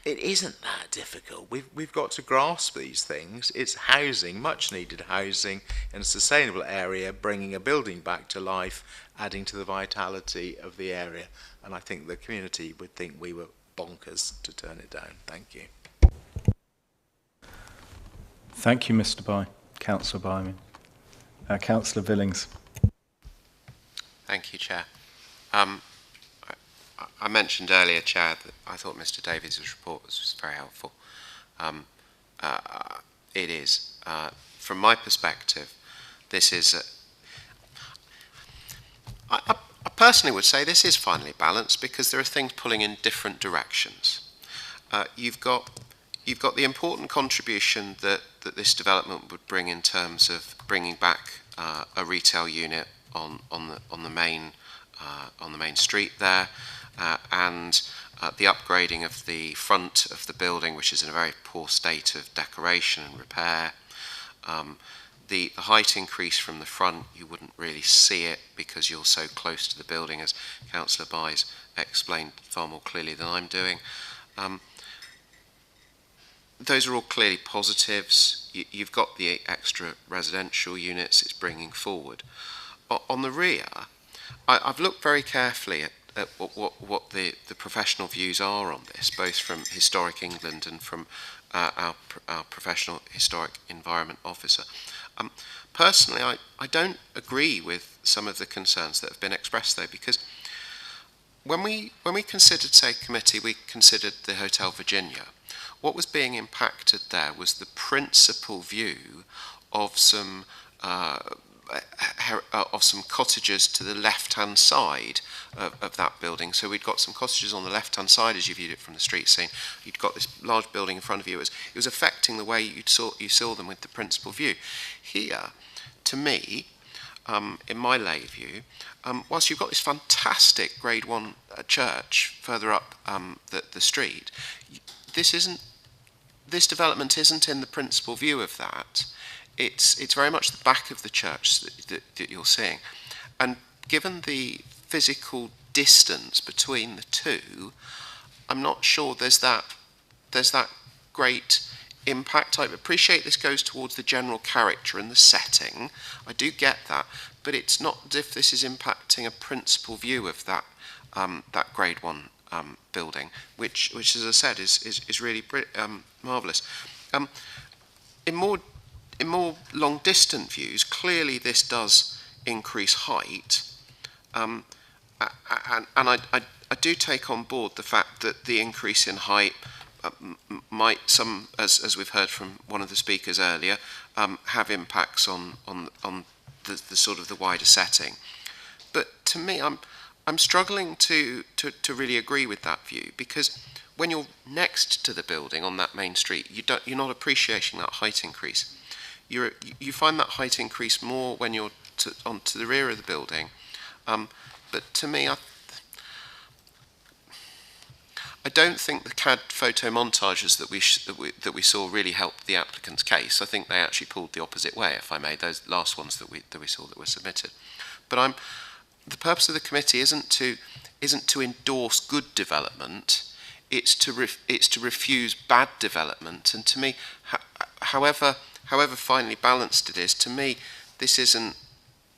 it isn't that difficult. We've got to grasp these things. It's housing, much needed housing in a sustainable area, bringing a building back to life, adding to the vitality of the area. And I think the community would think we were bonkers to turn it down. Thank you.
Thank you, Mr. Bye. Councillor Byman. Councillor Villings.
Thank you, Chair. I mentioned earlier, Chair, that I thought Mr. Davies' report was very helpful. It is. From my perspective, this is... I personally would say this is finely balanced because there are things pulling in different directions. You've got the important contribution that this development would bring in terms of bringing back a retail unit on the main street there, and the upgrading of the front of the building, which is in a very poor state of decoration and repair. The height increase from the front, you wouldn't really see it because you're so close to the building, as Councillor Byes explained far more clearly than I'm doing. Those are all clearly positives. You've got the extra residential units it's bringing forward. On the rear, I've looked very carefully at what the professional views are on this, both from Historic England and from our professional historic environment officer. Personally, I don't agree with some of the concerns that have been expressed, though, because when we considered, say, committee, we considered the Hotel Virginia. What was being impacted there was the principal view of some cottages to the left-hand side of that building. So we'd got some cottages on the left-hand side as you viewed it from the street scene. You'd got this large building in front of you. It was affecting the way you saw them with the principal view. Here, to me, in my lay view, whilst you've got this fantastic Grade 1 church further up the street, this development isn't in the principal view of that. It's very much the back of the church that you're seeing. And given the physical distance between the two, I'm not sure there's that great impact. I appreciate this goes towards the general character and the setting. I do get that, but it's not as if this is impacting a principal view of that that Grade 1 building, which, as I said, is really marvellous. In more long distant views, clearly this does increase height, and I do take on board the fact that the increase in height might, as we've heard from one of the speakers earlier, have impacts on the sort of the wider setting. But to me, I'm struggling to really agree with that view, because when you're next to the building on that main street, you're not appreciating that height increase. You find that height increase more when you're onto the rear of the building. But to me, I don't think the CAD photo montages that we saw really helped the applicant's case. I think they actually pulled the opposite way, if I may, those last ones that we saw that were submitted. But the purpose of the committee isn't to endorse good development. It's to refuse bad development. And to me, however finely balanced it is, to me, this isn't.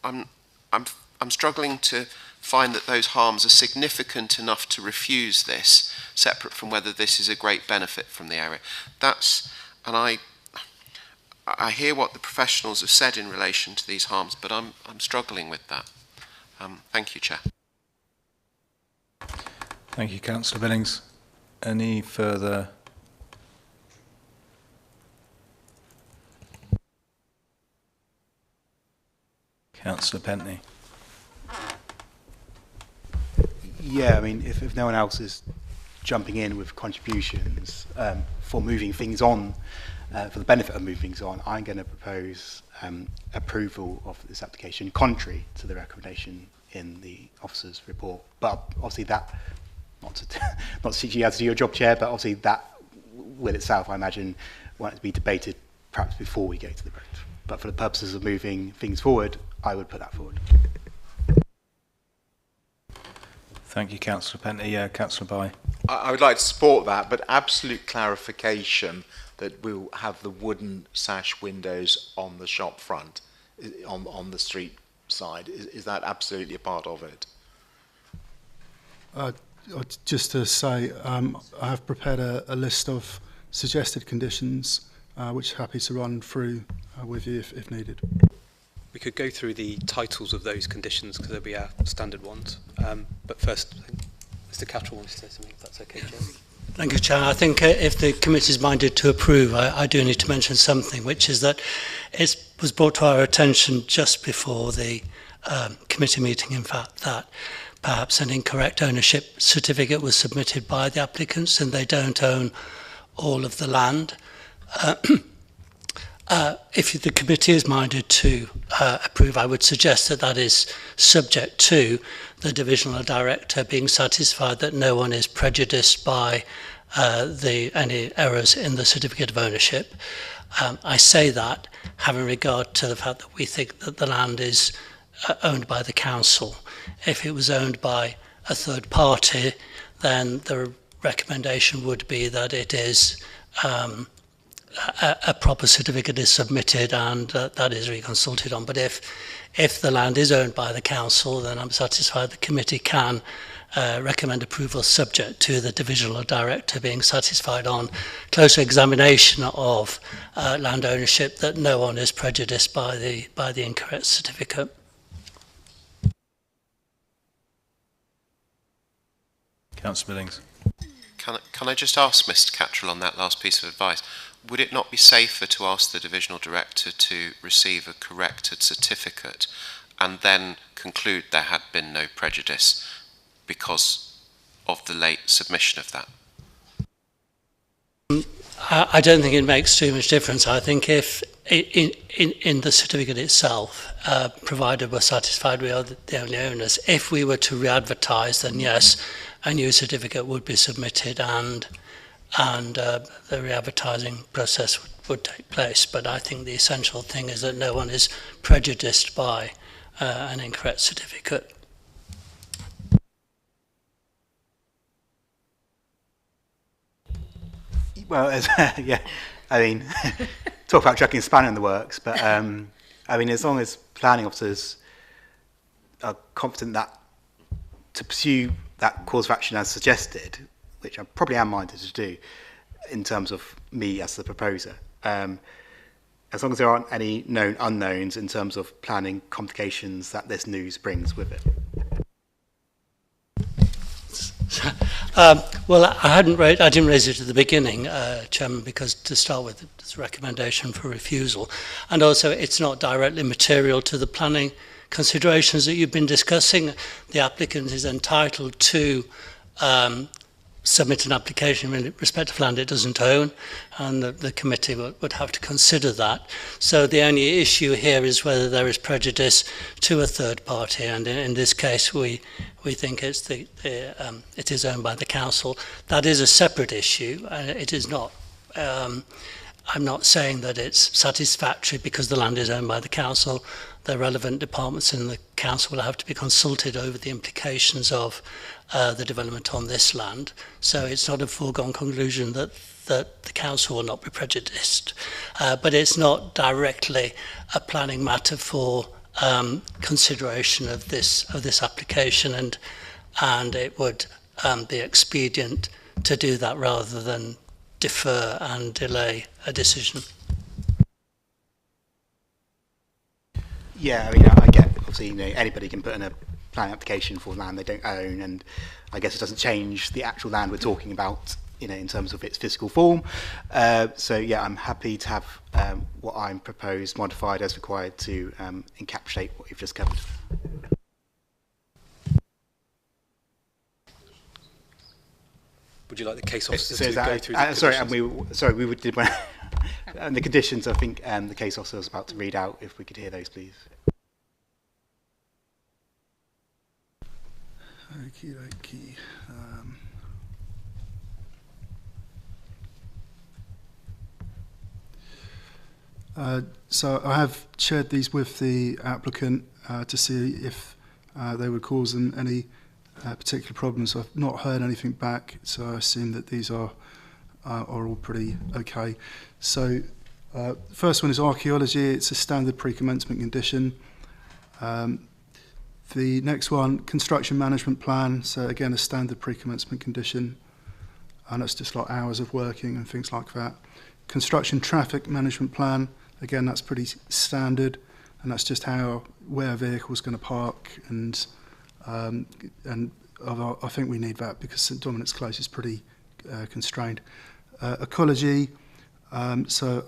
I'm struggling to find that those harms are significant enough to refuse this, separate from whether this is a great benefit from the area. And I hear what the professionals have said in relation to these harms, but I'm struggling with that. Thank you, Chair.
Thank you, Councillor Billings. Any further? Councillor Pentney.
Yeah, I mean, if no one else is jumping in with contributions for moving things on, for the benefit of moving things on, I'm going to propose approval of this application contrary to the recommendation in the officer's report. But obviously that, not to teach you how to do your job, Chair, but obviously that will itself, I imagine, want to be debated perhaps before we go to the vote. But for the purposes of moving things forward, I would put that forward.
Thank you, Councillor Pentney. Councillor Bye.
I would like to support that, but absolute clarification that we'll have the wooden sash windows on the shop front, on the street side. Is that absolutely a part of it?
Just to say, I have prepared a list of suggested conditions, which I'm happy to run through with you if needed.
We could go through the titles of those conditions because they'll be our standard ones. But first, I think Mr. Cattrall wants to say something, if that's okay, Chair.
Thank you, Chair. I think if the committee is minded to approve, I do need to mention something, which is that it was brought to our attention just before the committee meeting, in fact, that perhaps an incorrect ownership certificate was submitted by the applicants and they don't own all of the land. If the committee is minded to approve, I would suggest that that is subject to the divisional director being satisfied that no one is prejudiced by any errors in the certificate of ownership. I say that having regard to the fact that we think that the land is owned by the council. If it was owned by a third party, then the recommendation would be that it is a proper certificate is submitted and that is reconsulted on. But if the land is owned by the council, then I'm satisfied the committee can recommend approval subject to the divisional director being satisfied on closer examination of land ownership that no one is prejudiced by the incorrect certificate.
Councillor Billings.
Can I just ask Mr. Cattrall on that last piece of advice? Would it not be safer to ask the divisional director to receive a corrected certificate and then conclude there had been no prejudice because of the late submission of that?
I don't think it makes too much difference. I think if in the certificate itself, provided we're satisfied we are the only owners. If we were to re-advertise, then yes, a new certificate would be submitted and the re-advertising process would take place. But I think the essential thing is that no one is prejudiced by an incorrect certificate.
Well, yeah, I mean, talk about chucking a spanner in the works, but I mean, as long as planning officers are confident that to pursue that course of action as suggested, which I probably am minded to do in terms of me as the proposer, as long as there aren't any known unknowns in terms of planning complications that this news brings with it.
Well, I didn't raise it at the beginning, Chairman, because to start with, it's a recommendation for refusal, and also it's not directly material to the planning considerations that you've been discussing. The applicant is entitled to submit an application in respect of land it doesn't own, and the committee would have to consider that. So the only issue here is whether there is prejudice to a third party, and in this case we think it's it is owned by the council. That is a separate issue, and it is not. I'm not saying that it's satisfactory because the land is owned by the council. The relevant departments in the council will have to be consulted over the implications of the development on this land. So it's not a foregone conclusion that the council will not be prejudiced. But it's not directly a planning matter for consideration of this application, and it would be expedient to do that rather than defer and delay a decision.
Yeah, I mean, I get, obviously, anybody can put in a planning application for land they don't own, and I guess it doesn't change the actual land we're talking about, in terms of its physical form. So yeah, I'm happy to have what I'm proposed modified as required to encapsulate what you've just covered.
Would you like the case officer
So
to go through the
sorry,
conditions?
and we did and the conditions. I think the case officer was about to read out. If we could hear those, please.
Okie dokie. So I have shared these with the applicant to see if they would cause them any particular problems. I've not heard anything back, so I assume that these are all pretty okay. So the first one is archaeology. It's a standard pre-commencement condition. The next one, construction management plan. So again, a standard pre-commencement condition, and that's just like hours of working and things like that. Construction traffic management plan. Again, that's pretty standard, and that's just where a vehicle is going to park, and I think we need that because St Dominic's Close is pretty constrained. Ecology. No,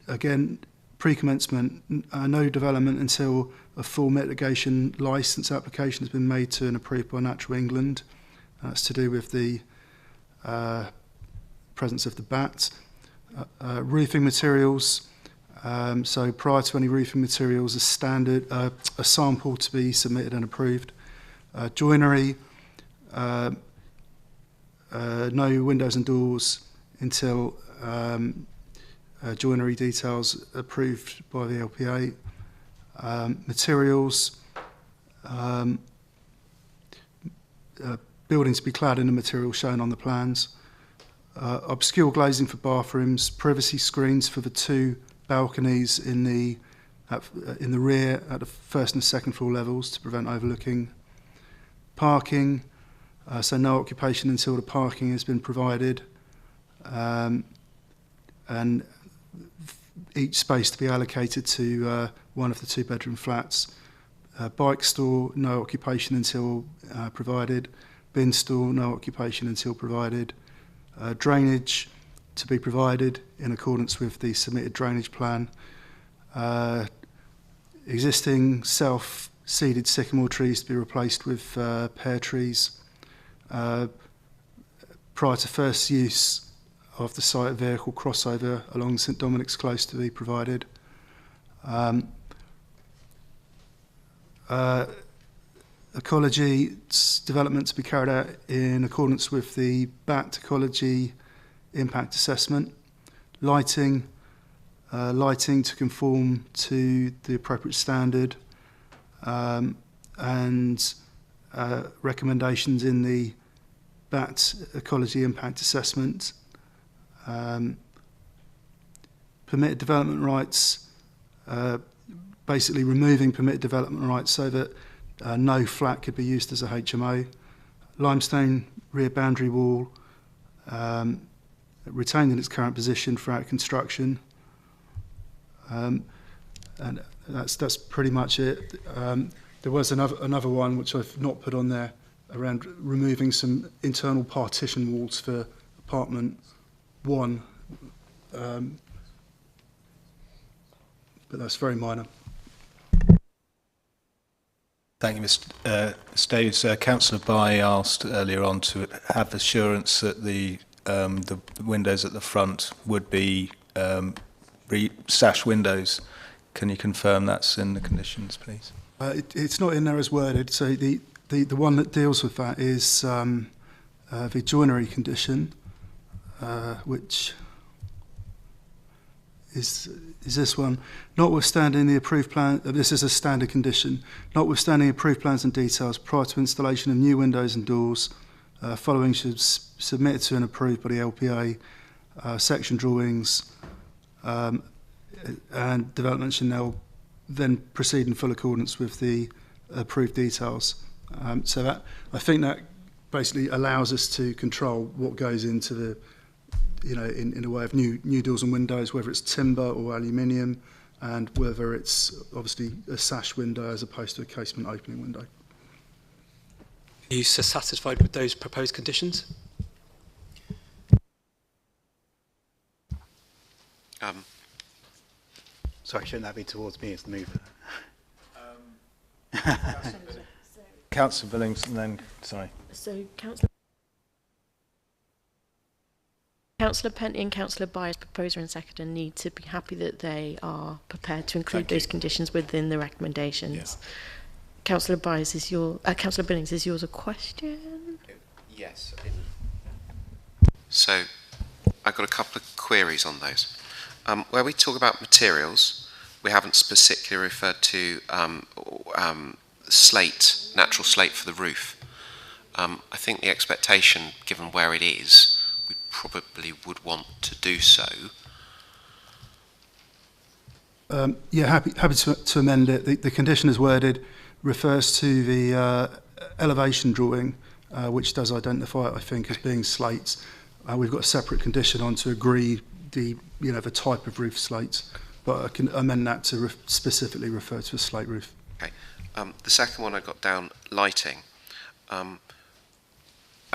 again, pre-commencement, no development until a full mitigation licence application has been made to and approved by Natural England. That's to do with the presence of the bat. Roofing materials. So prior to any roofing materials, a standard, a sample to be submitted and approved. Joinery. No windows and doors until joinery details approved by the LPA. Materials, buildings to be clad in the material shown on the plans. Obscure glazing for bathrooms, privacy screens for the two balconies in the rear at the first and second floor levels to prevent overlooking. Parking, so no occupation until the parking has been provided. And each space to be allocated to one of the two-bedroom flats. Bike store, no occupation until provided. Bin store, no occupation until provided. Drainage to be provided in accordance with the submitted drainage plan. Existing self-seeded sycamore trees to be replaced with pear trees. Prior to first use of the site vehicle crossover along St Dominic's Close to be provided. Ecology development to be carried out in accordance with the BAT Ecology Impact Assessment. Lighting to conform to the appropriate standard, and recommendations in the BAT Ecology Impact Assessment. Permitted development rights, basically removing permitted development rights so that no flat could be used as a HMO. Limestone rear boundary wall retained in its current position throughout construction. And that's pretty much it. There was another one which I've not put on there around removing some internal partition walls for apartment 1, but that's very minor.
Thank you, Mr. Davies. Councillor Bye asked earlier on to have assurance that the windows at the front would be sash windows. Can you confirm that's in the conditions, please?
It's not in there as worded. So the one that deals with that is the joinery condition, which is this one. Notwithstanding the approved plan, this is a standard condition. Notwithstanding approved plans and details prior to installation of new windows and doors, following should submitted to and approved by the LPA, section drawings, and development should now then proceed in full accordance with the approved details. So that, I think that basically allows us to control what goes into the, in a way of new doors and windows, whether it's timber or aluminium, and whether it's obviously a sash window as opposed to a casement opening window.
Are you satisfied with those proposed conditions?
Sorry, shouldn't that be towards me as the mover?
Councillor Billings, and then, sorry.
So, Councillor Paignton and Councillor Bye, as proposer and seconder, need to be happy that they are prepared to include those conditions within the recommendations. Yeah. Councillor Bye, Councillor Billings, is yours a question?
Yes. So, I've got a couple of queries on those. Where we talk about materials, we haven't specifically referred to slate, natural slate for the roof. I think the expectation, given where it is, we probably would want to do so.
Yeah, happy to amend it. The condition as worded refers to the elevation drawing, which does identify it, I think, as being slates. We've got a separate condition on to agree the type of roof slates, but I can amend that to specifically refer to a slate roof.
Okay. The second one I got down, lighting. I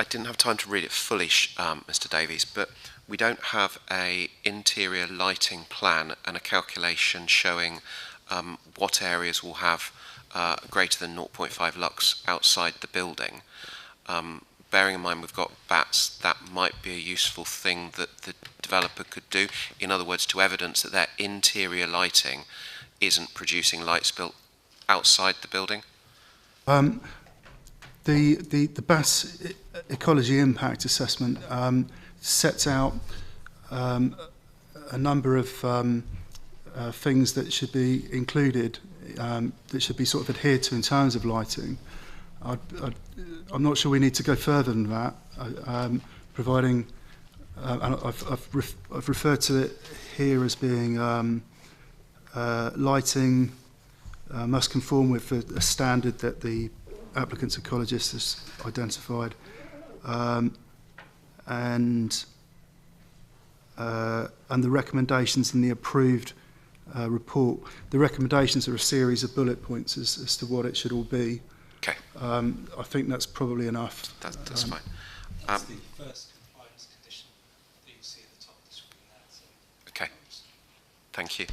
didn't have time to read it fully, Mr. Davies, but we don't have a interior lighting plan and a calculation showing what areas will have greater than 0.5 lux outside the building. Bearing in mind we've got bats, that might be a useful thing that the developer could do. In other words, to evidence that their interior lighting isn't producing light spill outside the building.
The BAS Ecology Impact Assessment sets out a number of things that should be included, that should be sort of adhered to in terms of lighting. I'm not sure we need to go further than that, providing, and I've referred to it here as being lighting must conform with a standard that the applicant's ecologist has identified, and the recommendations in the approved report. The recommendations are a series of bullet points as to what it should all be.
Okay.
I think that's probably enough.
That's fine.
That's the first compliance condition that you can see at the top of the screen there. So.
Okay. Thank you.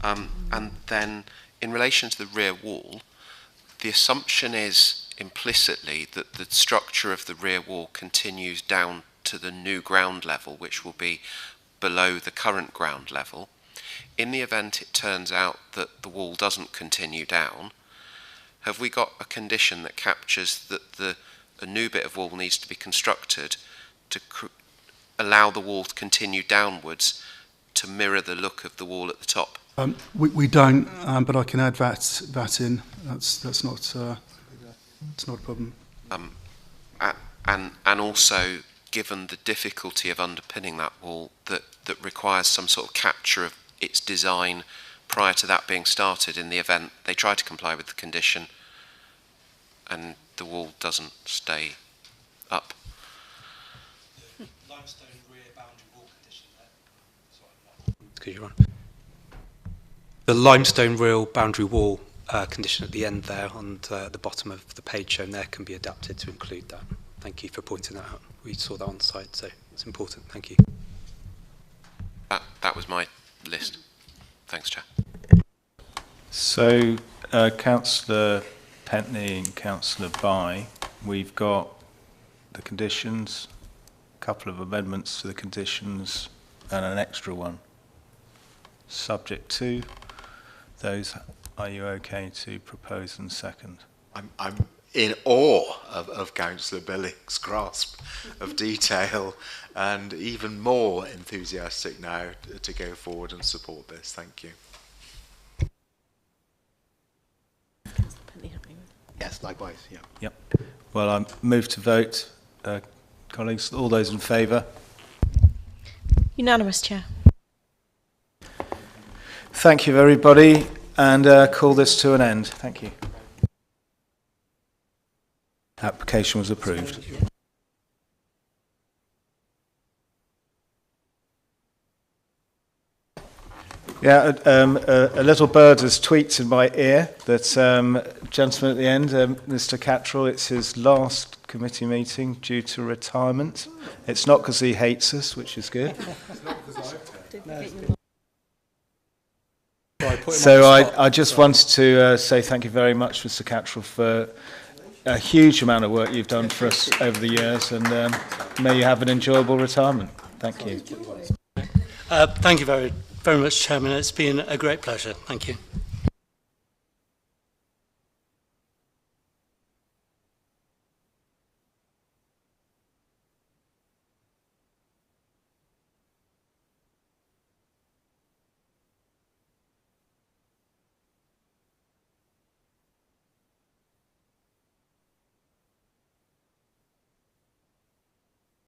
And then in relation to the rear wall, the assumption is implicitly that the structure of the rear wall continues down to the new ground level, which will be below the current ground level. In the event it turns out that the wall doesn't continue down, have we got a condition that captures that a new bit of wall needs to be constructed to allow the wall to continue downwards to mirror the look of the wall at the top?
We don't, but I can add that in. That's not it's not a problem.
And also, given the difficulty of underpinning that wall, that requires some sort of capture of its design prior to that being started in the event they try to comply with the condition and the wall doesn't stay up.
Limestone rear boundary wall condition there. You're on. The limestone rear boundary wall condition at the end there on the bottom of the page shown there can be adapted to include that. Thank you for pointing that out. We saw that on the site, so it's important. Thank you.
That was my list. Thanks, Chair.
So, Councillor Paignton and Councillor Bye, we've got the conditions, a couple of amendments to the conditions, and an extra one. Subject to those, are you okay to propose and second?
I'm in awe of Councillor Billing's grasp of detail, and even more enthusiastic now to go forward and support this. Thank you.
Yes, likewise, yeah.
Yep. Well, I move to vote. Colleagues, all those in favour?
Unanimous, Chair.
Thank you, everybody, and call this to an end. Thank you. Application was approved. Yeah, a little bird has tweaked in my ear that gentleman at the end, Mr. Cattrall, it's his last committee meeting due to retirement. It's not because he hates us, which is good. So I just wanted to say thank you very much, Mr. Cattrall, for a huge amount of work you've done for us over the years, and may you have an enjoyable retirement. Thank you.
Thank you very much, Chairman. It's been a great pleasure. Thank you.